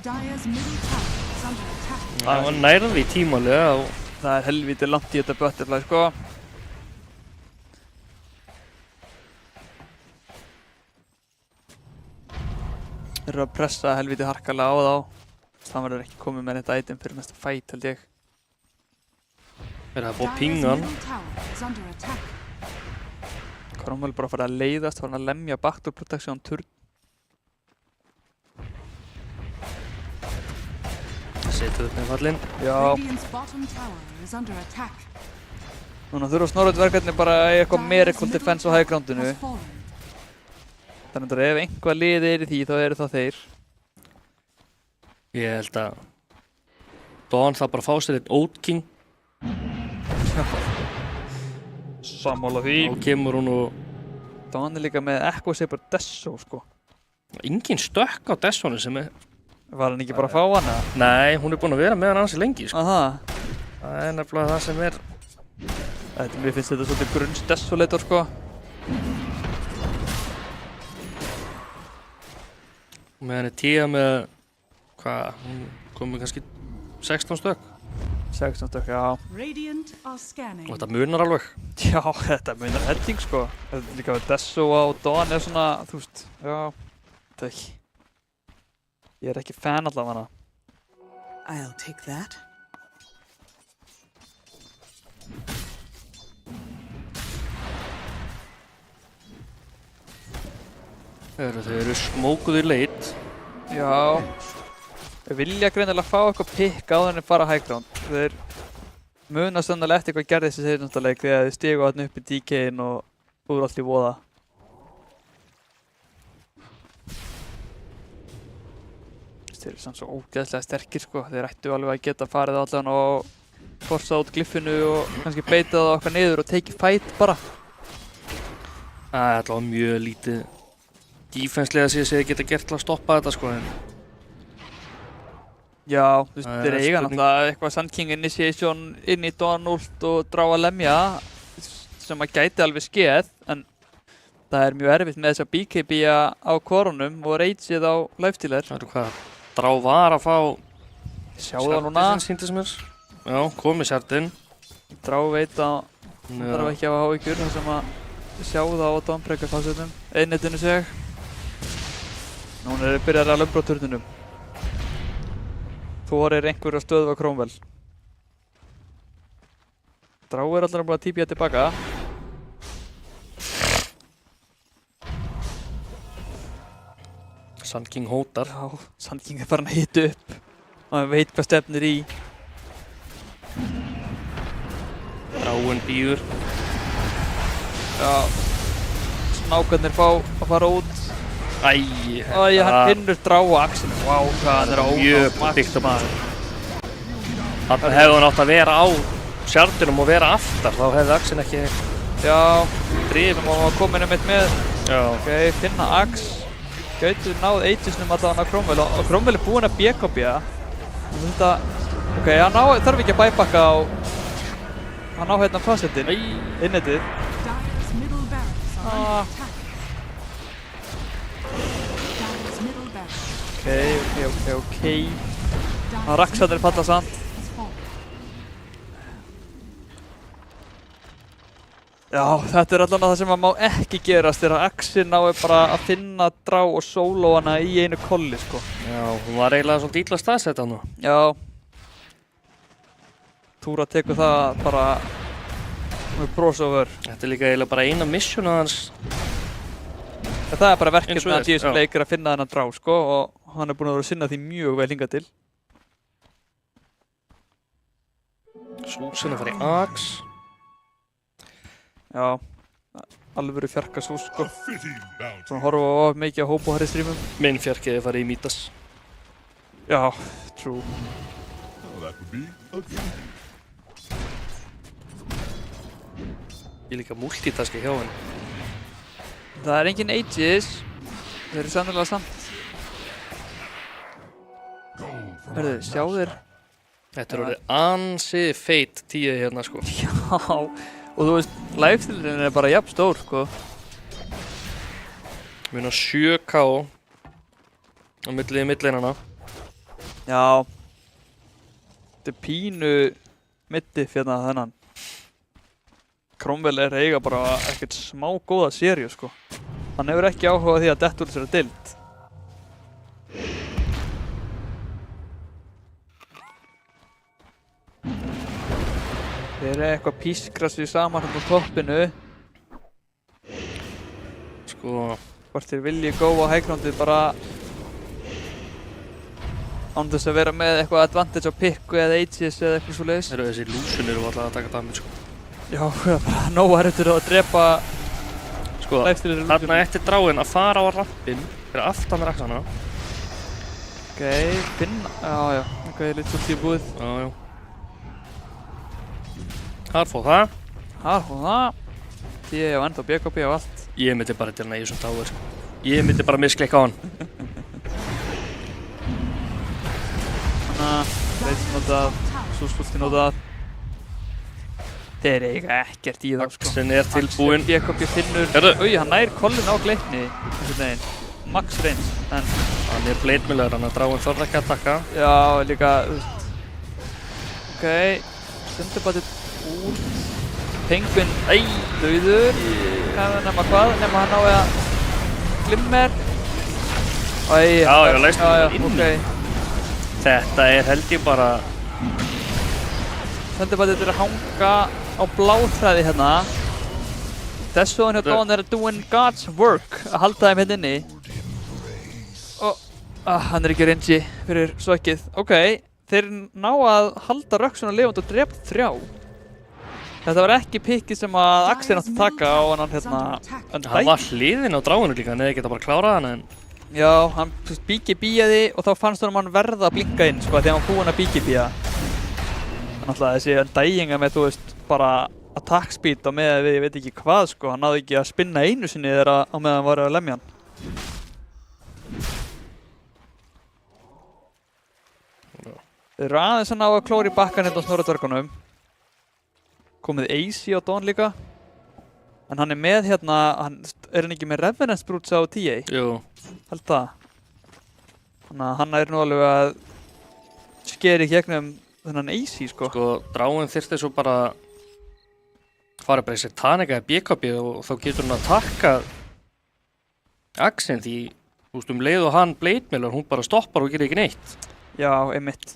Dire's middle tower is under attack. Það var nærði tímalega og... það er helviti langt í þetta Butterfly sko. Þeir eru að pressa helviti harkalega á þá. Það verður ekki komið með þetta item fyrir næsta fight held ég. Það búið Dire's pingan. middle tower is under attack. Cromwell bara að fara að leiðast, fara að lemja backdoor protection turn. Setur upp með fallinn. Já. Radiant's bottom tower is under attack. Núna þurfa Snorrut-verkarnir bara að eiga eitthvað miracle defense á high groundinu. Has fallen. Þannig að ef einhvað lið er í því þá eru það þeir. Ég held að Dawn það bara að fá sér einn Oat King. Sammála því. Og kemur hún og... Dawn er líka með Echo Saber Desso sko. Engin stökk á Dessonu sem er... Var hann ekki bara að fá hana? Nei, hún er búin að vera með hann ansi lengi sko. Aha. Það er nefnilega það sem er... Mér finnst þetta svolítið grunns Desolator sko. Með henni Tia með... Hvað? Hún komið kannski 16 stökk. 16 stök, já. Radiant are scanning. Og þetta munar alveg. Já, þetta munar helling sko. Þetta er líka með Desso á Dawn er svona, þú veist, já. Þetta ekki. Ég er ekki fan allavega hana. I'll take that. Þau eru smókuð í leit. Já. Þeir vilja greinilega fá eitthvað pikk á þenni fara high ground. Þeir muna sannlega eftir hvað gerði þessi seinastaleik þegar þeir stigu þarna upp í DK-in og fóru allt í voða. Þeir eru samt svo ógeðslega sterkir sko. Þeir ættu alveg að geta farið allan og forsa út glyffinu og kannski beita það okkar niður og tekið fight bara. Það er allavega mjög lítið defenslega sem þeir geta gert til að stoppa þetta sko. Já, þú veist, þeir eiga náttúrulega eitthvað Sand King Initiation inn í Dawn ult og drá að lemja sem að gæti alveg skeð, en það er mjög erfitt með þess að BKB-a á korunum og rageið á lifestealer. Það eru hvað? Drá var að fá... Sjá það núna. Sýndist mér. Já, komið sjartinn. Drá veit að hún þarf ekki að hafa áhyggjur þar sem að sjá það á Dawnbreaker fásetnum. Einnetinu seg. Núna er byrjar að lömbra á turnunum. Þorir einhver að stöðva Cromwell. Drá er allar bara að típja tilbaka. Sand King hótar. Já, Sand King er farin að hita upp og hann veit hvað stefnir í. Dráin býður. Já, snákarnir fá að fara út. Æi, hann finnur Drá á axinu. Vá, hvað hann er á mjög byggt á maður. Þarna hefði hann átt að vera á sjartinum og vera aftar, þá hefði Axin ekki... Já, drifum og komin einmitt með. Já. Ok, finna Ax. Gætu náð Aegisnum allavega á Cromwell og Cromwell er búinn að BKB-a. Þetta... Ok, hann þarf ekki að bæbakka á... Hann á hérna fastsettin. Innetið. Dire's middle barracks are under attack. Dire's middle barracks. Ok. Hann Raxarnir falla samt. has fallen. Já, þetta er allan það sem má ekki gerast þegar Axin nái bara að finna Drá og sóló hana í einu kolli sko. Já, hún var eiginlega svolítið illa staðsett hann. Já. Túra tekur það bara með crossover. Þetta er líka eiginlega bara eina mission að hans Það er bara Eins verkefni og að þess, G.S. Blake að finna þennan drá, sko, og hann er búinn að vera að sinna því mjög vel hingað til. Súsin að fara í Axe. Já, alvöru fjarkasús, sko. Fitting bounty. Svona horfa á mikið á Hópuharri streamum. Minn fjarkiði að fara í Midas. Já, true. Oh, that would be a good. Ég líka multitaski hjá henni. Það er engin Aegis. Þeir eru sannlega samt. Hörðu, sjá þér. Þetta er orðið ansi feit 10 hérna, sko. Já, og þú veist, lifesteilin er bara jafn stór, sko. Við erum á 7k á milleinana. Já. Þetta er pínu mitti fyrir þennan. Cromwell er eiga bara ekkert smá góða seríu, sko. Hann hefur ekki áhuga á því að detta úr þessari deild. Þeir eru eitthvað pískra sig saman hérna á toppinu. Sko, Hvort þeir vilji góða hægrándið bara án þess að vera með eitthvað advantage á pikku eða Aegis eða eitthvað svo leiðis. þessi lúsunir og alltaf að taka damage, sko. Já, það er bara nóg erfitt að drepa Sko, lifesteilin í þarna lúsunum. eftir dráin að fara á rampinn fyrir aftan með Axana. Ok, finna, já, ok, lítið út í búið. Já. Þar fóð það. Þar hún það. Því ég hef enda BKB og allt. Ég myndi bara til hann í þessum tower, sko. Ég myndi bara misklikka á hann. Þannig að Leits notað, Súspúlti notað. Þeir eiga ekkert í það, sko. Axin er tilbúinn. BKB finnur. Heyrðu. Új, hann nær kollin á Gleipni. Einhvern veginn. Max range, en Hann er bleitmjölegur, hann að dráin þarf ekki að taka. já, líka, þú veist. Ok, Stundubatið út. Penguin, dauður. Nema hann nái að Glimmer. Já, leist já, hann inni. ok. Þetta er held ég bara... Stundubatið er að hanga á bláþræði hérna. Þessu hann hjá Dawn er doing God's work að halda þeim hérna inni. Og hann er ekki reyngi fyrir svökkið. Ok, þeir ná að halda Röksuna lifandi og drepa 3. Þetta var ekki pikkið sem að Axel átti að taka á hann hérna Hann var hliðinn á dráinu líka, hann hefði getað bara klárað hann en... Já, hann bíjaði og þá fannst hann verða að blinka inn, sko, þegar hann var búinn að bíja. Þannig að þessi dæginga með, þú veist, bara attack speed á með við, ég veit ekki hvað, sko, hann náði ekki að spinna einu sinni þegar á meðan hann var að lemja hann. Þeir eru aðeins að ná að klóra í bakkan hérna á Snorradverkunum. Komið AC á Dawn líka. En hann er með hérna, er hann ekki með Revenant Brutes á TA? Jú. Held það. Þannig að hann er nú alveg að skeri í gegnum þennan AC, sko. Sko, dráin þyrfti svo bara fara bara í Satanica eða BKB og þá getur hann að takka Axin því, þú veist, leið og hann bleitmjölar, hún bara stoppar og gerir ekki neitt. Já, einmitt.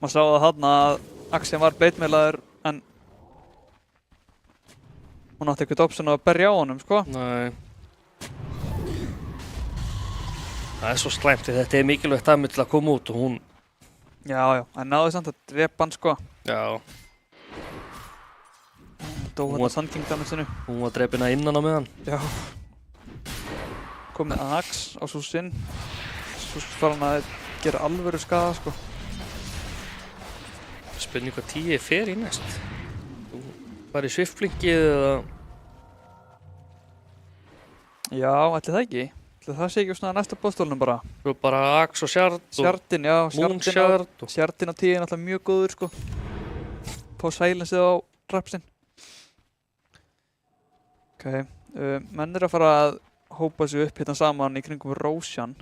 Maður sá það þarna að Axin var bleitmjölaður en hún átti ekkert option að berja á honum, sko. Nei. Það er svo slæmt því þetta er mikilvægt dæmi til að koma út og hún... Já, en náði samt að drepa hann, sko. Já. Dó hérna Sand King damage-inu. Hún var drepina innan á meðan. Já. Komið Axe á Súsinn. Sús var hann að gera alvöru skaða, sko. Spurning hvað 10 fer í næst. Þú var í sviftblinkið eða... Já, ætli það ekki. Ætli það sé ekki svona næsta bossstólnum bara. Svo bara Axe og Shard og... Shardin, já. Moonshard og... Shardin á 10 er náttúrulega mjög góður, sko. Fá silenceið á rapsinn. Ok, menn er að fara að hópa sig upp hérna saman í kringum Roshan.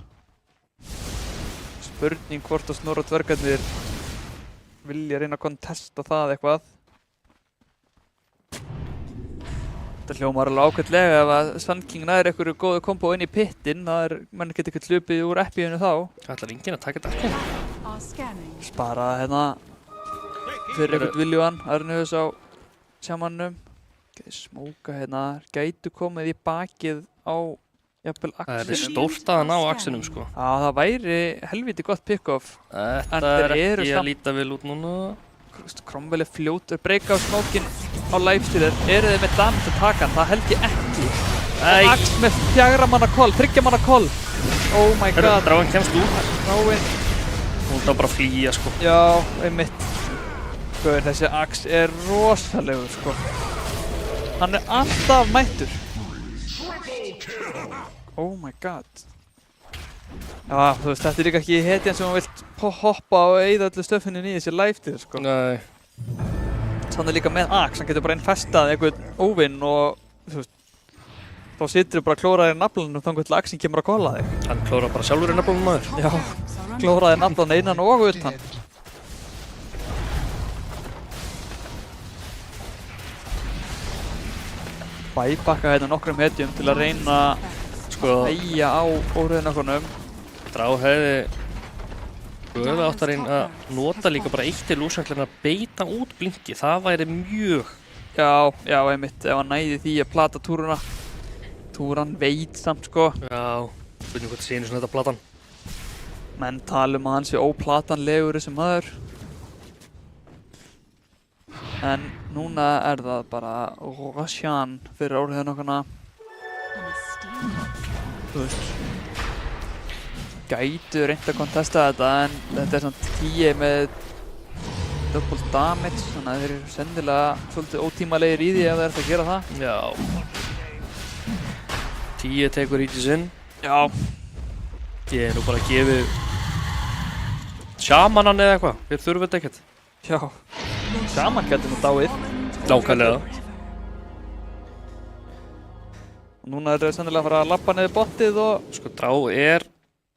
Spurning hvort að Snorra dvergarnir vilja reyna að kontesta það eitthvað. Þetta hljómar alveg ágætlega ef að Sand King næri einhverju góðu kombo inn í pittin, það er, menn geti ekkert hlupið úr eppíinu þá. Það ætlar enginn að taka þetta ekki. Are scanning. Spara það hérna fyrir einhvern viljuan, Arnhus á sjámannum. Smóka hérna, gætu komið í bakið á jafnvel Það er axinum. stórt að ná axinum sko. Já, það væri helviti gott pick-off. Þetta þeir er eru ekki samt- að líta vel út núna. Cromwell er fljótur, breyka á smókin á lifestealer. Eru þeir með damage að taka hann? Það held ég ekki. Og Axe með 4 manna koll, 3 manna koll. Oh my god. Dráin kemst út. Dráin. Hún þá bara að flýja sko. Já, einmitt. Guður, þessi Axe er rosalegur sko. Hann er alltaf mættur. Oh my god. Já, þú veist, þetta er líka ekki hetjan sem hún vilt hoppa og eyða öllu stöfinu í þessi lifestealer sko. Nei. Þannig líka með Axe, hann getur bara infestað einhvern óvinn og þú veist, þá situr þú bara klóraðir í naflanum þannig til Axinn kemur að kolla þig. Hann klórar bara sjálfur í naflanum maður. Já, klóraðir naflanum innan og utan. Bæbakka hérna nokkrum hetjum til að reyna Sko, að æja á óriðinökkunum. Drá hefði Guða átt að reyna að nota líka bara eitt til úsanglega að beita út blinki. Það væri mjög. Já, einmitt, ef hann næði því að plata túruna. Túran veit samt sko. Já, veitum hvað það sé einu svona þetta platan. Menn tala um að hann sé óplatanlegur þessi maður. En núna er það bara Roshan fyrir óriðinökkuna. Þú veist, gætu reynt að kontesta þetta en þetta er svona 10 með double damage, þannig að þeir eru sennilega svolítið ótímalegir í því ef þeir ætla að gera það. Já. 10 tekur í til sinn. Já. Ég er nú bara að gefa Shamanan eða eitthvað, við þurfum þetta ekkert. Já, Shaman getur nú dáið. Nákvæmlega. Og núna er það sennilega að fara að labba niður bottið og... Sko, Drá er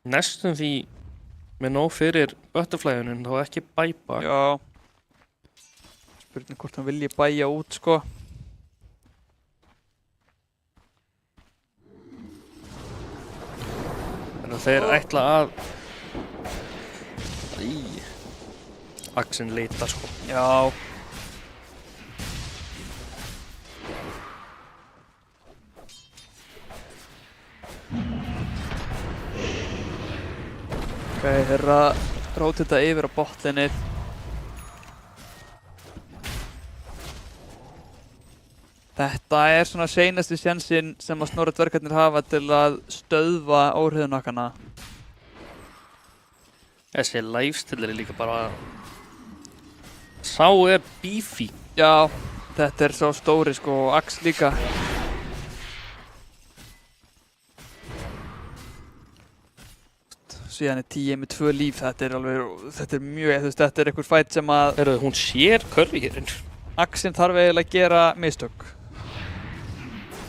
næstum því með nóg fyrir butterflyunum, þá ekki bæpa. Já. Spurning hvort hann vilji bæja út, sko. Þannig að þeir ætla að... Axinn leita, sko. Já. Ok, þeir eru að rótita yfir á botlinið. Þetta er svona seinasti sjensinn sem að Snorri dvergarnir hafa til að stöðva óhriðunakkana. Þessi lifestealer er líka bara... Sá er beefy. Já, þetta er svo stóri sko og Axe líka. Síðan er 10 með 2 líf, þetta er alveg, þetta er mjög, þú veist, þetta er einhver fight sem að... Heyrðu, hún sér curryinn. Axinn þarf eiginlega að gera mistök.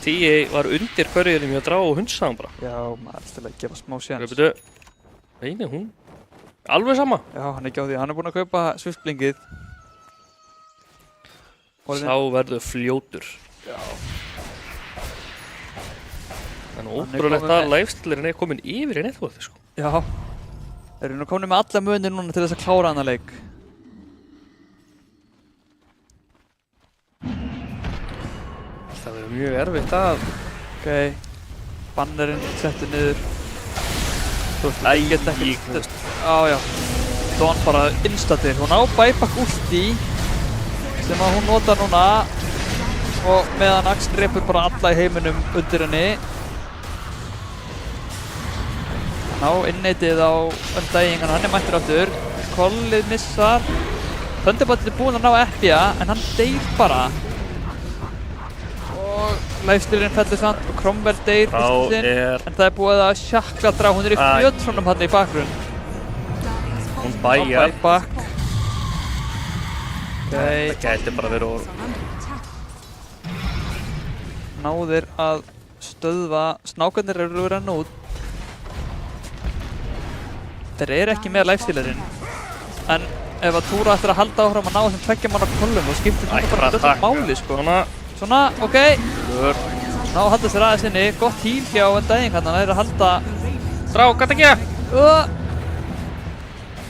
10 var undir curryinum hjá Drá og hundsaðan bara. Já, maður er til að gefa smá séns. Nei, hún... Alveg sama. Já, hann er ekki á því, hann er búinn að kaupa sviftblingið. Sá verður fljótur. Já. Þannig ótrúlegt að lifestealerinn er komin yfir í networkið, sko. Já. Þeir eru nú komin með alla munir núna til þess að klára hana leik. Það verður mjög erfitt að... Ok. Bannerinn settur niður. Þú veist, ég get ekki... Já. Dawn bara instatir. Hún á buyback ulti sem að hún notar núna og meðan Axe drepur bara alla í heiminum undir henni. Ná innneitið á Undying, hann er mættur aftur. Kollið missar. Thunderbolt er búinn að ná Eppia en hann deyr bara. Og lifestealerinn fellur samt og Cromwell deyr fyrst sinn. En það er búið að sjakla Drá, hún er í fjötrónum hann í bakgrunn. Hún bæjar. Buyback. Það gæti bara verið og... Náðir að stöðva, snákarnir eru að renna út. Þeir eru ekki með lifestealerinn. En ef að Túra ættir að halda áfram að ná þessum 2 manna kollum og skiptir þetta bara þetta máli sko. Svona, ok. Ná að halda sér aðeins inni, gott heal hjá Undying hann, það er að halda... Drá, gæti ekki!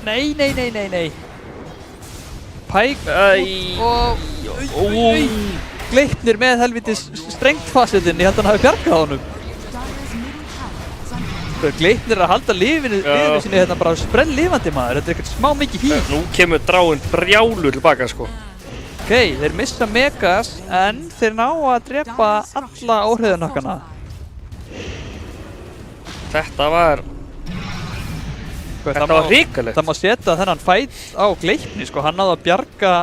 Nei. Pike og... Gleipnir með helvitis strengt facetinn, ég held að hann hafi bjargað honum. Gleipnir að halda liðinu sinni hérna bara sprell lifandi maður. Þetta er ekkert smá mikið híl. Nú kemur dráin brjálu tilbaka sko. Ok, þeir missa Megas en þeir ná að drepa alla óhriðunakkana. Þetta var hrikalegt. Það má setja þennan fæt á Gleipni sko. Hann náði að bjarga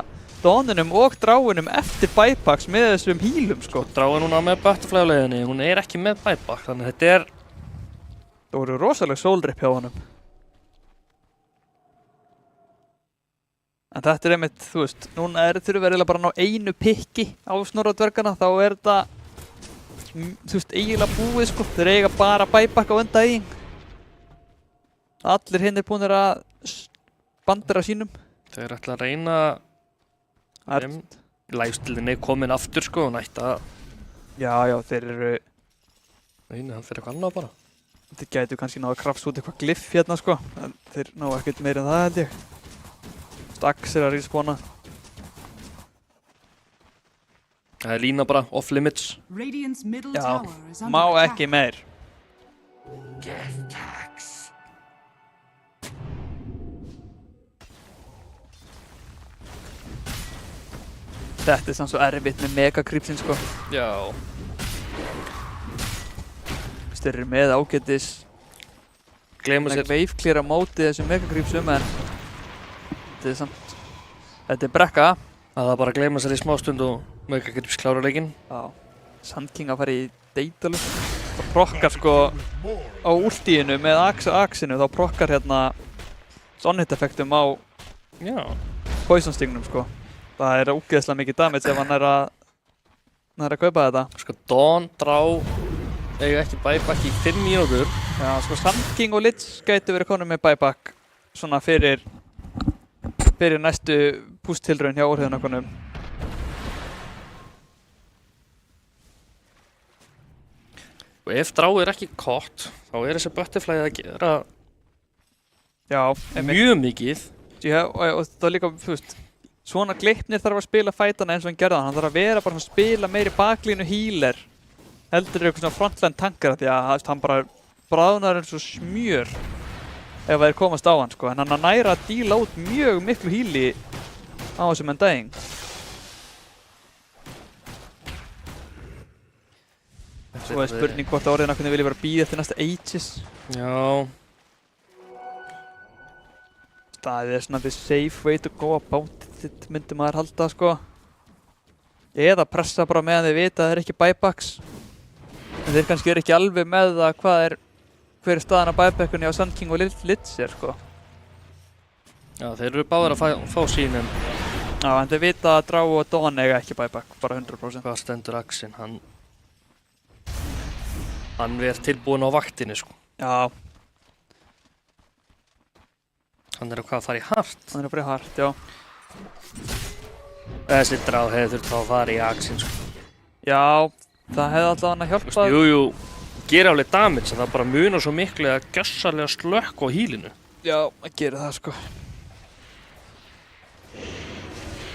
Dawnum og Dráinum eftir buypacks með þessum hílum sko. Dráin núna með butterfly á leiðinni, hún er ekki með buyback, þannig þetta er... Það voru rosalega soulrip hjá honum. En þetta er einmitt, þú veist, núna þurfum við eiginlega bara að ná einu pikki á Snorra-dvergana, þá er þetta, þú veist, eiginlega búið sko. Þeir eiga bara buyback á enda í. Allir hinn er búinir að bandera sínum. Þeir ætla að reyna... Lifestealinni er komin aftur sko, og nætt að... Já, þeir eru... Nei, hann fyrir eitthvað annað bara. Þeir gætu kannski náðu að krafsa út eitthvað glyff hérna sko, en þeir ná ekkert meira en það held ég. Stax er að respawna. Það er lína bara, off limits. Radiant's middle Já, tower is má under attack. ekki meir. Þetta er samt svo erfitt með megakrypsin sko. Já. Þeir eru með ágætis Gleymum sér. wave clear á móti þessum megakrypsum en þetta er samt, þetta er brekka. Það er bara að gleyma sér í smástund og megakryps klára leikinn. Já. Sand King að fara í Daedalus. Það prokkar sko á ultíinu með axinu, þá prokkar hérna Sonhit effektum á poison stingnum sko. Það er ógeðslega mikið damage ef hann er að kaupa þetta. Sko Dawn, Drá eiga ekki buyback í 5 mínútur. Já, sko Sand King og Lich gætu verið konum með buyback svona fyrir næstu pústtilraun hjá óhriðunarkonum. Og ef Drá er ekki kott, þá er þessi butterfly að gera mjög mikið. Já, og það er líka, þú veist, svona Gleipnir þarf að spila fætana eins og hann gerði hann þarf að vera bara að spila meiri baklínu healer heldur eitthvað svona frontline tankara því að hann bara bráðnar eins og smjör ef það komast á hann sko, en hann næra að díla út mjög miklu heali á þessum Undying. Svo er spurning hvort áriðinarkunni vilja vera að bíða eftir næsta Aegis. Já. Það er svona the safe way to go about it myndi maður halda sko. Eða pressa bara meðan þeir vita að það er ekki buybacks. En þeir kannski eru ekki alveg með það hver er staðan á buybackunni á Sand King og Lich sko. Já, þeir eru báðir að fá sín en... Já, en þeir vita að Drá og Dawn eiga ekki buyback, bara 100%. Hvað stendur Axin? Hann er tilbúinn á vaktinni sko. Já. Hann er að fara í hart. Hann er að fara í hart, já. Þessi Drá hefði þurft að fara í Axin sko. Já, það hefði alltaf hann að hjálpa. Jú, gera alveg damage, en það bara munar svo miklu að gjössalega slökk á hílinu. Já, það gerir það sko.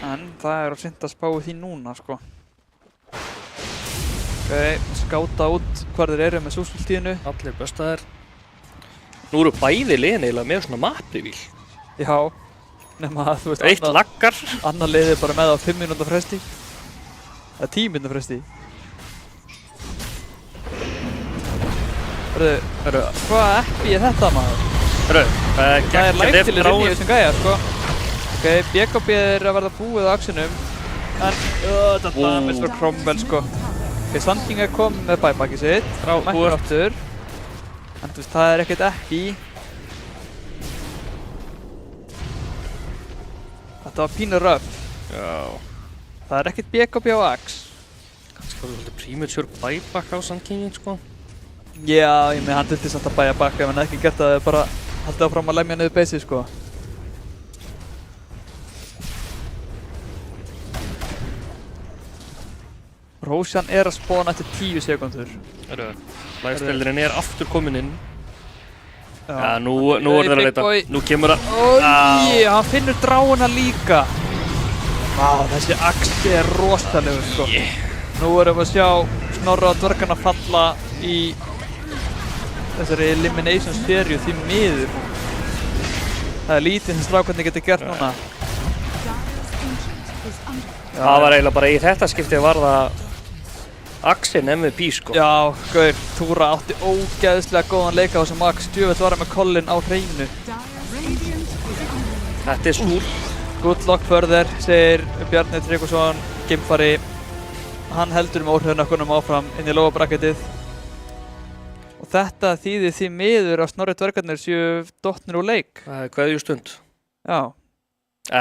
En það er á seint að spá því núna sko. Ok, skáta út hvar þeir eru með súsultíðinu. Allir bestaðir. Nú eru bæði liðin eiginlega með svona map-reveal. Já, nema að þú veist... Eitt laggar. Annar liðið bara með á 5 mínúta fresti. Eða 10 mínúta fresti. Hörru, hvað eppi er þetta maður? Hörru, það er lægtilir inn í þessum gæja sko. Ok, BKB er að verða búið á axinum. En þetta damage frá Cromwell sko. Ok, Sand King er komið með buybackið sitt. Mættur aftur. En þú veist, það er ekkert eppi. Þetta var pínu röf. Já. Það er ekkert BKB á Axe. Kannski var það svolítið premature buyback á Sand Kingin sko. Já, ég með hann þurfti samt að buyback ef hann ekki gert það bara haldið áfram að lemja niður basið sko. Roshan er að spawna eftir 10 sekundur. Lifestealerinn er aftur kominn inn. Já, nú er það að leita. Nú kemur að... Hann finnur Dráina líka. Þessi Axe er rosalegur sko. Nú erum við að sjá Snorra og dvergana falla í þessari elimination serju því miður. Það er lítið sem strákarnir getur gert núna. Dire's ancient is under. Það var eiginlega bara í þetta skiptið var það Axin MVP sko. Já, gaur, Túra átti ógeðslega góðan leik á þessum Ax. Djöfull var hann með kollin á hreinu. Radiant is under. Þetta er súr. Good luck further, segir Bjarni Tryggvason, geimfari. Hann heldur með óhrifnökkunum áfram inn í lófabracketið. Og þetta þýðir því miður að Snorri dvergarnir séu dottnir úr leik. Það er kveðjustund. Já.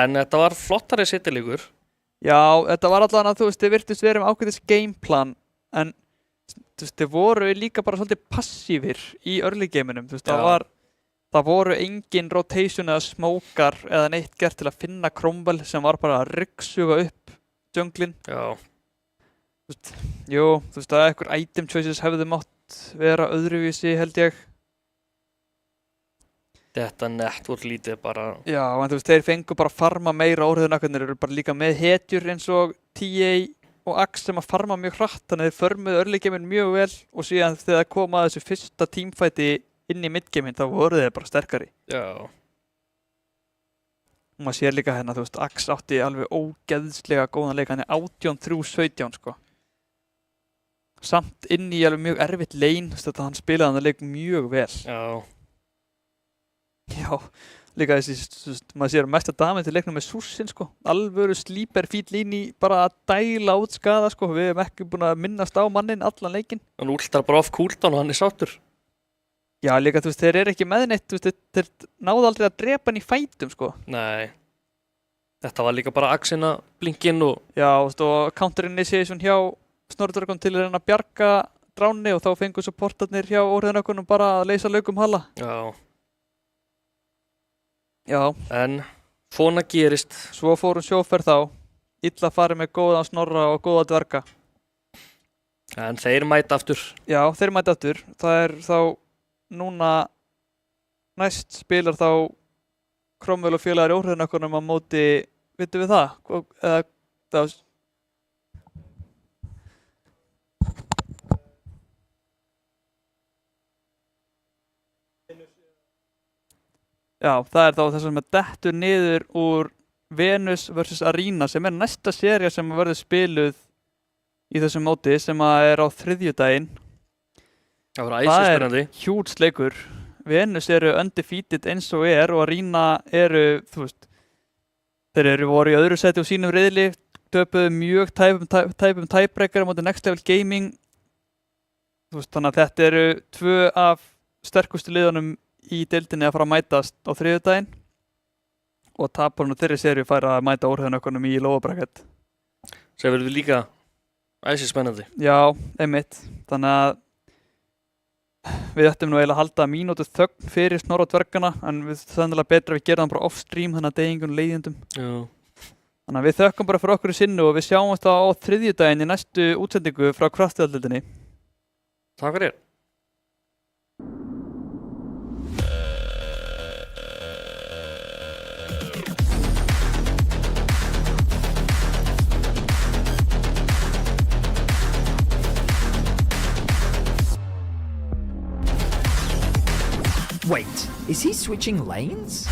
En þetta var flottari sittilegur. Já, þetta var allan að þú veist, þið virtust verið með ákveðis gameplan. En þú veist, þið voru líka bara svolítið passífir í early gameunum. Þú veist, það voru engin rotation eða smókar eða neitt gert til að finna Cromwell sem var bara að ryggsuga upp junglin. Já. Þú veist, jú, þú veist að einhver item choices hefðu mátt vera öðruvísi held ég. Þetta nett voru lítið bara... Já, en þú veist, þeir fengu bara að farma meira óhrifnökkunir, eru bara líka með hetjur eins og TA og Axe sem að farma mjög hratt, þannig að þeir förmuðu early gamein mjög vel og síðan þegar það kom að þessu fyrsta teamfighti inn í mid-gamein þá voru þeir bara sterkari. Já. Og maður sér líka hérna, þú veist, Axe átti alveg ógeðslega góðan leik, hann er 18-3-17 sko. Samt inn í alveg mjög erfitt lane, þetta hann spilaði hann leik mjög vel. Já. Já, líka þessi, maður sér mesta damage til leiknum með Súsin sko, alvöru sleeper fíll inn í bara að dæla út skaða sko, við hefum ekki búin að minnast á mannin allan leikinn. Hann últar bara off cooldown og hann er sáttur. Já, líka þú veist, þeir eru ekki með neitt, þú veist, þeir náðu aldrei að drepa hann í fætum sko. Nei. Þetta var líka bara Axin að blinkinn og... Já, þú veist, og counter initiation hjá Snorri Dvergum til að reyna að bjarga dráni og þá fengu supportarnir hjá óhrifnökkunum bara að leysa laukum hala. Já. Já. En svona gerist. Svo fórum sjóferð þá, illa farið með góðan Snorra og góða dverga. En þeir mæta aftur. Já, þeir mæta aftur. Það er þá núna næst spilar þá Cromwell og félagar í óhrifnökkunum á móti, vitum við það? Eða það... Já, það er þá þess að maður dettur niður úr Venus vs Arena sem er næsta seria sem verður spiluð í þessum móti sem er á þriðjudaginn. Það var æsispennandi. Það er hjúts leikur. Venus eru undefeated eins og Arena eru, þú veist, þeir voru í öðru seti á sínum riðli, töpuðu mjög tæpum tiebreaker á móti Next Level Gaming. Þú veist, þannig að þetta eru 2 af sterkustu liðunum í deildinni að fara að mætast á þriðjudaginn og taparinn á þeirri serju færa að mæta óhrifnökkunum í lófabracket. Sem verður líka æsispennandi. Já, einmitt. Þannig að við ættum nú eiginlega að halda mínútu þögn fyrir Snorra dvergana en við þannig betra að við gerum það bara off-stream þannig að deyingun leiðindum. Já. Þannig að við þökkum bara fyrir okkur í sinnu og við sjáumst á þriðjudaginn í næstu útsendingu frá Kraftfjalldeildinni. Takk fyrir. Wait, is he switching lanes?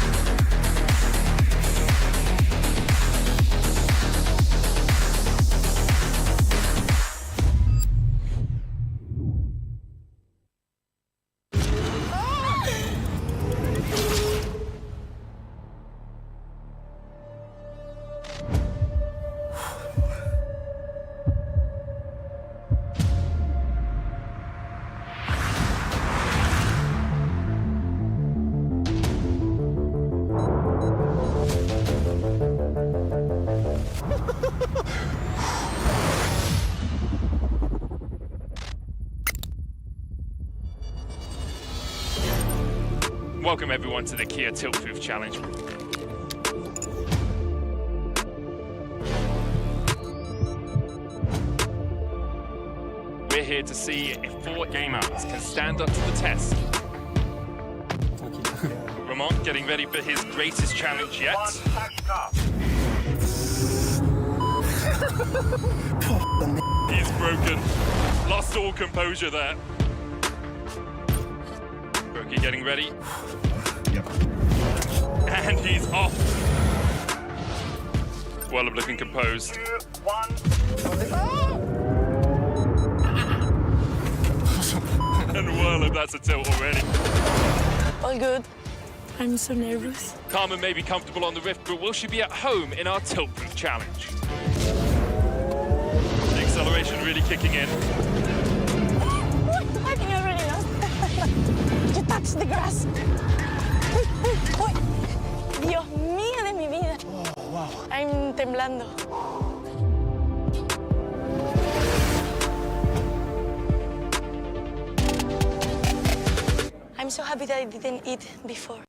Welcome everyone to the Kia Tilt-Booth Challenge. We're here to see if 4 game-outs can stand up to the test. Ramon getting ready for his greatest challenge yet. He's broken. Lost all composure there. Loki getting ready. Yep. And he's off. Werlib looking composed. 2, 1. And Werlib, that's a tilt already. All good. I'm so nervous. Carmen may be comfortable on the Rift, but will she be at home in our tilt-proof challenge? The acceleration really kicking in. I think I already lost. You touched the grass. Uy. Dios mío de mi vida. Oh, wow. I'm temblando. I'm so happy that I didn't eat before.